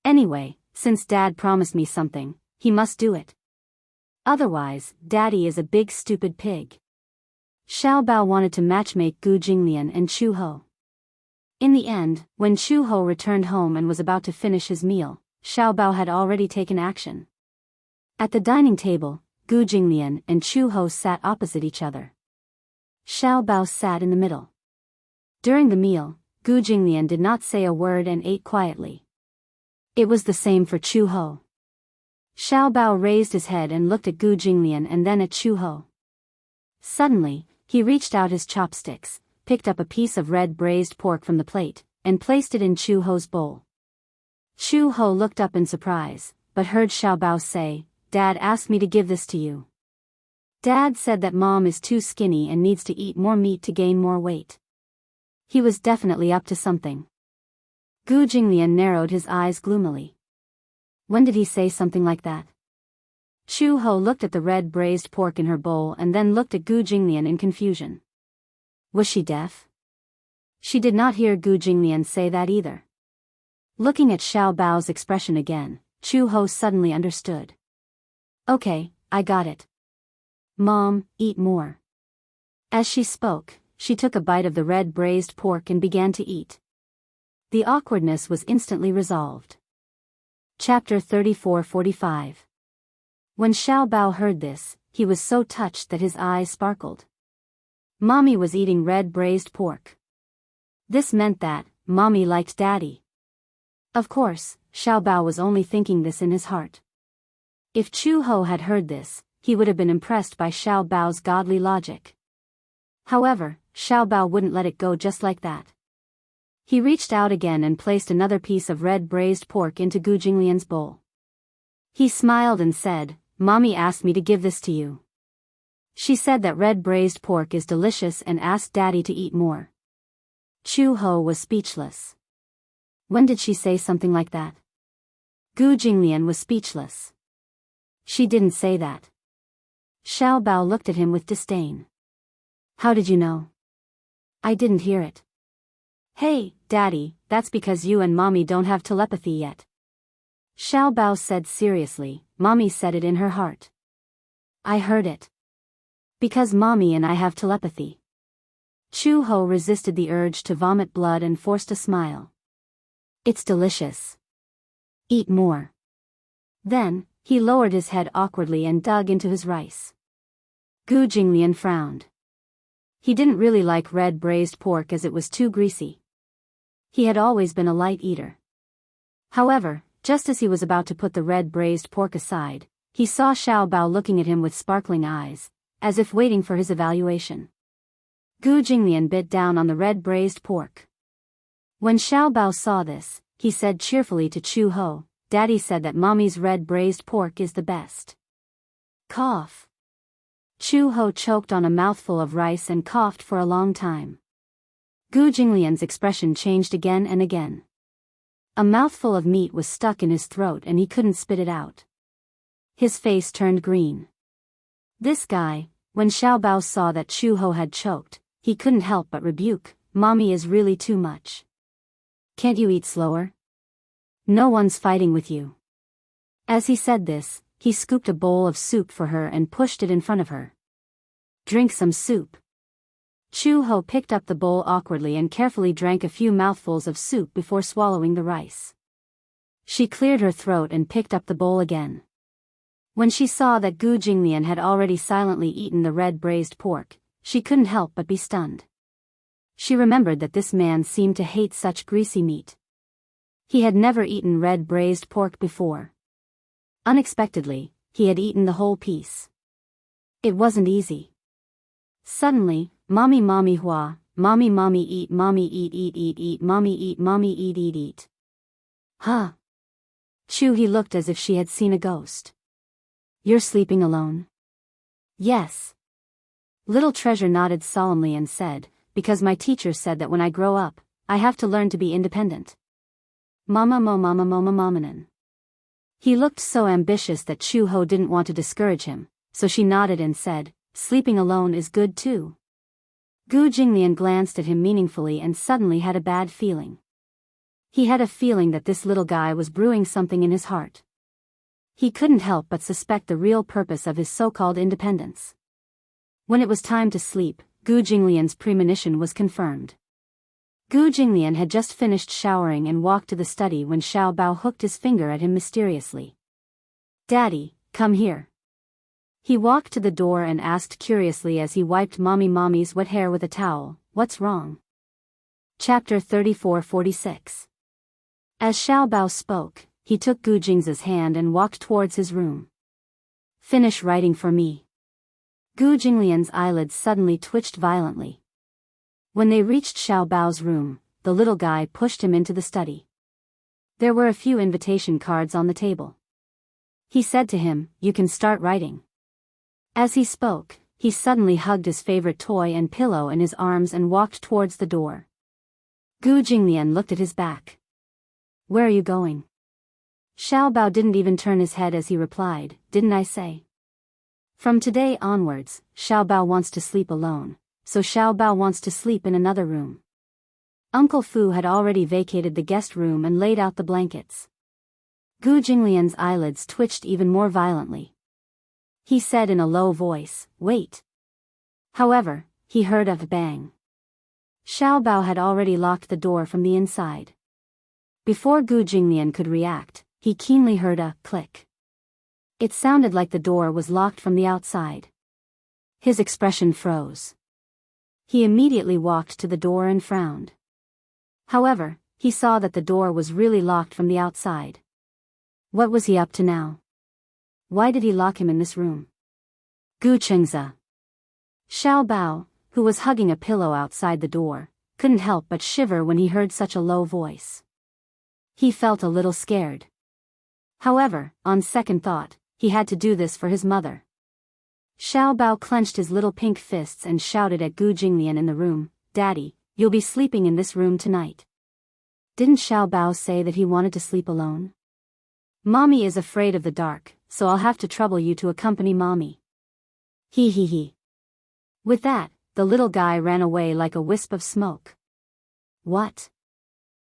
Anyway, since Dad promised me something, he must do it. Otherwise, Daddy is a big stupid pig. Xiao Bao wanted to matchmake Gu Jinglian and Chu Ho. In the end, when Chu Ho returned home and was about to finish his meal, Xiao Bao had already taken action. At the dining table, Gu Jinglian and Chu Ho sat opposite each other. Xiao Bao sat in the middle. During the meal, Gu Jinglian did not say a word and ate quietly. It was the same for Chu Ho. Xiao Bao raised his head and looked at Gu Jinglian and then at Chu Ho. Suddenly, he reached out his chopsticks, picked up a piece of red braised pork from the plate, and placed it in Chu Ho's bowl. Chu Ho looked up in surprise, but heard Xiao Bao say, "Dad asked me to give this to you. Dad said that Mom is too skinny and needs to eat more meat to gain more weight." He was definitely up to something. Gu Jinglian narrowed his eyes gloomily. When did he say something like that? Chu Ho looked at the red braised pork in her bowl and then looked at Gu Jinglian in confusion. Was she deaf? She did not hear Gu Jinglian say that either. Looking at Xiao Bao's expression again, Chu Ho suddenly understood. "Okay, I got it. Mom, eat more." As she spoke, she took a bite of the red braised pork and began to eat. The awkwardness was instantly resolved. Chapter 34-45. When Xiao Bao heard this, he was so touched that his eyes sparkled. Mommy was eating red braised pork. This meant that Mommy liked Daddy. Of course, Xiao Bao was only thinking this in his heart. If Chu Ho had heard this, he would have been impressed by Xiao Bao's godly logic. However, Xiao Bao wouldn't let it go just like that. He reached out again and placed another piece of red braised pork into Gu Jinglian's bowl. He smiled and said, "Mommy asked me to give this to you. She said that red braised pork is delicious and asked Daddy to eat more." Chu Ho was speechless. When did she say something like that? Gu Jinglian was speechless. She didn't say that. Xiao Bao looked at him with disdain. "How did you know?" "I didn't hear it." "Hey, Daddy, that's because you and Mommy don't have telepathy yet." Xiao Bao said seriously. Mommy said it in her heart. "I heard it. Because Mommy and I have telepathy." Chu Ho resisted the urge to vomit blood and forced a smile. "It's delicious. Eat more." Then, he lowered his head awkwardly and dug into his rice. Gu Jinglian frowned. He didn't really like red braised pork as it was too greasy. He had always been a light eater. However, just as he was about to put the red braised pork aside, he saw Xiao Bao looking at him with sparkling eyes, as if waiting for his evaluation. Gu Jinglian bit down on the red braised pork. When Xiao Bao saw this, he said cheerfully to Chu Ho, "Daddy said that Mommy's red braised pork is the best." Cough. Chu Ho choked on a mouthful of rice and coughed for a long time. Gu Jinglian's expression changed again and again. A mouthful of meat was stuck in his throat and he couldn't spit it out. His face turned green. This guy, when Xiao Bao saw that Chu Ho had choked, he couldn't help but rebuke, "Mommy is really too much. Can't you eat slower? No one's fighting with you." As he said this, he scooped a bowl of soup for her and pushed it in front of her. "Drink some soup." Chu Ho picked up the bowl awkwardly and carefully drank a few mouthfuls of soup before swallowing the rice. She cleared her throat and picked up the bowl again. When she saw that Gu Jinglian had already silently eaten the red braised pork, she couldn't help but be stunned. She remembered that this man seemed to hate such greasy meat. He had never eaten red braised pork before. Unexpectedly, he had eaten the whole piece. It wasn't easy. Suddenly, "Mommy mommy hua, mommy mommy eat mommy eat mommy eat." Huh. Chu he looked as if she had seen a ghost. "You're sleeping alone?" "Yes." Little Treasure nodded solemnly and said, "Because my teacher said that when I grow up, I have to learn to be independent." Mama mamanan. He looked so ambitious that Chu Ho didn't want to discourage him, so she nodded and said, "Sleeping alone is good too." Gu Jinglian glanced at him meaningfully and suddenly had a bad feeling. He had a feeling that this little guy was brewing something in his heart. He couldn't help but suspect the real purpose of his so-called independence. When it was time to sleep, Gu Jinglian's premonition was confirmed. Gu Jinglian had just finished showering and walked to the study when Xiao Bao hooked his finger at him mysteriously. "Daddy, come here." He walked to the door and asked curiously as he wiped Mommy's wet hair with a towel, "What's wrong?" Chapter 34-46. As Xiao Bao spoke, he took Gu Jing's hand and walked towards his room. "Finish writing for me." Gu Jinglian's eyelids suddenly twitched violently. When they reached Xiao Bao's room, the little guy pushed him into the study. There were a few invitation cards on the table. He said to him, "You can start writing." As he spoke, he suddenly hugged his favorite toy and pillow in his arms and walked towards the door. Gu Jinglian looked at his back. "Where are you going?" Xiao Bao didn't even turn his head as he replied, "Didn't I say?" From today onwards, Xiao Bao wants to sleep alone, so Xiao Bao wants to sleep in another room. Uncle Fu had already vacated the guest room and laid out the blankets. Gu Jinglian's eyelids twitched even more violently. He said in a low voice, "Wait." However, he heard a bang. Xiao Bao had already locked the door from the inside. Before Gu Jinglian could react, he keenly heard a click. It sounded like the door was locked from the outside. His expression froze. He immediately walked to the door and frowned. However, he saw that the door was really locked from the outside. What was he up to now? Why did he lock him in this room? Gu Xianxia. Xiao Bao, who was hugging a pillow outside the door, couldn't help but shiver when he heard such a low voice. He felt a little scared. However, on second thought, he had to do this for his mother. Xiao Bao clenched his little pink fists and shouted at Gu Jinglian in the room, "Daddy, you'll be sleeping in this room tonight." Didn't Xiao Bao say that he wanted to sleep alone? "Mommy is afraid of the dark, so I'll have to trouble you to accompany Mommy." He. With that, the little guy ran away like a wisp of smoke. What?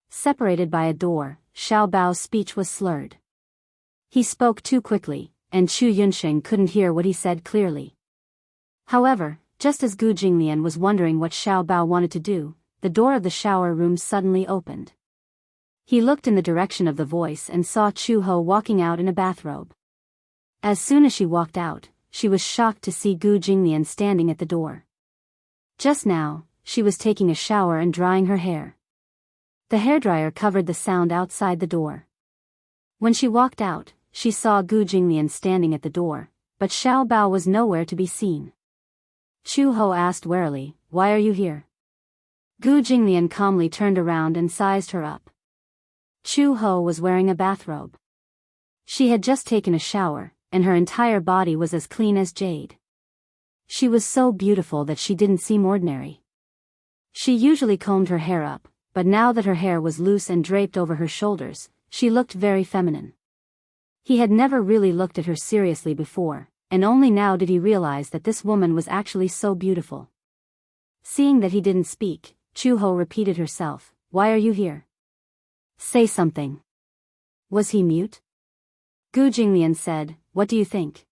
Separated by a door, Xiao Bao's speech was slurred. He spoke too quickly, and Chu Yunsheng couldn't hear what he said clearly. However, just as Gu Jinglian was wondering what Xiao Bao wanted to do, the door of the shower room suddenly opened. He looked in the direction of the voice and saw Chu Ho walking out in a bathrobe. As soon as she walked out, she was shocked to see Gu Jinglian standing at the door. Just now, she was taking a shower and drying her hair. The hairdryer covered the sound outside the door. When she walked out, she saw Gu Jinglian standing at the door, but Xiao Bao was nowhere to be seen. Chu Ho asked warily, "Why are you here?" Gu Jinglian calmly turned around and sized her up. Chu Ho was wearing a bathrobe. She had just taken a shower, and her entire body was as clean as jade. She was so beautiful that she didn't seem ordinary. She usually combed her hair up, but now that her hair was loose and draped over her shoulders, she looked very feminine. He had never really looked at her seriously before, and only now did he realize that this woman was actually so beautiful. Seeing that he didn't speak, Chu Ho repeated herself, "Why are you here? Say something." Was he mute? Gu Jinglian said, "What do you think?"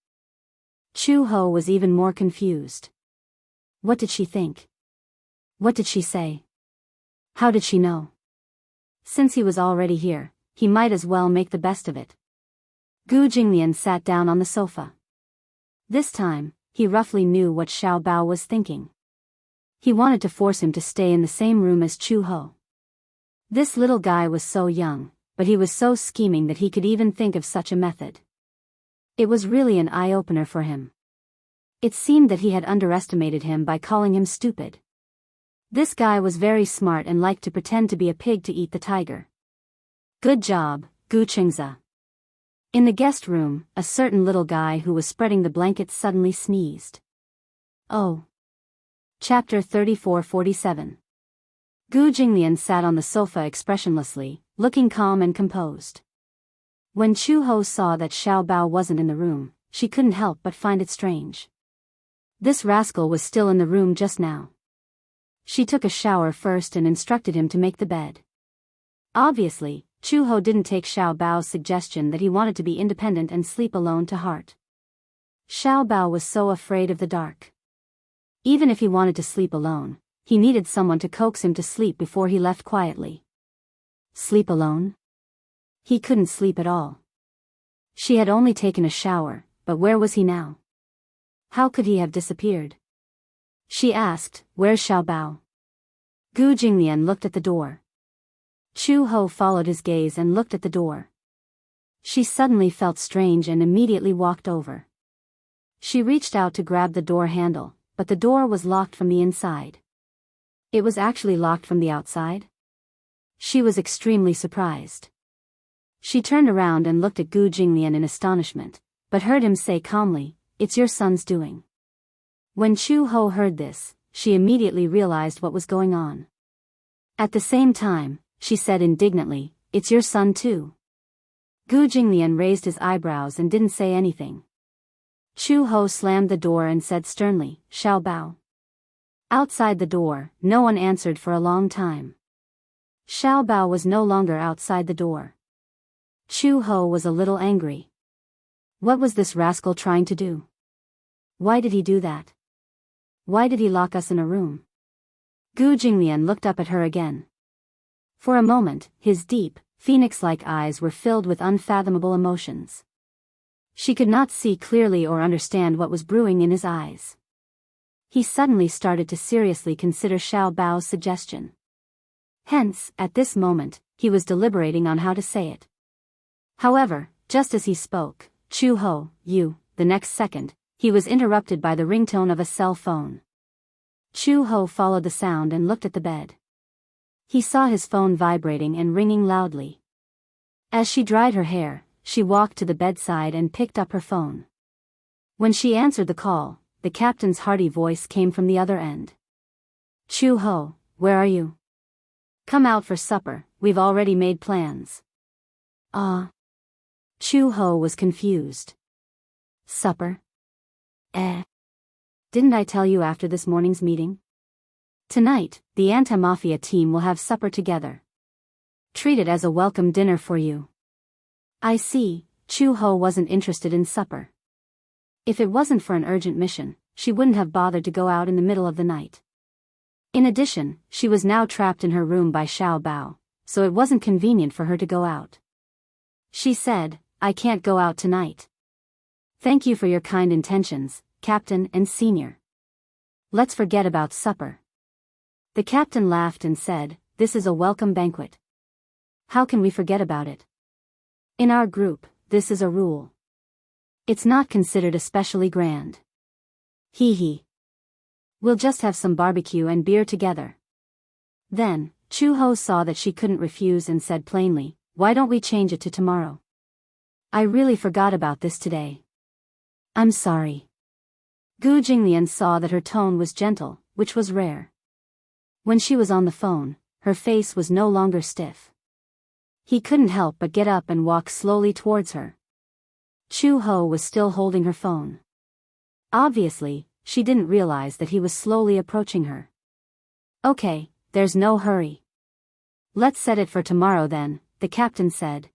Chu Ho was even more confused. What did she think? What did she say? How did she know? Since he was already here, he might as well make the best of it. Gu Jinglian sat down on the sofa. This time, he roughly knew what Xiao Bao was thinking. He wanted to force him to stay in the same room as Chu Ho. This little guy was so young, but he was so scheming that he could even think of such a method. It was really an eye-opener for him. It seemed that he had underestimated him by calling him stupid. This guy was very smart and liked to pretend to be a pig to eat the tiger. Good job, Gu Xianxia. In the guest room, a certain little guy who was spreading the blankets suddenly sneezed. Oh. Chapter 34-47. Gu Jinglian sat on the sofa expressionlessly, looking calm and composed. When Chu Ho saw that Xiao Bao wasn't in the room, she couldn't help but find it strange. This rascal was still in the room just now. She took a shower first and instructed him to make the bed. Obviously, Chu Ho didn't take Xiao Bao's suggestion that he wanted to be independent and sleep alone to heart. Xiao Bao was so afraid of the dark. Even if he wanted to sleep alone, he needed someone to coax him to sleep before he left quietly. Sleep alone? He couldn't sleep at all. She had only taken a shower, but where was he now? How could he have disappeared? She asked, "Where's Xiao Bao?" Gu Jinglian looked at the door. Chu Ho followed his gaze and looked at the door. She suddenly felt strange and immediately walked over. She reached out to grab the door handle, but the door was locked from the inside. It was actually locked from the outside? She was extremely surprised. She turned around and looked at Gu Jinglian in astonishment, but heard him say calmly, "It's your son's doing." When Chu Ho heard this, she immediately realized what was going on. At the same time, she said indignantly, "It's your son too." Gu Jinglian raised his eyebrows and didn't say anything. Chu Ho slammed the door and said sternly, "Xiao Bao." Outside the door, no one answered for a long time. Xiao Bao was no longer outside the door. Chu Ho was a little angry. What was this rascal trying to do? Why did he do that? Why did he lock us in a room? Gu Jinglian looked up at her again. For a moment, his deep, phoenix-like eyes were filled with unfathomable emotions. She could not see clearly or understand what was brewing in his eyes. He suddenly started to seriously consider Xiao Bao's suggestion. Hence, at this moment, he was deliberating on how to say it. However, just as he spoke, "Chu Ho, you," the next second, he was interrupted by the ringtone of a cell phone. Chu Ho followed the sound and looked at the bed. He saw his phone vibrating and ringing loudly. As she dried her hair, she walked to the bedside and picked up her phone. When she answered the call, the captain's hearty voice came from the other end. "Chu Ho, where are you? Come out for supper, we've already made plans." Chu Ho was confused. Supper? Didn't I tell you after this morning's meeting? Tonight, the anti-mafia team will have supper together. Treat it as a welcome dinner for you. I see, Chu Ho wasn't interested in supper. If it wasn't for an urgent mission, she wouldn't have bothered to go out in the middle of the night. In addition, she was now trapped in her room by Xiao Bao, so it wasn't convenient for her to go out. She said, "I can't go out tonight. Thank you for your kind intentions, Captain and Senior. Let's forget about supper." The captain laughed and said, "This is a welcome banquet. How can we forget about it? In our group, this is a rule. It's not considered especially grand. Hee hee. We'll just have some barbecue and beer together." Then, Chu Ho saw that she couldn't refuse and said plainly, "Why don't we change it to tomorrow? I really forgot about this today. I'm sorry." Gu Jinglian saw that her tone was gentle, which was rare. When she was on the phone, her face was no longer stiff. He couldn't help but get up and walk slowly towards her. Chu Ho was still holding her phone. Obviously, she didn't realize that he was slowly approaching her. "Okay, there's no hurry. Let's set it for tomorrow then," the captain said.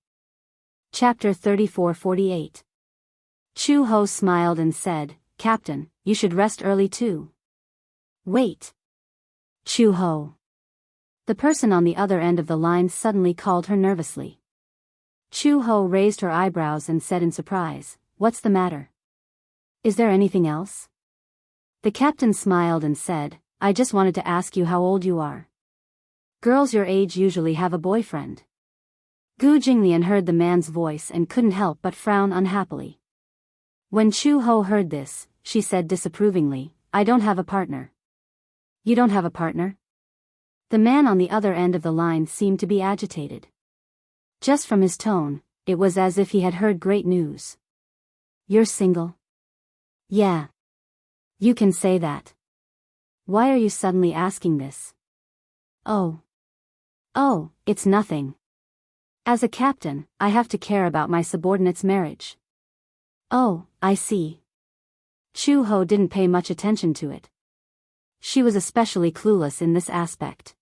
Chapter 34-48. Chu Ho smiled and said, "Captain, you should rest early too." "Wait. Chu Ho." The person on the other end of the line suddenly called her nervously. Chu Ho raised her eyebrows and said in surprise, "What's the matter? Is there anything else?" The captain smiled and said, "I just wanted to ask you how old you are. Girls your age usually have a boyfriend." Gu Jinglian heard the man's voice and couldn't help but frown unhappily. When Chu Ho heard this, she said disapprovingly, "I don't have a partner." "You don't have a partner?" The man on the other end of the line seemed to be agitated. Just from his tone, it was as if he had heard great news. "You're single?" "Yeah. You can say that. Why are you suddenly asking this?" Oh, it's nothing. As a captain, I have to care about my subordinate's marriage." "Oh, I see." Chu Ho didn't pay much attention to it. She was especially clueless in this aspect.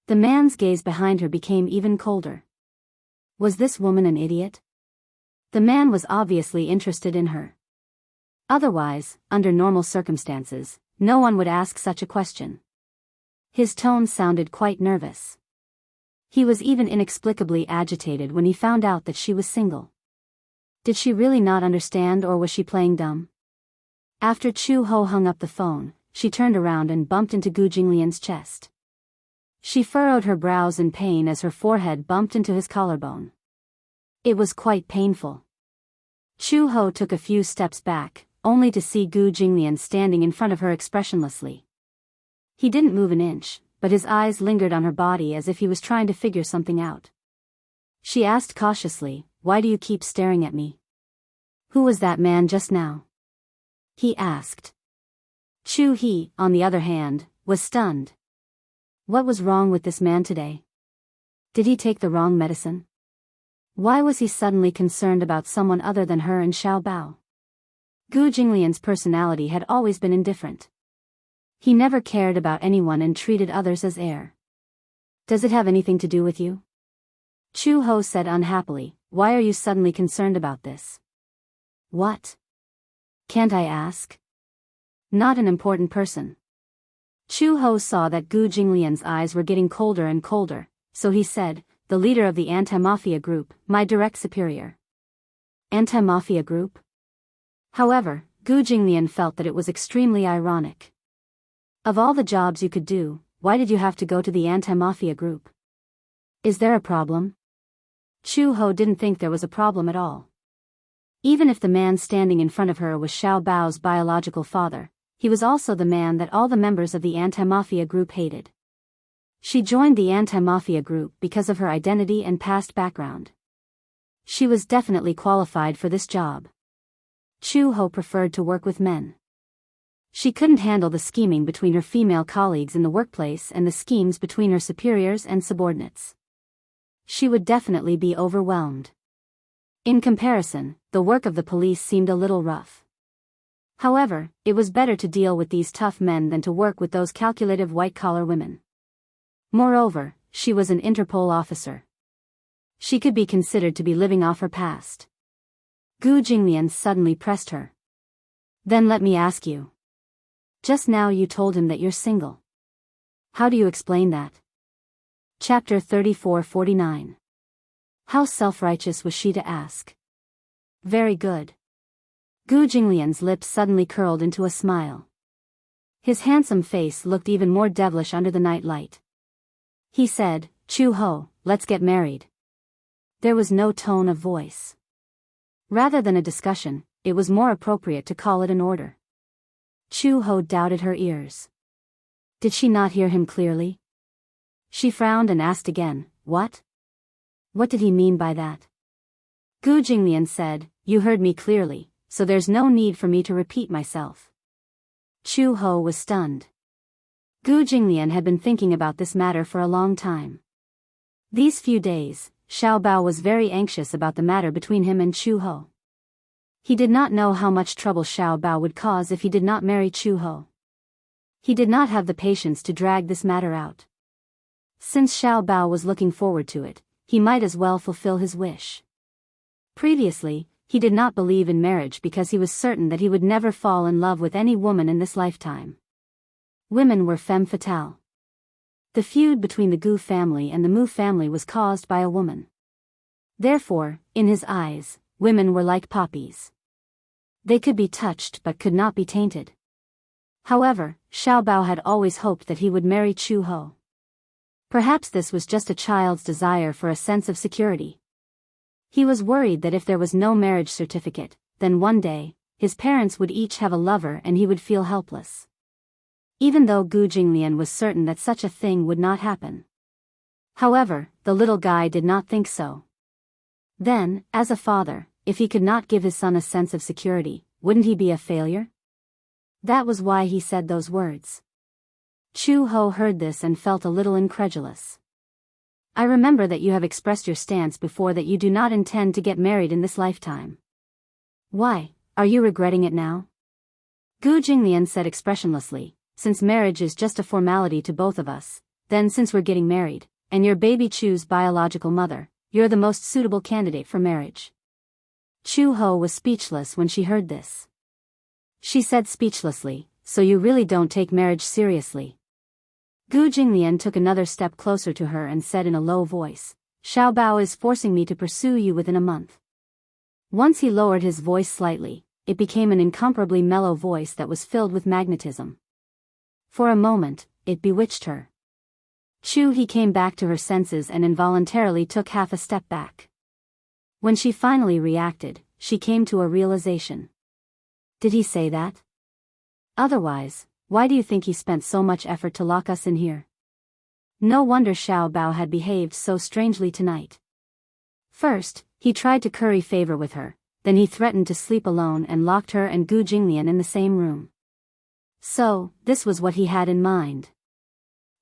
The man's gaze behind her became even colder. Was this woman an idiot? The man was obviously interested in her. Otherwise, under normal circumstances, no one would ask such a question. His tone sounded quite nervous. He was even inexplicably agitated when he found out that she was single. Did she really not understand, or was she playing dumb? After Chu Ho hung up the phone, she turned around and bumped into Gu Jinglian's chest. She furrowed her brows in pain as her forehead bumped into his collarbone. It was quite painful. Chu Ho took a few steps back, only to see Gu Jinglian standing in front of her expressionlessly. He didn't move an inch, but his eyes lingered on her body as if he was trying to figure something out. She asked cautiously, "Why do you keep staring at me?" "Who was that man just now?" he asked. Chu He, on the other hand, was stunned. What was wrong with this man today? Did he take the wrong medicine? Why was he suddenly concerned about someone other than her and Xiao Bao? Gu Jinglian's personality had always been indifferent. He never cared about anyone and treated others as air. "Does it have anything to do with you?" Chu Ho said unhappily. "Why are you suddenly concerned about this?" "What? Can't I ask?" "Not an important person." Chu Ho saw that Gu Jinglian's eyes were getting colder and colder, so he said, "The leader of the anti-mafia group, my direct superior." Anti-mafia group? However, Gu Jinglian felt that it was extremely ironic. Of all the jobs you could do, why did you have to go to the anti-mafia group? Is there a problem? Chu Ho didn't think there was a problem at all. Even if the man standing in front of her was Xiao Bao's biological father, he was also the man that all the members of the anti-mafia group hated. She joined the anti-mafia group because of her identity and past background. She was definitely qualified for this job. Chu Ho preferred to work with men. She couldn't handle the scheming between her female colleagues in the workplace and the schemes between her superiors and subordinates. She would definitely be overwhelmed. In comparison, the work of the police seemed a little rough. However, it was better to deal with these tough men than to work with those calculative white-collar women. Moreover, she was an Interpol officer. She could be considered to be living off her past. Gu Jinglian suddenly pressed her. "Then let me ask you. Just now you told him that you're single. How do you explain that?" Chapter 34-49. How self-righteous was she to ask? Very good. Gu Jinglian's lips suddenly curled into a smile. His handsome face looked even more devilish under the night light. He said, "Chu Ho, let's get married." There was no tone of voice. Rather than a discussion, it was more appropriate to call it an order. Chu Ho doubted her ears. Did she not hear him clearly? She frowned and asked again, "What? What did he mean by that?" Gu Jinglian said, "You heard me clearly, so there's no need for me to repeat myself." Chu Ho was stunned. Gu Jinglian had been thinking about this matter for a long time. These few days, Xiao Bao was very anxious about the matter between him and Chu Ho. He did not know how much trouble Xiao Bao would cause if he did not marry Chu Ho. He did not have the patience to drag this matter out. Since Xiao Bao was looking forward to it, he might as well fulfill his wish. Previously, he did not believe in marriage because he was certain that he would never fall in love with any woman in this lifetime. Women were femme fatale. The feud between the Gu family and the Mu family was caused by a woman. Therefore, in his eyes, women were like poppies. They could be touched but could not be tainted. However, Xiao Bao had always hoped that he would marry Chu Ho. Perhaps this was just a child's desire for a sense of security. He was worried that if there was no marriage certificate, then one day, his parents would each have a lover and he would feel helpless. Even though Gu Jinglian was certain that such a thing would not happen. However, the little guy did not think so. Then, as a father, if he could not give his son a sense of security, wouldn't he be a failure? That was why he said those words. Chu Ho heard this and felt a little incredulous. "I remember that you have expressed your stance before that you do not intend to get married in this lifetime. Why, are you regretting it now?" Gu Jinglian said expressionlessly, "Since marriage is just a formality to both of us, then since we're getting married, and your baby Chu's biological mother, You're the most suitable candidate for marriage. Chu Ho was speechless when she heard this. She said speechlessly, so you really don't take marriage seriously. Gu Jinglian took another step closer to her and said in a low voice, Xiao Bao is forcing me to pursue you within a month. Once he lowered his voice slightly, it became an incomparably mellow voice that was filled with magnetism. For a moment, it bewitched her. He came back to her senses and involuntarily took half a step back. When she finally reacted, she came to a realization. Did he say that? Otherwise, why do you think he spent so much effort to lock us in here? No wonder Xiao Bao had behaved so strangely tonight. First, he tried to curry favor with her, then he threatened to sleep alone and locked her and Gu Jinglian in the same room. So, this was what he had in mind.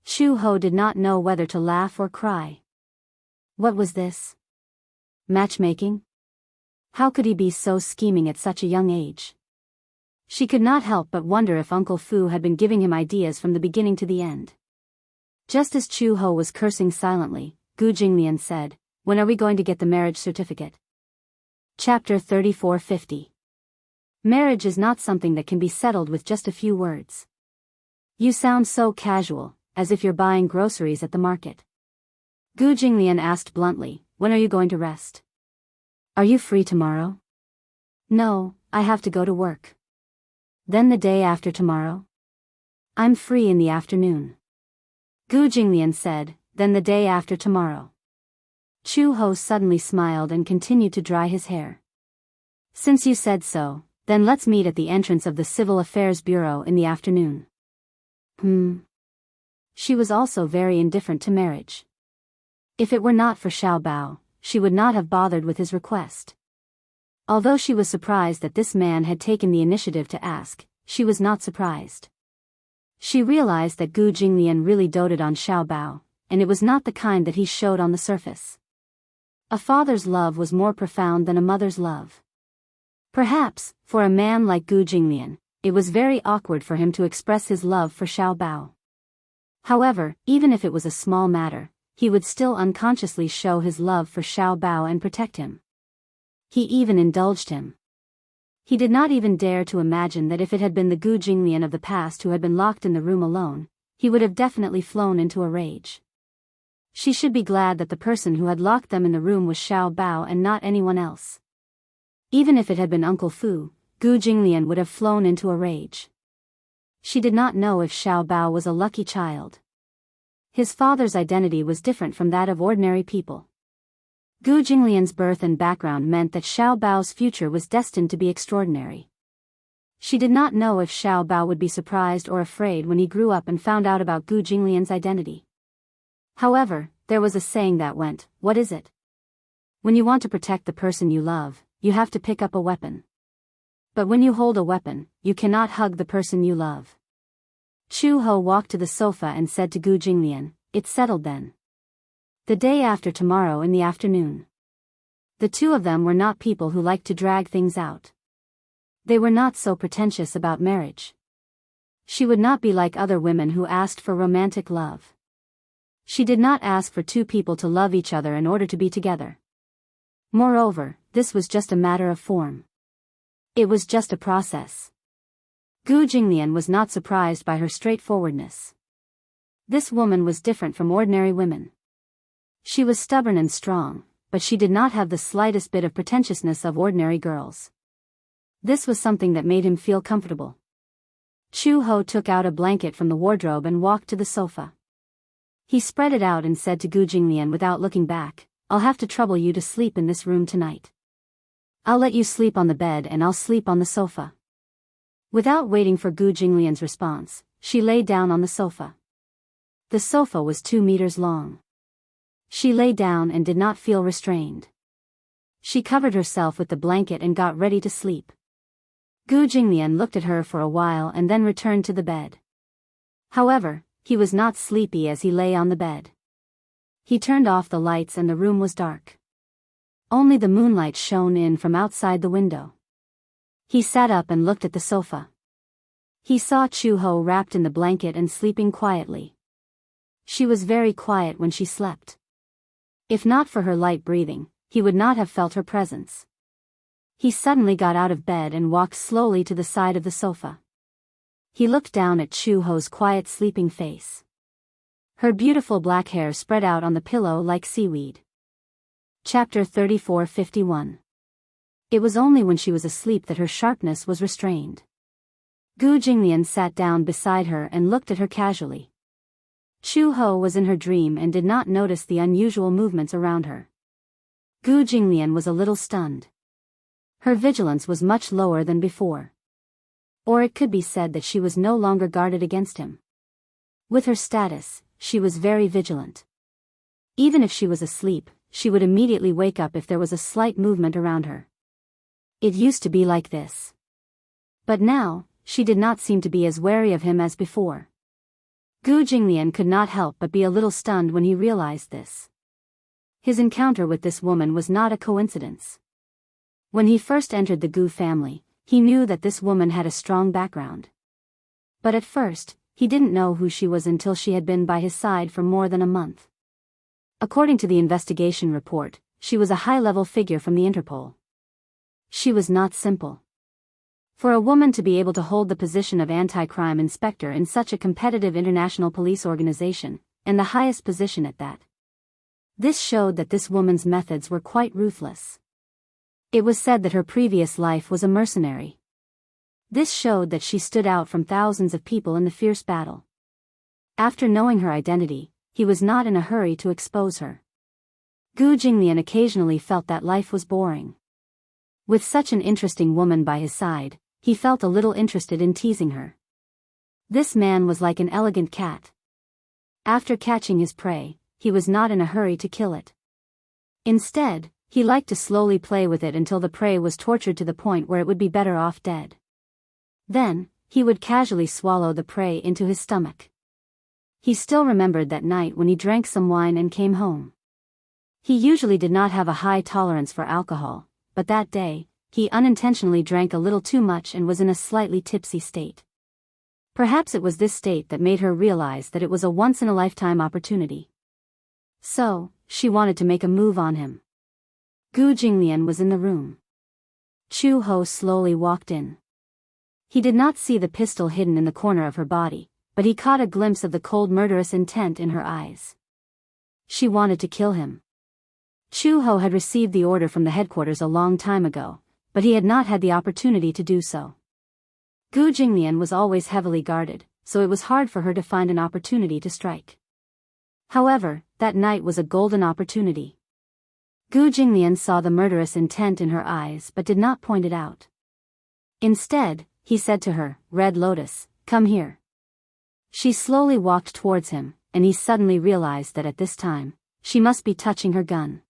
Chu Ho did not know whether to laugh or cry. What was this? Matchmaking? How could he be so scheming at such a young age? She could not help but wonder if Uncle Fu had been giving him ideas from the beginning to the end. Just as Chu Ho was cursing silently, Gu Jinglian said, When are we going to get the marriage certificate? Chapter 3450. Marriage is not something that can be settled with just a few words. You sound so casual, as if you're buying groceries at the market. Gu Jinglian asked bluntly, When are you going to rest? Are you free tomorrow? No, I have to go to work. Then the day after tomorrow? I'm free in the afternoon. Gu Jinglian said, Then the day after tomorrow. Chu Ho suddenly smiled and continued to dry his hair. Since you said so, then let's meet at the entrance of the Civil Affairs Bureau in the afternoon. She was also very indifferent to marriage. If it were not for Xiao Bao, she would not have bothered with his request. Although she was surprised that this man had taken the initiative to ask, she was not surprised. She realized that Gu Jinglian really doted on Xiao Bao, and it was not the kind that he showed on the surface. A father's love was more profound than a mother's love. Perhaps, for a man like Gu Jinglian, it was very awkward for him to express his love for Xiao Bao. However, even if it was a small matter, he would still unconsciously show his love for Xiao Bao and protect him. He even indulged him. He did not even dare to imagine that if it had been the Gu Jinglian of the past who had been locked in the room alone, he would have definitely flown into a rage. She should be glad that the person who had locked them in the room was Xiao Bao and not anyone else. Even if it had been Uncle Fu, Gu Jinglian would have flown into a rage. She did not know if Xiao Bao was a lucky child. His father's identity was different from that of ordinary people. Gu Jinglian's birth and background meant that Xiao Bao's future was destined to be extraordinary. She did not know if Xiao Bao would be surprised or afraid when he grew up and found out about Gu Jinglian's identity. However, there was a saying that went, What is it? When you want to protect the person you love, you have to pick up a weapon. But when you hold a weapon, you cannot hug the person you love. Chu Ho walked to the sofa and said to Gu Jinglian, It's settled then. The day after tomorrow in the afternoon. The two of them were not people who liked to drag things out. They were not so pretentious about marriage. She would not be like other women who asked for romantic love. She did not ask for two people to love each other in order to be together. Moreover, this was just a matter of form. It was just a process. Gu Jinglian was not surprised by her straightforwardness. This woman was different from ordinary women. She was stubborn and strong, but she did not have the slightest bit of pretentiousness of ordinary girls. This was something that made him feel comfortable. Chu Ho took out a blanket from the wardrobe and walked to the sofa. He spread it out and said to Gu Jinglian without looking back, I'll have to trouble you to sleep in this room tonight. I'll let you sleep on the bed and I'll sleep on the sofa. Without waiting for Gu Jinglian's response, she lay down on the sofa. The sofa was 2 meters long. She lay down and did not feel restrained. She covered herself with the blanket and got ready to sleep. Gu Jinglian looked at her for a while and then returned to the bed. However, he was not sleepy as he lay on the bed. He turned off the lights and the room was dark. Only the moonlight shone in from outside the window. He sat up and looked at the sofa. He saw Chu Ho wrapped in the blanket and sleeping quietly. She was very quiet when she slept. If not for her light breathing, he would not have felt her presence. He suddenly got out of bed and walked slowly to the side of the sofa. He looked down at Chu Ho's quiet sleeping face. Her beautiful black hair spread out on the pillow like seaweed. Chapter 34:51. It was only when she was asleep that her sharpness was restrained. Gu Jinglian sat down beside her and looked at her casually. Chu Ho was in her dream and did not notice the unusual movements around her. Gu Jinglian was a little stunned. Her vigilance was much lower than before. Or it could be said that she was no longer guarded against him. With her status, she was very vigilant. Even if she was asleep, she would immediately wake up if there was a slight movement around her. It used to be like this. But now, she did not seem to be as wary of him as before. Gu Jinglian could not help but be a little stunned when he realized this. His encounter with this woman was not a coincidence. When he first entered the Gu family, he knew that this woman had a strong background. But at first, he didn't know who she was until she had been by his side for more than a month. According to the investigation report, she was a high-level figure from the Interpol. She was not simple. For a woman to be able to hold the position of anti-crime inspector in such a competitive international police organization, and the highest position at that. This showed that this woman's methods were quite ruthless. It was said that her previous life was a mercenary. This showed that she stood out from thousands of people in the fierce battle. After knowing her identity, he was not in a hurry to expose her. Gu Jinglian occasionally felt that life was boring. With such an interesting woman by his side, he felt a little interested in teasing her. This man was like an elegant cat. After catching his prey, he was not in a hurry to kill it. Instead, he liked to slowly play with it until the prey was tortured to the point where it would be better off dead. Then, he would casually swallow the prey into his stomach. He still remembered that night when he drank some wine and came home. He usually did not have a high tolerance for alcohol, but that day, he unintentionally drank a little too much and was in a slightly tipsy state. Perhaps it was this state that made her realize that it was a once-in-a-lifetime opportunity. So, she wanted to make a move on him. Gu Jinglian was in the room. Chu Ho slowly walked in. He did not see the pistol hidden in the corner of her body, but he caught a glimpse of the cold murderous intent in her eyes. She wanted to kill him. Chu Ho had received the order from the headquarters a long time ago, but he had not had the opportunity to do so. Gu Jinglian was always heavily guarded, so it was hard for her to find an opportunity to strike. However, that night was a golden opportunity. Gu Jinglian saw the murderous intent in her eyes but did not point it out. Instead, he said to her, "Red Lotus, come here." She slowly walked towards him, and he suddenly realized that at this time, she must be touching her gun.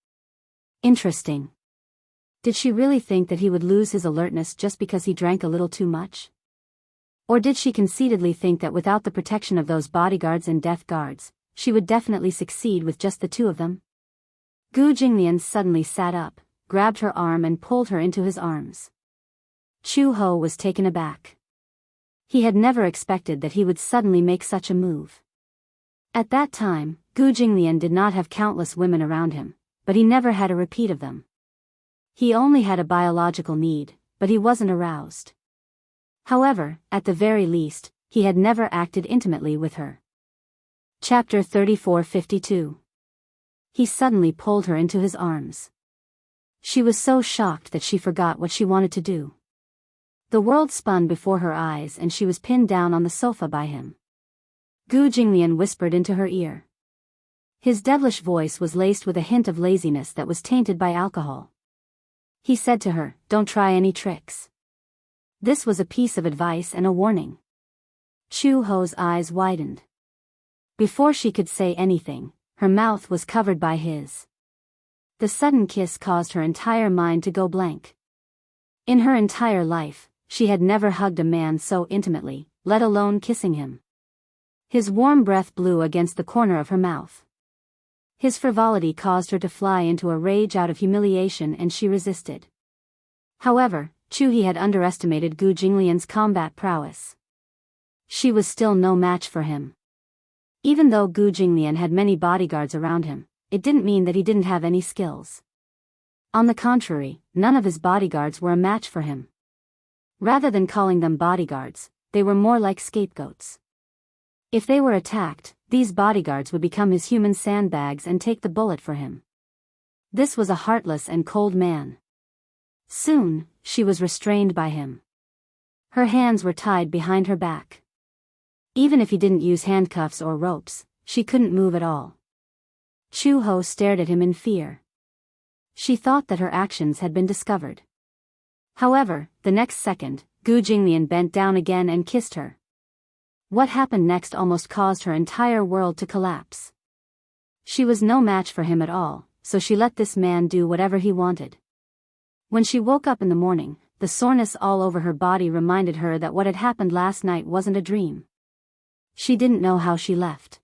Interesting. Did she really think that he would lose his alertness just because he drank a little too much? Or did she conceitedly think that without the protection of those bodyguards and death guards, she would definitely succeed with just the two of them? Gu Jinglian suddenly sat up, grabbed her arm and pulled her into his arms. Chu Ho was taken aback. He had never expected that he would suddenly make such a move. At that time, Gu Jinglian did not have countless women around him, but he never had a repeat of them. He only had a biological need, but he wasn't aroused. However, at the very least, he had never acted intimately with her. Chapter 34:52. He suddenly pulled her into his arms. She was so shocked that she forgot what she wanted to do. The world spun before her eyes and she was pinned down on the sofa by him. Gu Jinglian whispered into her ear. His devilish voice was laced with a hint of laziness that was tainted by alcohol. He said to her, "Don't try any tricks." This was a piece of advice and a warning. Chu Ho's eyes widened. Before she could say anything, her mouth was covered by his. The sudden kiss caused her entire mind to go blank. In her entire life, she had never hugged a man so intimately, let alone kissing him. His warm breath blew against the corner of her mouth. His frivolity caused her to fly into a rage out of humiliation and she resisted. However, Chu had underestimated Gu Jinglian's combat prowess. She was still no match for him. Even though Gu Jinglian had many bodyguards around him, it didn't mean that he didn't have any skills. On the contrary, none of his bodyguards were a match for him. Rather than calling them bodyguards, they were more like scapegoats. If they were attacked, these bodyguards would become his human sandbags and take the bullet for him. This was a heartless and cold man. Soon, she was restrained by him. Her hands were tied behind her back. Even if he didn't use handcuffs or ropes, she couldn't move at all. Chu Ho stared at him in fear. She thought that her actions had been discovered. However, the next second, Gu Jinglian bent down again and kissed her. What happened next almost caused her entire world to collapse. She was no match for him at all, so she let this man do whatever he wanted. When she woke up in the morning, the soreness all over her body reminded her that what had happened last night wasn't a dream. She didn't know how she left.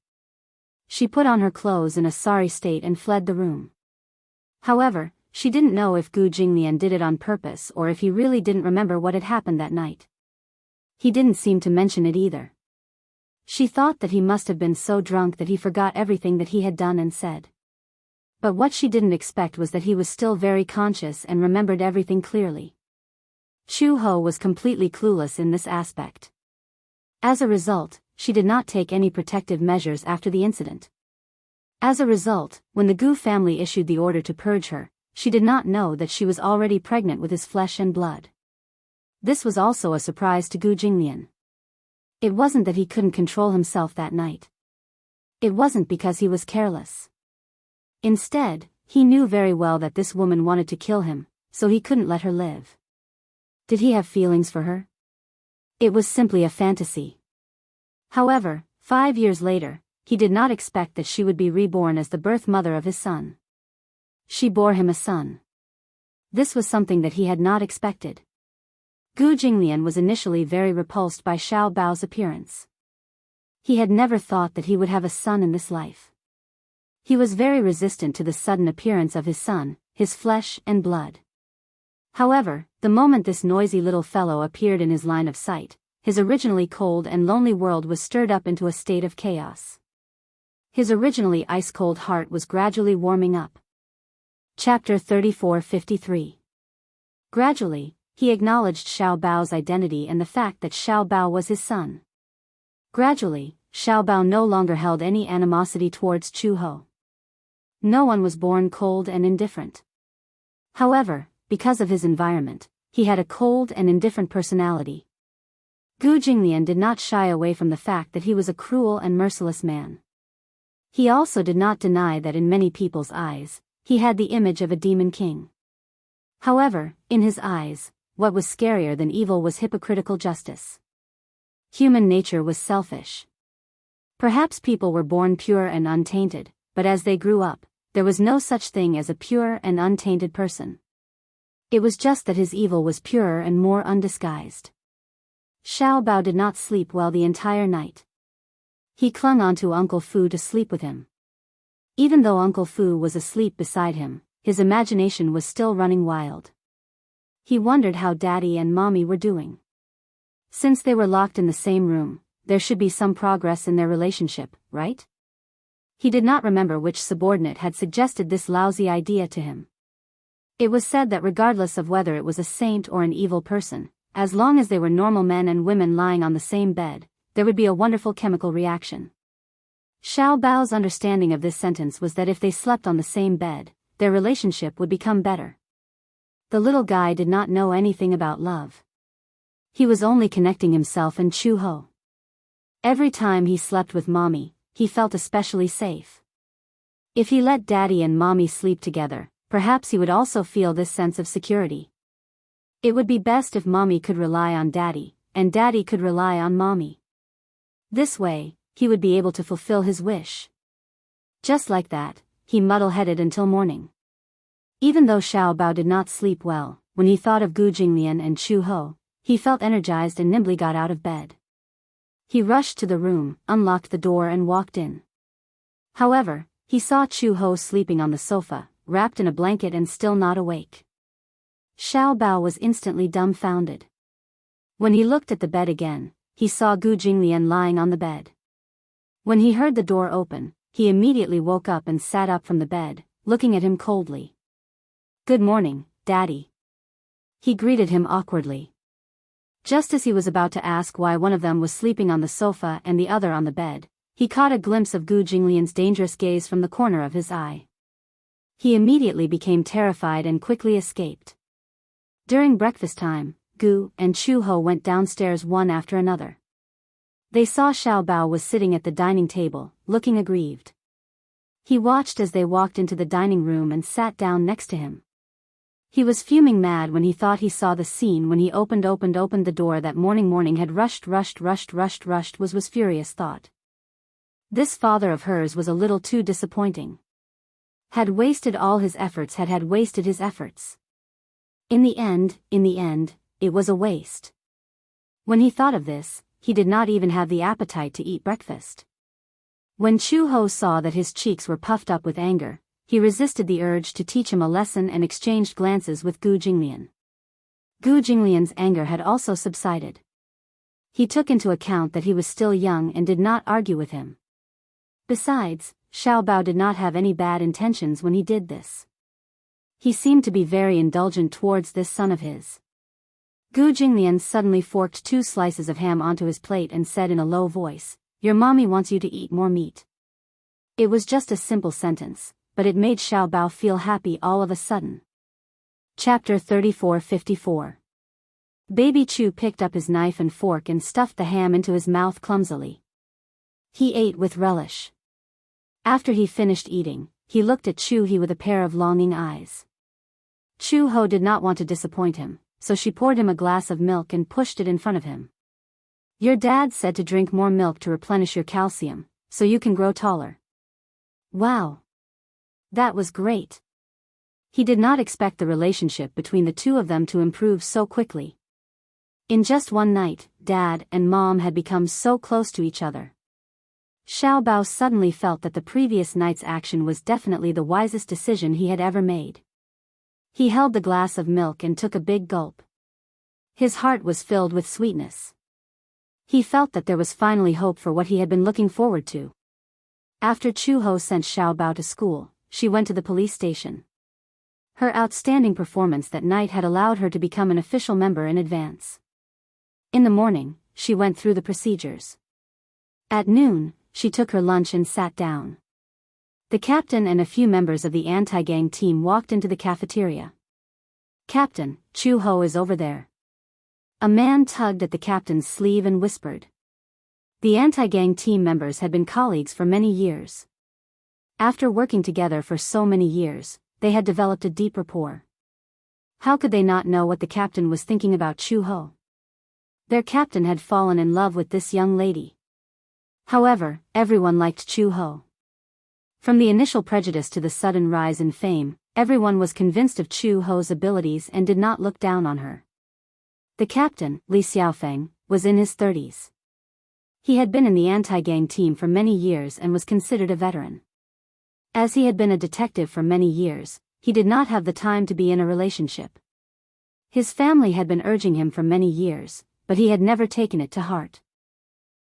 She put on her clothes in a sorry state and fled the room. However, she didn't know if Gu Jinglian did it on purpose or if he really didn't remember what had happened that night. He didn't seem to mention it either. She thought that he must have been so drunk that he forgot everything that he had done and said. But what she didn't expect was that he was still very conscious and remembered everything clearly. Chu Ho was completely clueless in this aspect. As a result, she did not take any protective measures after the incident. As a result, when the Gu family issued the order to purge her, she did not know that she was already pregnant with his flesh and blood. This was also a surprise to Gu Jinglian. It wasn't that he couldn't control himself that night. It wasn't because he was careless. Instead, he knew very well that this woman wanted to kill him, so he couldn't let her live. Did he have feelings for her? It was simply a fantasy. However, 5 years later, he did not expect that she would be reborn as the birth mother of his son. She bore him a son. This was something that he had not expected. Gu Jinglian was initially very repulsed by Xiao Bao's appearance. He had never thought that he would have a son in this life. He was very resistant to the sudden appearance of his son, his flesh and blood. However, the moment this noisy little fellow appeared in his line of sight, his originally cold and lonely world was stirred up into a state of chaos. His originally ice-cold heart was gradually warming up. Chapter 34-53. Gradually, he acknowledged Xiao Bao's identity and the fact that Xiao Bao was his son. Gradually, Xiao Bao no longer held any animosity towards Chu Ho. No one was born cold and indifferent. However, because of his environment, he had a cold and indifferent personality. Gu Jinglian did not shy away from the fact that he was a cruel and merciless man. He also did not deny that in many people's eyes, he had the image of a demon king. However, in his eyes, what was scarier than evil was hypocritical justice. Human nature was selfish. Perhaps people were born pure and untainted, but as they grew up, there was no such thing as a pure and untainted person. It was just that his evil was purer and more undisguised. Xiao Bao did not sleep well the entire night. He clung onto Uncle Fu to sleep with him. Even though Uncle Fu was asleep beside him, his imagination was still running wild. He wondered how Daddy and Mommy were doing. Since they were locked in the same room, there should be some progress in their relationship, right? He did not remember which subordinate had suggested this lousy idea to him. It was said that regardless of whether it was a saint or an evil person, as long as they were normal men and women lying on the same bed, there would be a wonderful chemical reaction. Xiao Bao's understanding of this sentence was that if they slept on the same bed, their relationship would become better. The little guy did not know anything about love. He was only connecting himself and Chu Ho. Every time he slept with Mommy, he felt especially safe. If he let Daddy and Mommy sleep together, perhaps he would also feel this sense of security. It would be best if Mommy could rely on Daddy, and Daddy could rely on Mommy. This way, he would be able to fulfill his wish. Just like that, he muddle-headed until morning. Even though Xiao Bao did not sleep well, when he thought of Gu Jinglian and Chu Ho, he felt energized and nimbly got out of bed. He rushed to the room, unlocked the door and walked in. However, he saw Chu Ho sleeping on the sofa, wrapped in a blanket and still not awake. Xiao Bao was instantly dumbfounded. When he looked at the bed again, he saw Gu Jinglian lying on the bed. When he heard the door open, he immediately woke up and sat up from the bed, looking at him coldly. "Good morning, Daddy." He greeted him awkwardly. Just as he was about to ask why one of them was sleeping on the sofa and the other on the bed, he caught a glimpse of Gu Jinglian's dangerous gaze from the corner of his eye. He immediately became terrified and quickly escaped. During breakfast time, Gu and Chu Ho went downstairs one after another. They saw Xiao Bao was sitting at the dining table, looking aggrieved. He watched as they walked into the dining room and sat down next to him. He was fuming mad when he thought he saw the scene when he opened the door that morning had rushed was furious thought. This father of hers was a little too disappointing. Had wasted all his efforts had wasted his efforts. In the end, it was a waste. When he thought of this, he did not even have the appetite to eat breakfast. When Chu Ho saw that his cheeks were puffed up with anger, he resisted the urge to teach him a lesson and exchanged glances with Gu Jinglian. Gu Jinglian's anger had also subsided. He took into account that he was still young and did not argue with him. Besides, Xiao Bao did not have any bad intentions when he did this. He seemed to be very indulgent towards this son of his. Gu Jinglian suddenly forked 2 slices of ham onto his plate and said in a low voice, "Your mommy wants you to eat more meat." It was just a simple sentence, but it made Xiao Bao feel happy all of a sudden. Chapter 34-54. Baby Chu picked up his knife and fork and stuffed the ham into his mouth clumsily. He ate with relish. After he finished eating, he looked at Chu He with a pair of longing eyes. Chu Ho did not want to disappoint him, so she poured him a glass of milk and pushed it in front of him. "Your dad said to drink more milk to replenish your calcium, so you can grow taller." Wow! That was great. He did not expect the relationship between the two of them to improve so quickly. In just one night, Dad and Mom had become so close to each other. Xiao Bao suddenly felt that the previous night's action was definitely the wisest decision he had ever made. He held the glass of milk and took a big gulp. His heart was filled with sweetness. He felt that there was finally hope for what he had been looking forward to. After Chu Ho sent Xiao Bao to school, she went to the police station. Her outstanding performance that night had allowed her to become an official member in advance. In the morning, she went through the procedures. At noon, she took her lunch and sat down. The captain and a few members of the anti-gang team walked into the cafeteria. "Captain, Chu Ho is over there." A man tugged at the captain's sleeve and whispered. The anti-gang team members had been colleagues for many years. After working together for so many years, they had developed a deep rapport. How could they not know what the captain was thinking about Chu Ho? Their captain had fallen in love with this young lady. However, everyone liked Chu Ho. From the initial prejudice to the sudden rise in fame, everyone was convinced of Chu Ho's abilities and did not look down on her. The captain, Li Xiaofeng, was in his 30s. He had been in the anti-gang team for many years and was considered a veteran. As he had been a detective for many years, he did not have the time to be in a relationship. His family had been urging him for many years, but he had never taken it to heart.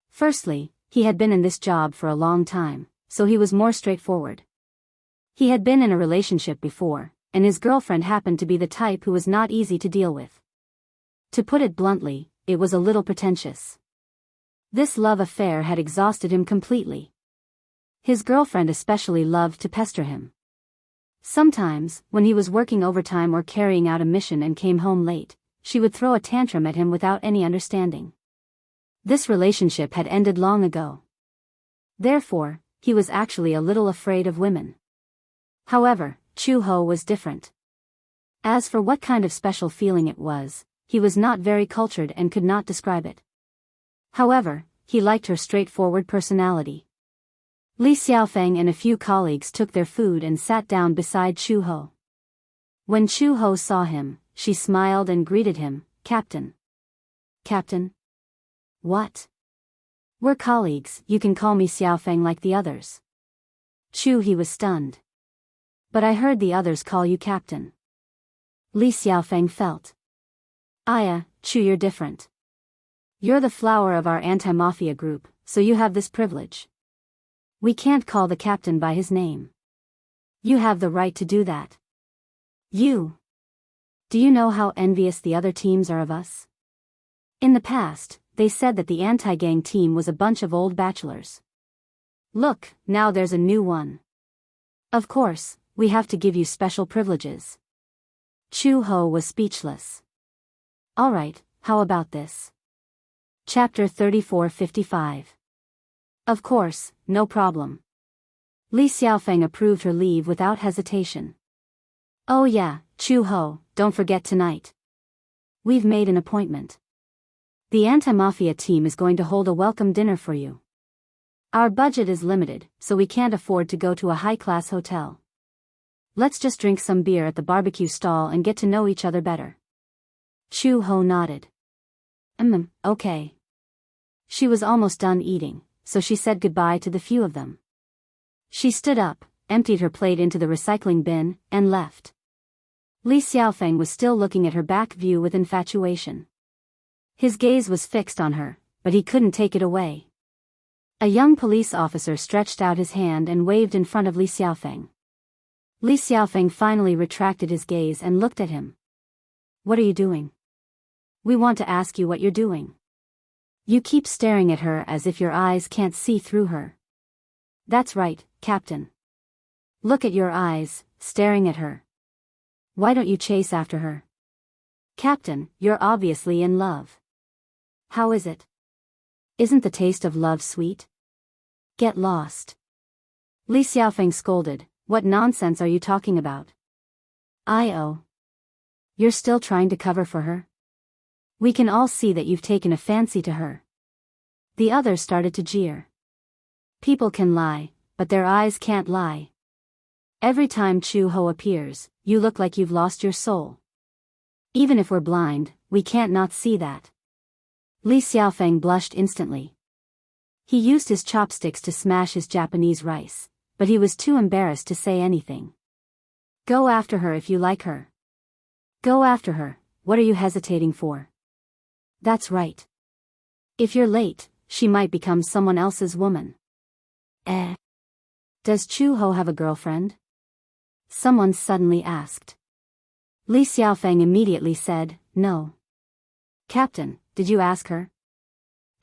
Firstly, he had been in this job for a long time, so he was more straightforward. He had been in a relationship before, and his girlfriend happened to be the type who was not easy to deal with. To put it bluntly, it was a little pretentious. This love affair had exhausted him completely. His girlfriend especially loved to pester him. Sometimes, when he was working overtime or carrying out a mission and came home late, she would throw a tantrum at him without any understanding. This relationship had ended long ago. Therefore, he was actually a little afraid of women. However, Chu Ho was different. As for what kind of special feeling it was, he was not very cultured and could not describe it. However, he liked her straightforward personality. Li Xiaofeng and a few colleagues took their food and sat down beside Chu Ho. When Chu Ho saw him, she smiled and greeted him, "Captain." "Captain?" "What?" "We're colleagues, you can call me Xiaofeng like the others." He was stunned. "But I heard the others call you Captain." Li Xiaofeng felt. "Aya, Chu, you're different. You're the flower of our anti-mafia group, so you have this privilege." We can't call the captain by his name. You have the right to do that. You. Do you know how envious the other teams are of us? In the past, they said that the anti-gang team was a bunch of old bachelors. Look, now there's a new one. Of course, we have to give you special privileges. Chu Ho was speechless. Alright, how about this? Chapter 3455. Of course, no problem. Li Xiaofeng approved her leave without hesitation. Oh yeah, Chu Ho, don't forget tonight. We've made an appointment. The anti-mafia team is going to hold a welcome dinner for you. Our budget is limited, so we can't afford to go to a high-class hotel. Let's just drink some beer at the barbecue stall and get to know each other better. Chu Ho nodded. Okay. She was almost done eating, so she said goodbye to the few of them. She stood up, emptied her plate into the recycling bin, and left. Li Xiaofeng was still looking at her back view with infatuation. His gaze was fixed on her, but he couldn't take it away. A young police officer stretched out his hand and waved in front of Li Xiaofeng. Li Xiaofeng finally retracted his gaze and looked at him. What are you doing? We want to ask you what you're doing. You keep staring at her as if your eyes can't see through her. That's right, Captain. Look at your eyes, staring at her. Why don't you chase after her? Captain, you're obviously in love. How is it? Isn't the taste of love sweet? Get lost. Li Xiaofeng scolded, what nonsense are you talking about? You're still trying to cover for her? We can all see that you've taken a fancy to her. The others started to jeer. People can lie, but their eyes can't lie. Every time Chu Ho appears, you look like you've lost your soul. Even if we're blind, we can't not see that. Li Xiaofeng blushed instantly. He used his chopsticks to smash his Japanese rice, but he was too embarrassed to say anything. Go after her if you like her. Go after her, what are you hesitating for? That's right. If you're late, she might become someone else's woman. Does Chu Ho have a girlfriend? Someone suddenly asked. Li Xiaofeng immediately said, no. Captain, did you ask her?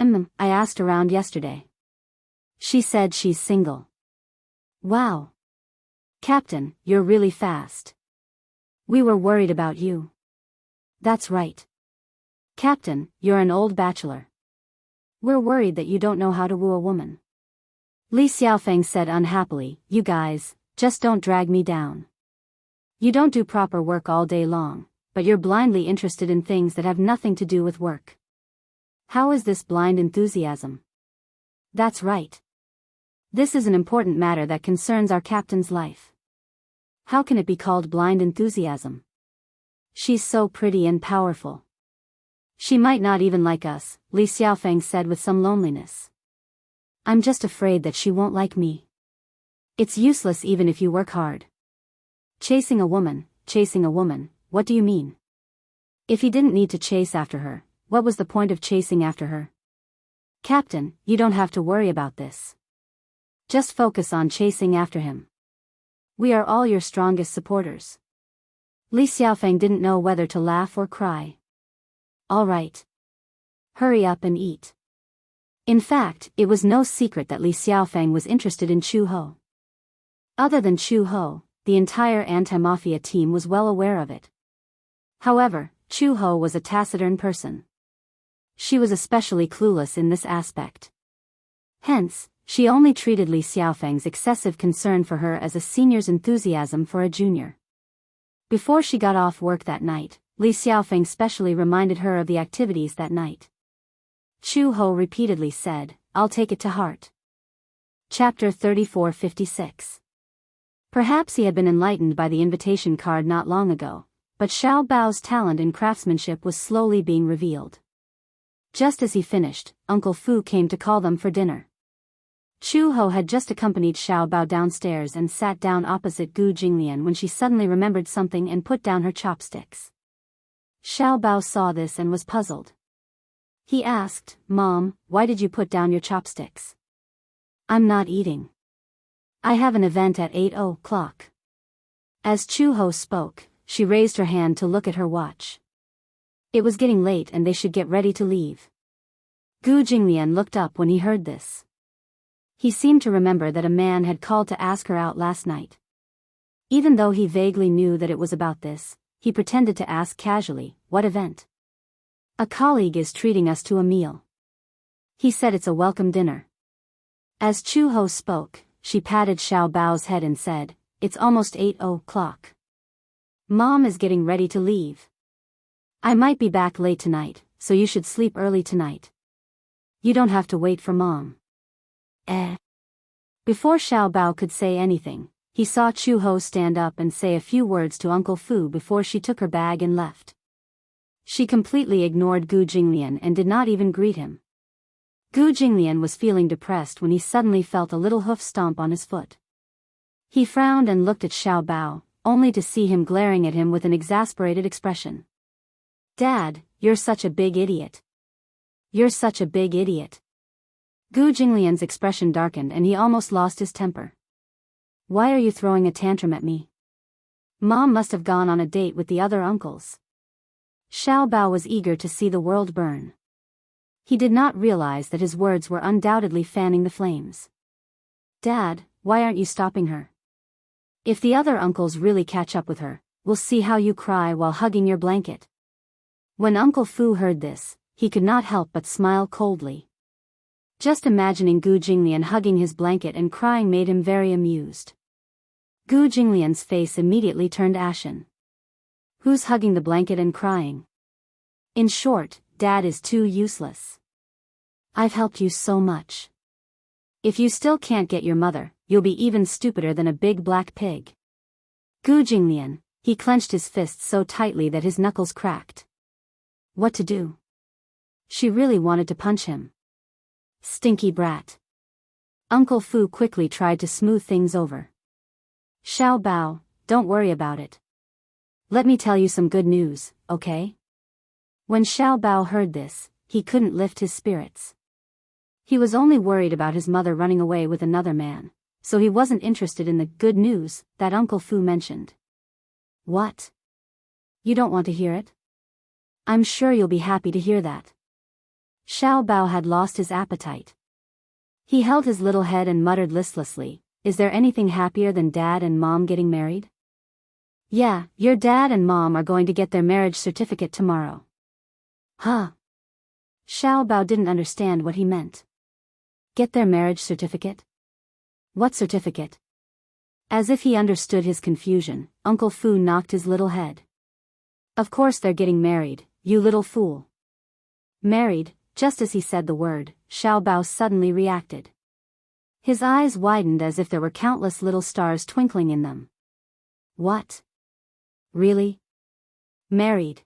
I asked around yesterday. She said she's single. Wow. Captain, you're really fast. We were worried about you. That's right. Captain, you're an old bachelor. We're worried that you don't know how to woo a woman. Li Xiaofeng said unhappily, you guys, just don't drag me down. You don't do proper work all day long, but you're blindly interested in things that have nothing to do with work. How is this blind enthusiasm? That's right. This is an important matter that concerns our captain's life. How can it be called blind enthusiasm? She's so pretty and powerful. She might not even like us, Li Xiaofeng said with some loneliness. I'm just afraid that she won't like me. It's useless even if you work hard. Chasing a woman, what do you mean? If he didn't need to chase after her, what was the point of chasing after her? Captain, you don't have to worry about this. Just focus on chasing after him. We are all your strongest supporters. Li Xiaofeng didn't know whether to laugh or cry. All right. Hurry up and eat. In fact, it was no secret that Li Xiaofeng was interested in Chu Ho. Other than Chu Ho, the entire anti-mafia team was well aware of it. However, Chu Ho was a taciturn person. She was especially clueless in this aspect. Hence, she only treated Li Xiaofeng's excessive concern for her as a senior's enthusiasm for a junior. Before she got off work that night, Li Xiaofeng specially reminded her of the activities that night. Chu Ho repeatedly said, I'll take it to heart. Chapter 3456. Perhaps he had been enlightened by the invitation card not long ago, but Xiao Bao's talent in craftsmanship was slowly being revealed. Just as he finished, Uncle Fu came to call them for dinner. Chu Ho had just accompanied Xiao Bao downstairs and sat down opposite Gu Jinglian when she suddenly remembered something and put down her chopsticks. Xiao Bao saw this and was puzzled. He asked, Mom, why did you put down your chopsticks? I'm not eating. I have an event at 8 o'clock. As Chu Ho spoke, she raised her hand to look at her watch. It was getting late and they should get ready to leave. Gu Jinglian looked up when he heard this. He seemed to remember that a man had called to ask her out last night. Even though he vaguely knew that it was about this, he pretended to ask casually, "What event?" "A colleague is treating us to a meal." He said it's a welcome dinner. As Chu Ho spoke, she patted Xiao Bao's head and said, "It's almost 8 o'clock. Mom is getting ready to leave. I might be back late tonight, so you should sleep early tonight. You don't have to wait for Mom." Before Xiao Bao could say anything, he saw Chu Ho stand up and say a few words to Uncle Fu before she took her bag and left. She completely ignored Gu Jinglian and did not even greet him. Gu Jinglian was feeling depressed when he suddenly felt a little hoof stomp on his foot. He frowned and looked at Xiao Bao, only to see him glaring at him with an exasperated expression. "Dad, you're such a big idiot. You're such a big idiot." Gu Jinglian's expression darkened and he almost lost his temper. "Why are you throwing a tantrum at me? Mom must have gone on a date with the other uncles." Xiao Bao was eager to see the world burn. He did not realize that his words were undoubtedly fanning the flames. "Dad, why aren't you stopping her? If the other uncles really catch up with her, we'll see how you cry while hugging your blanket." When Uncle Fu heard this, he could not help but smile coldly. Just imagining Gu Jinglian hugging his blanket and crying made him very amused. Gu Jinglian's face immediately turned ashen. Who's hugging the blanket and crying? In short, Dad is too useless. I've helped you so much. If you still can't get your mother, you'll be even stupider than a big black pig. Gu Jinglian, he clenched his fists so tightly that his knuckles cracked. What to do? She really wanted to punch him. Stinky brat. Uncle Fu quickly tried to smooth things over. "Xiao Bao, don't worry about it. Let me tell you some good news, okay?" When Xiao Bao heard this, he couldn't lift his spirits. He was only worried about his mother running away with another man, so he wasn't interested in the good news that Uncle Fu mentioned. "What? You don't want to hear it? I'm sure you'll be happy to hear that." Xiao Bao had lost his appetite. He held his little head and muttered listlessly, "Is there anything happier than Dad and Mom getting married?" "Yeah, your dad and mom are going to get their marriage certificate tomorrow." Huh? Xiao Bao didn't understand what he meant. Get their marriage certificate? What certificate? As if he understood his confusion, Uncle Fu knocked his little head. Of course they're getting married, you little fool. Married, just as he said the word, Xiao Bao suddenly reacted. His eyes widened as if there were countless little stars twinkling in them. What? Really? Married?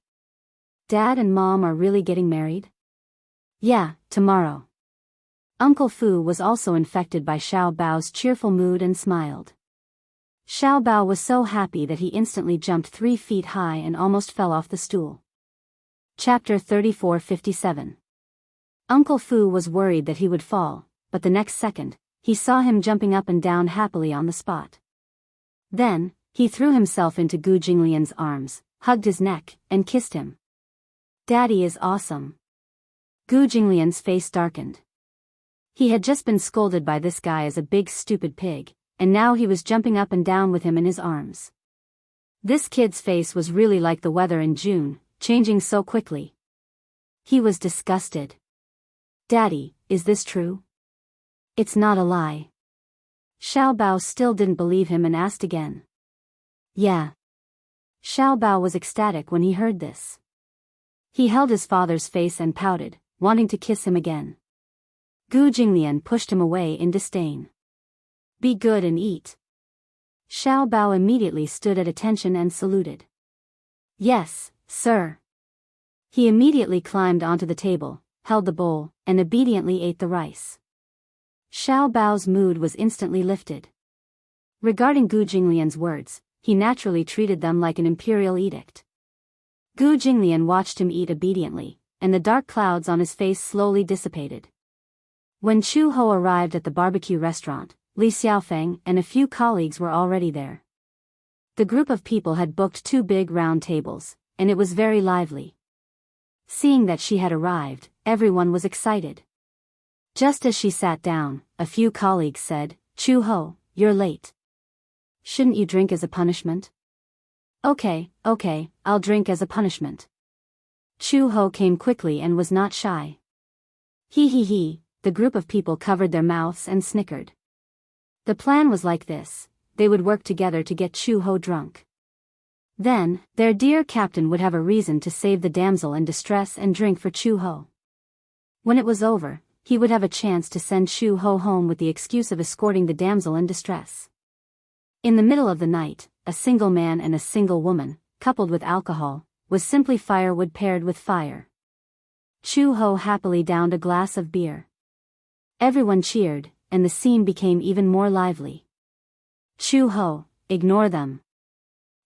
Dad and Mom are really getting married? Yeah, tomorrow. Uncle Fu was also infected by Xiao Bao's cheerful mood and smiled. Xiao Bao was so happy that he instantly jumped 3 feet high and almost fell off the stool. Chapter 3457. Uncle Fu was worried that he would fall, but the next second, he saw him jumping up and down happily on the spot. Then, he threw himself into Gu Jinglian's arms, hugged his neck, and kissed him. Daddy is awesome. Gu Jinglian's face darkened. He had just been scolded by this guy as a big stupid pig, and now he was jumping up and down with him in his arms. This kid's face was really like the weather in June, changing so quickly. He was disgusted. Daddy, is this true? It's not a lie. Xiao Bao still didn't believe him and asked again. Yeah. Xiao Bao was ecstatic when he heard this. He held his father's face and pouted, wanting to kiss him again. Gu Jinglian pushed him away in disdain. Be good and eat. Xiao Bao immediately stood at attention and saluted. Yes, sir. He immediately climbed onto the table, held the bowl, and obediently ate the rice. Xiao Bao's mood was instantly lifted. Regarding Gu Jinglian's words, he naturally treated them like an imperial edict. Gu Jinglian watched him eat obediently, and the dark clouds on his face slowly dissipated. When Chu Ho arrived at the barbecue restaurant, Li Xiaofeng and a few colleagues were already there. The group of people had booked 2 big round tables, and it was very lively. Seeing that she had arrived, everyone was excited. Just as she sat down, a few colleagues said, "Chu Ho, you're late. Shouldn't you drink as a punishment?" Okay, I'll drink as a punishment." Chu Ho came quickly and was not shy. He, the group of people covered their mouths and snickered. The plan was like this: they would work together to get Chu Ho drunk. Then, their dear captain would have a reason to save the damsel in distress and drink for Chu Ho. When it was over, he would have a chance to send Chu Ho home with the excuse of escorting the damsel in distress. In the middle of the night, a single man and a single woman, coupled with alcohol, was simply firewood paired with fire. Chu Ho happily downed a glass of beer. Everyone cheered, and the scene became even more lively. "Chu Ho, ignore them.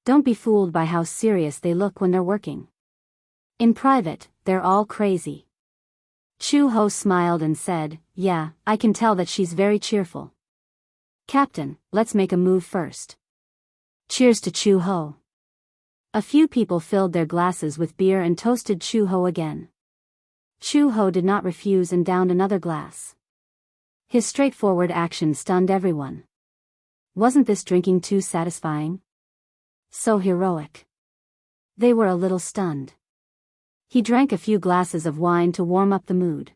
Don't be fooled by how serious they look when they're working. In private, they're all crazy." Chu Ho smiled and said, "Yeah, I can tell that she's very cheerful. Captain, let's make a move first. Cheers to Chu Ho." A few people filled their glasses with beer and toasted Chu Ho again. Chu Ho did not refuse and downed another glass. His straightforward action stunned everyone. Wasn't this drinking too satisfying? So heroic. They were a little stunned. He drank a few glasses of wine to warm up the mood.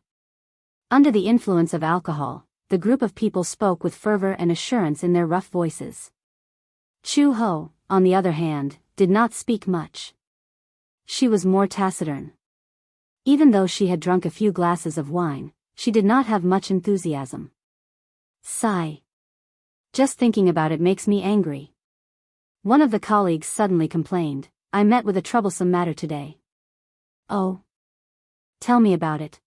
Under the influence of alcohol, the group of people spoke with fervor and assurance in their rough voices. Chu Ho, on the other hand, did not speak much. She was more taciturn. Even though she had drunk a few glasses of wine, she did not have much enthusiasm. Sigh. Just thinking about it makes me angry. One of the colleagues suddenly complained, "I met with a troublesome matter today." "Oh? Tell me about it."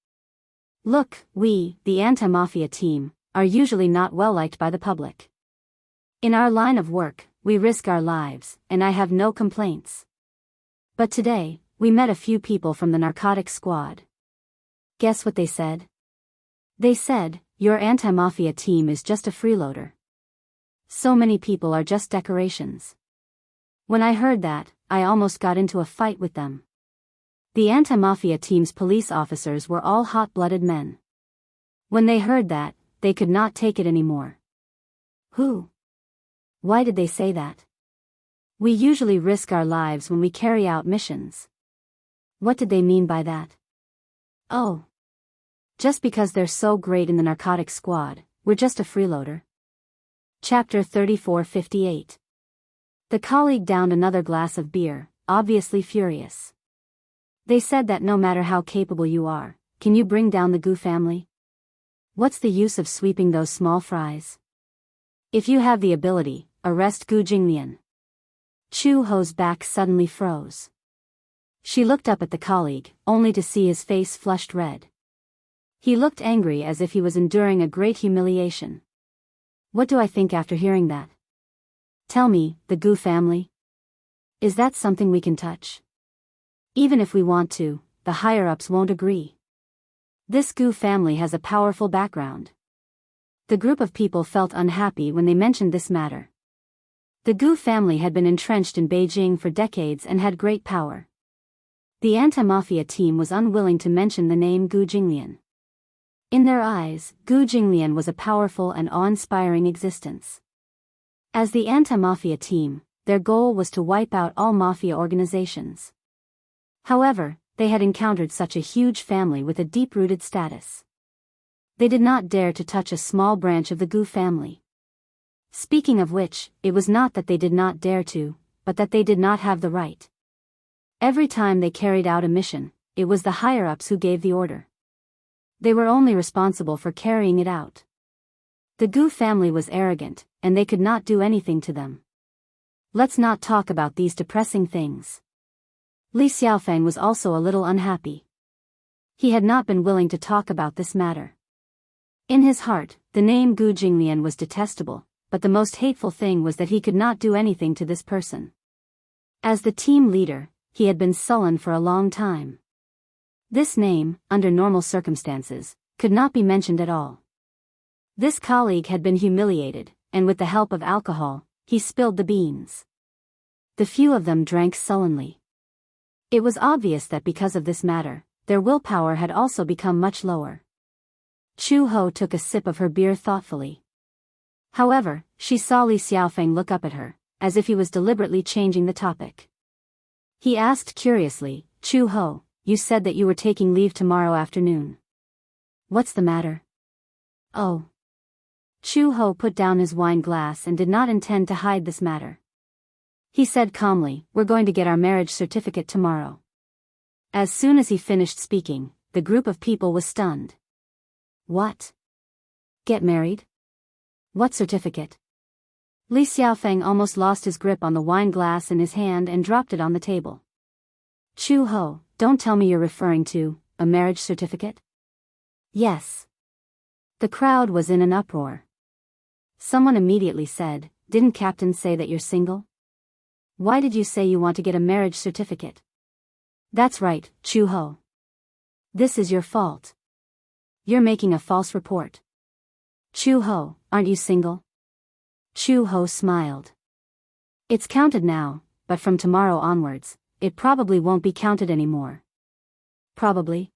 "Look, we, the anti-mafia team, are usually not well liked by the public. In our line of work, we risk our lives, and I have no complaints. But today, we met a few people from the narcotics squad. Guess what they said? They said, 'Your anti-mafia team is just a freeloader. So many people are just decorations.' When I heard that, I almost got into a fight with them. The anti-mafia team's police officers were all hot-blooded men. When they heard that, they could not take it anymore." "Who? Why did they say that?" "We usually risk our lives when we carry out missions." "What did they mean by that?" "Oh. Just because they're so great in the narcotics squad, we're just a freeloader." Chapter 3458. The colleague downed another glass of beer, obviously furious. "They said that no matter how capable you are, can you bring down the Gu family? What's the use of sweeping those small fries? If you have the ability, arrest Gu Jinglian." Chu Ho's back suddenly froze. She looked up at the colleague, only to see his face flushed red. He looked angry as if he was enduring a great humiliation. "What do I think after hearing that? Tell me, the Gu family? Is that something we can touch? Even if we want to, the higher-ups won't agree. This Gu family has a powerful background." The group of people felt unhappy when they mentioned this matter. The Gu family had been entrenched in Beijing for decades and had great power. The anti-mafia team was unwilling to mention the name Gu Jinglian. In their eyes, Gu Jinglian was a powerful and awe-inspiring existence. As the anti-mafia team, their goal was to wipe out all mafia organizations. However, they had encountered such a huge family with a deep-rooted status. They did not dare to touch a small branch of the Gu family. Speaking of which, it was not that they did not dare to, but that they did not have the right. Every time they carried out a mission, it was the higher-ups who gave the order. They were only responsible for carrying it out. The Gu family was arrogant, and they could not do anything to them. Let's not talk about these depressing things. Li Xiaofeng was also a little unhappy. He had not been willing to talk about this matter. In his heart, the name Gu Jinglian was detestable, but the most hateful thing was that he could not do anything to this person. As the team leader, he had been sullen for a long time. This name, under normal circumstances, could not be mentioned at all. This colleague had been humiliated, and with the help of alcohol, he spilled the beans. The few of them drank sullenly. It was obvious that because of this matter, their willpower had also become much lower. Chu Ho took a sip of her beer thoughtfully. However, she saw Li Xiaofeng look up at her, as if he was deliberately changing the topic. He asked curiously, Chu Ho, you said that you were taking leave tomorrow afternoon. What's the matter? Oh. Chu Ho put down his wine glass and did not intend to hide this matter. He said calmly, we're going to get our marriage certificate tomorrow. As soon as he finished speaking, the group of people was stunned. What? Get married? What certificate? Li Xiaofeng almost lost his grip on the wine glass in his hand and dropped it on the table. Chu Ho, don't tell me you're referring to a marriage certificate? Yes. The crowd was in an uproar. Someone immediately said, didn't Captain say that you're single? Why did you say you want to get a marriage certificate? That's right, Chu Ho. This is your fault. You're making a false report. Chu Ho, aren't you single? Chu Ho smiled. It's counted now, but from tomorrow onwards, it probably won't be counted anymore. Probably?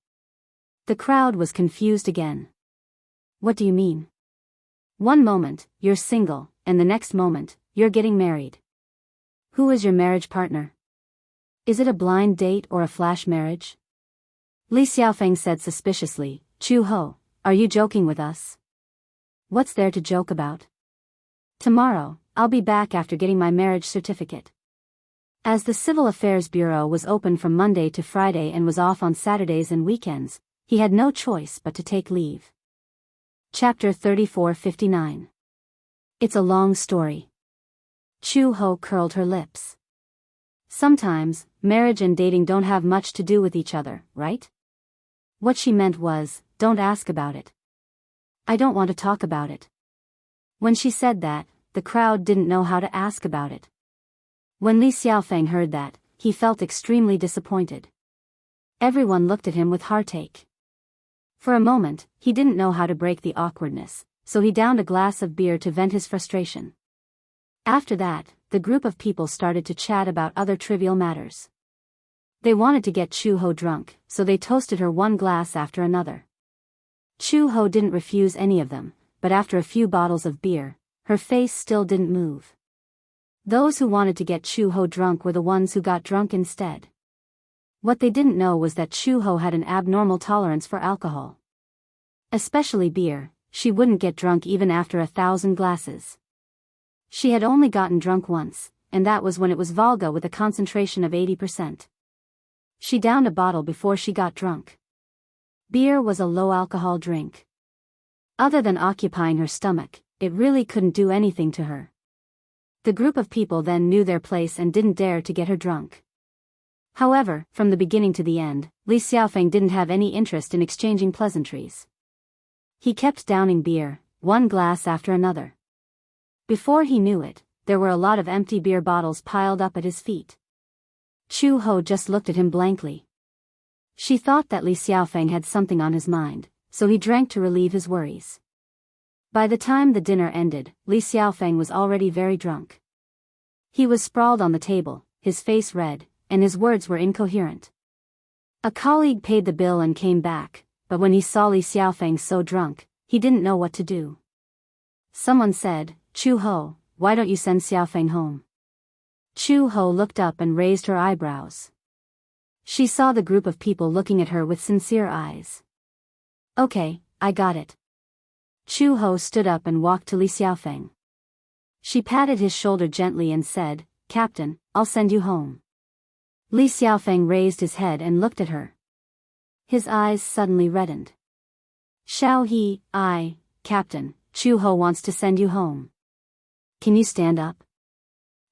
The crowd was confused again. What do you mean? One moment, you're single, and the next moment, you're getting married. Who is your marriage partner? Is it a blind date or a flash marriage? Li Xiaofeng said suspiciously, Chu Ho, are you joking with us? What's there to joke about? Tomorrow, I'll be back after getting my marriage certificate. As the Civil Affairs Bureau was open from Monday to Friday and was off on Saturdays and weekends, he had no choice but to take leave. Chapter 3459. It's a long story. Chu Ho curled her lips. Sometimes, marriage and dating don't have much to do with each other, right? What she meant was, don't ask about it. I don't want to talk about it. When she said that, the crowd didn't know how to ask about it. When Li Xiaofeng heard that, he felt extremely disappointed. Everyone looked at him with heartache. For a moment, he didn't know how to break the awkwardness, so he downed a glass of beer to vent his frustration. After that, the group of people started to chat about other trivial matters. They wanted to get Chu Ho drunk, so they toasted her one glass after another. Chu Ho didn't refuse any of them, but after a few bottles of beer, her face still didn't move. Those who wanted to get Chu Ho drunk were the ones who got drunk instead. What they didn't know was that Chu Ho had an abnormal tolerance for alcohol. Especially beer, she wouldn't get drunk even after 1,000 glasses. She had only gotten drunk once, and that was when it was Volga with a concentration of 80%. She downed a bottle before she got drunk. Beer was a low-alcohol drink. Other than occupying her stomach, it really couldn't do anything to her. The group of people then knew their place and didn't dare to get her drunk. However, from the beginning to the end, Li Xiaofeng didn't have any interest in exchanging pleasantries. He kept downing beer, one glass after another. Before he knew it, there were a lot of empty beer bottles piled up at his feet. Chu Ho just looked at him blankly. She thought that Li Xiaofeng had something on his mind, so he drank to relieve his worries. By the time the dinner ended, Li Xiaofeng was already very drunk. He was sprawled on the table, his face red, and his words were incoherent. A colleague paid the bill and came back, but when he saw Li Xiaofeng so drunk, he didn't know what to do. Someone said, Chu Ho, why don't you send Xiaofeng home? Chu Ho looked up and raised her eyebrows. She saw the group of people looking at her with sincere eyes. Okay, I got it. Chu Ho stood up and walked to Li Xiaofeng. She patted his shoulder gently and said, Captain, I'll send you home. Li Xiaofeng raised his head and looked at her. His eyes suddenly reddened. Captain, Chu Ho wants to send you home. Can you stand up?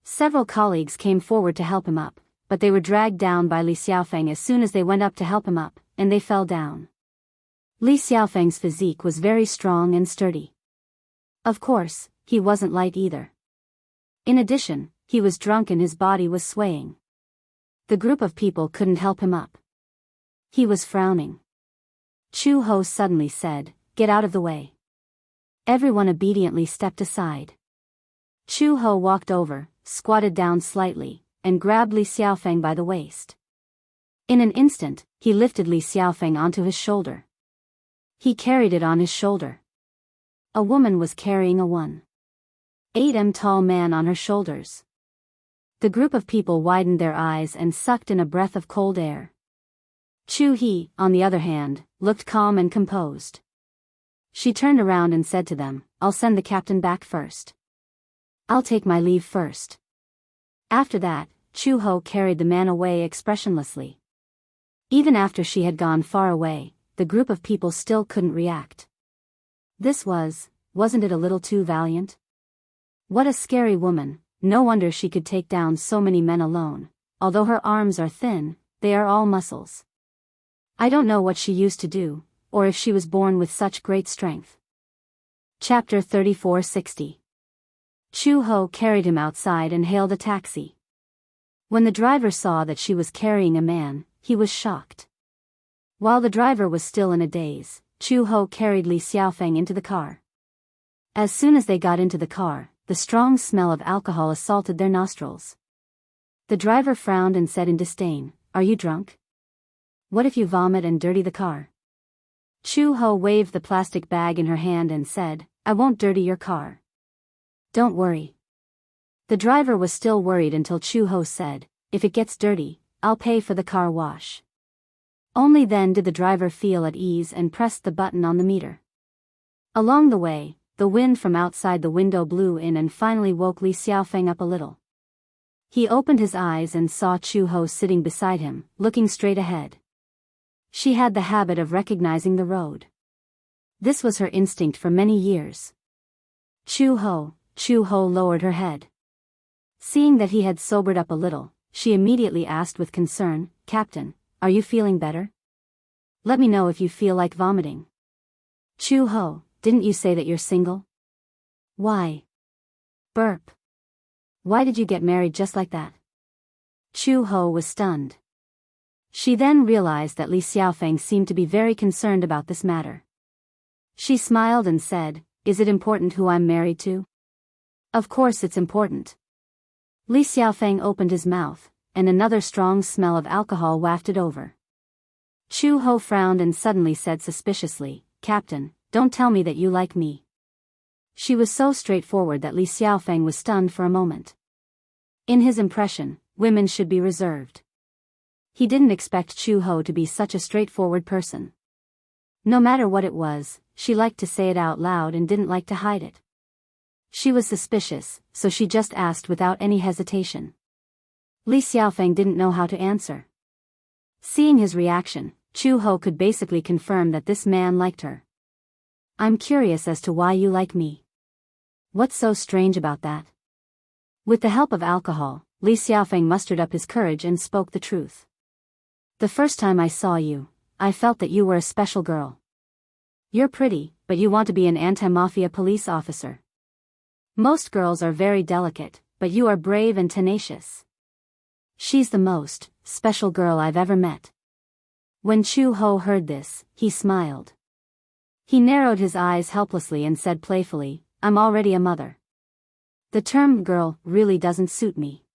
Several colleagues came forward to help him up, but they were dragged down by Li Xiaofeng as soon as they went up to help him up, and they fell down. Li Xiaofeng's physique was very strong and sturdy. Of course, he wasn't light either. In addition, he was drunk and his body was swaying. The group of people couldn't help him up. He was frowning. Chu Ho suddenly said, Get out of the way. Everyone obediently stepped aside. Chu Ho walked over, squatted down slightly, and grabbed Li Xiaofeng by the waist. In an instant, he lifted Li Xiaofeng onto his shoulder. He carried it on his shoulder. A woman was carrying a 1.8 m tall man on her shoulders. The group of people widened their eyes and sucked in a breath of cold air. Chu He, on the other hand, looked calm and composed. She turned around and said to them, "I'll send the captain back first. I'll take my leave first." After that, Chu Ho carried the man away expressionlessly. Even after she had gone far away, the group of people still couldn't react. Wasn't it a little too valiant? What a scary woman, no wonder she could take down so many men alone. Although her arms are thin, they are all muscles. I don't know what she used to do, or if she was born with such great strength. Chapter 3460. Chu Ho carried him outside and hailed a taxi. When the driver saw that she was carrying a man, he was shocked. While the driver was still in a daze, Chu Ho carried Li Xiaofeng into the car. As soon as they got into the car, the strong smell of alcohol assaulted their nostrils. The driver frowned and said in disdain, "Are you drunk? What if you vomit and dirty the car?" Chu Ho waved the plastic bag in her hand and said, "I won't dirty your car. Don't worry." The driver was still worried until Chu Ho said, "If it gets dirty, I'll pay for the car wash." Only then did the driver feel at ease and pressed the button on the meter. Along the way, the wind from outside the window blew in and finally woke Li Xiaofeng up a little. He opened his eyes and saw Chu Ho sitting beside him, looking straight ahead. She had the habit of recognizing the road. This was her instinct for many years. Chu Ho lowered her head. Seeing that he had sobered up a little, she immediately asked with concern, "Captain, are you feeling better? Let me know if you feel like vomiting." "Chu Ho, didn't you say that you're single?" "Why?" "Burp. Why did you get married just like that?" Chu Ho was stunned. She then realized that Li Xiaofeng seemed to be very concerned about this matter. She smiled and said, "Is it important who I'm married to?" "Of course it's important." Li Xiaofeng opened his mouth, and another strong smell of alcohol wafted over. Chu Ho frowned and suddenly said suspiciously, "Captain, don't tell me that you like me." She was so straightforward that Li Xiaofeng was stunned for a moment. In his impression, women should be reserved. He didn't expect Chu Ho to be such a straightforward person. No matter what it was, she liked to say it out loud and didn't like to hide it. She was suspicious, so she just asked without any hesitation. Li Xiaofeng didn't know how to answer. Seeing his reaction, Chu Ho could basically confirm that this man liked her. "I'm curious as to why you like me. What's so strange about that?" With the help of alcohol, Li Xiaofeng mustered up his courage and spoke the truth. "The first time I saw you, I felt that you were a special girl. You're pretty, but you want to be an anti-mafia police officer. Most girls are very delicate, but you are brave and tenacious. She's the most special girl I've ever met." When Chu Ho heard this, he smiled. He narrowed his eyes helplessly and said playfully, "I'm already a mother. The term girl really doesn't suit me."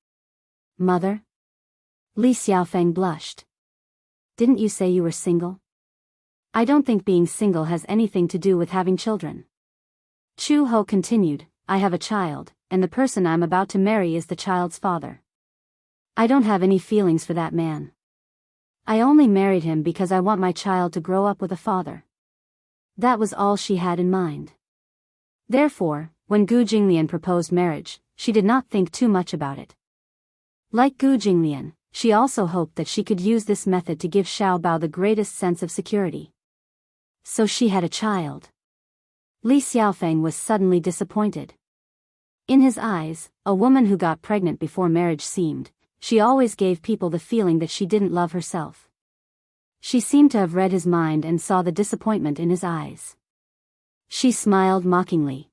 "Mother?" Li Xiaofeng blushed. "Didn't you say you were single?" "I don't think being single has anything to do with having children." Chu Ho continued, "I have a child, and the person I'm about to marry is the child's father. I don't have any feelings for that man. I only married him because I want my child to grow up with a father." That was all she had in mind. Therefore, when Gu Jinglian proposed marriage, she did not think too much about it. Like Gu Jinglian, she also hoped that she could use this method to give Xiao Bao the greatest sense of security. So she had a child. Li Xiaofeng was suddenly disappointed. In his eyes, a woman who got pregnant before marriage she always gave people the feeling that she didn't love herself. She seemed to have read his mind and saw the disappointment in his eyes. She smiled mockingly.